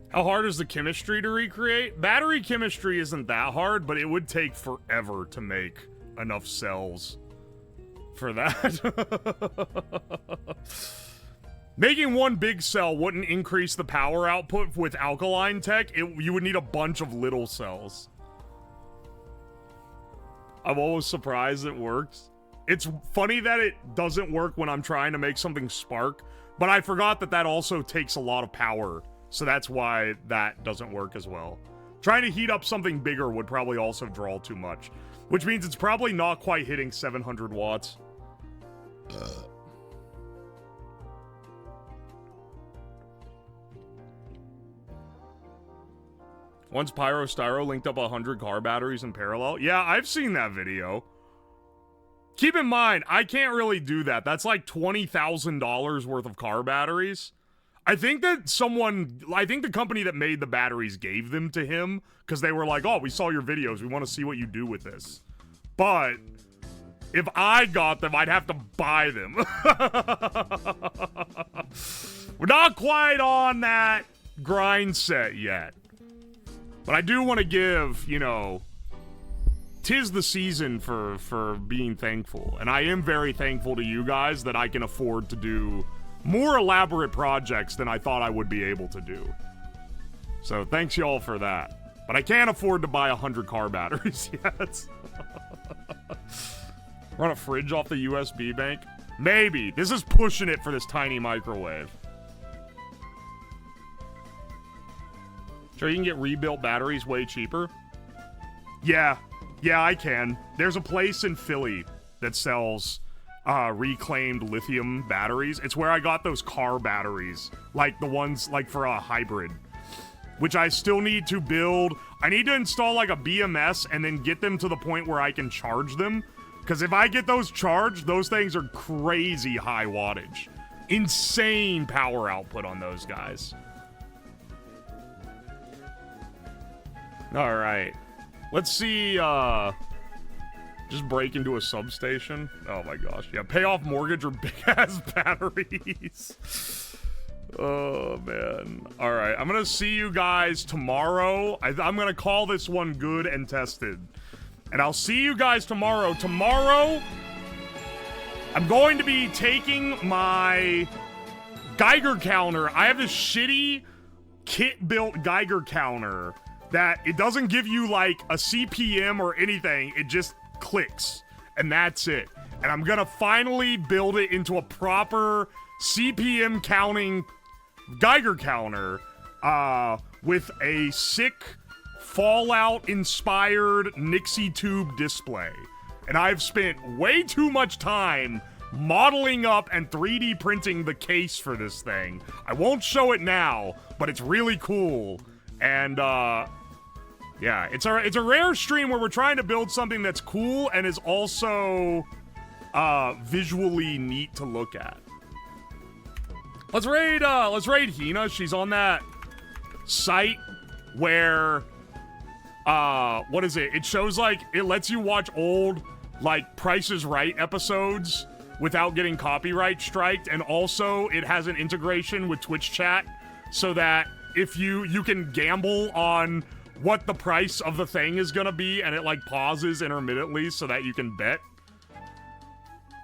How hard is the chemistry to recreate? Battery chemistry isn't that hard, but it would take forever to make enough cells for that. Making one big cell wouldn't increase the power output with alkaline tech. You would need a bunch of little cells. I'm always surprised it works. It's funny that it doesn't work when I'm trying to make something spark, but I forgot that that also takes a lot of power, so that's why that doesn't work as well. Trying to heat up something bigger would probably also draw too much, which means it's probably not quite hitting 700 watts. Once Pyrostyro linked up 100 car batteries in parallel. Yeah, I've seen that video. Keep in mind, I can't really do that. That's like $20,000 worth of car batteries. I think that the company that made the batteries gave them to him because they were like, oh, we saw your videos. We want to see what you do with this. But if I got them, I'd have to buy them. We're not quite on that grind set yet. But I do want to give, you know, 'tis the season for being thankful. And I am very thankful to you guys that I can afford to do more elaborate projects than I thought I would be able to do. So thanks y'all for that. But I can't afford to buy 100 car batteries yet. Run a fridge off the USB bank? Maybe. This is pushing it for this tiny microwave. Sure, you can get rebuilt batteries way cheaper? Yeah, I can. There's a place in Philly that sells reclaimed lithium batteries. It's where I got those car batteries, like the ones like for a hybrid, which I still need to build. I need to install like a BMS and then get them to the point where I can charge them. Because if I get those charged, those things are crazy high wattage. Insane power output on those guys. All right, let's see, just break into a substation. Oh my gosh, yeah, pay off mortgage or big ass batteries. Oh man. All right, I'm gonna see you guys tomorrow. I'm gonna call this one good and tested. And I'll see you guys tomorrow. Tomorrow, I'm going to be taking my Geiger counter. I have this shitty kit-built Geiger counter that it doesn't give you like a CPM or anything. It just clicks and that's it. And I'm gonna finally build it into a proper CPM counting Geiger counter with a sick Fallout inspired Nixie tube display. And I've spent way too much time modeling up and 3D printing the case for this thing. I won't show it now, but it's really cool. And yeah, it's a rare stream where we're trying to build something that's cool and is also visually neat to look at. Let's raid Hina. She's on that site where what is it? It shows like it lets you watch old like Price is Right episodes without getting copyright striked, and also it has an integration with Twitch chat so that if you can gamble on what the price of the thing is gonna be, and it like pauses intermittently so that you can bet.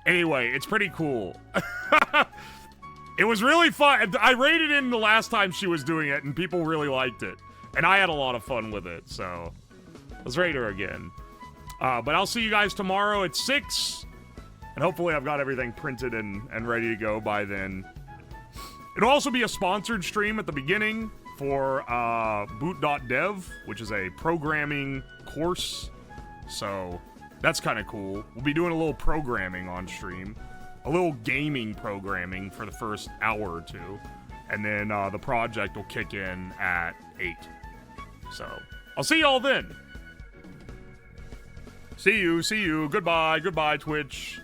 Anyway, it's pretty cool. It was really fun. I rated in the last time she was doing it, and people really liked it. And I had a lot of fun with it, so let's rate her again. But I'll see you guys tomorrow at 6. And hopefully I've got everything printed and ready to go by then. It'll also be a sponsored stream at the beginning for boot.dev, which is a programming course. So that's kind of cool. We'll be doing a little programming on stream. A little gaming programming for the first hour or two. And then the project will kick in at 8. So I'll see y'all then. See you. Goodbye, Twitch.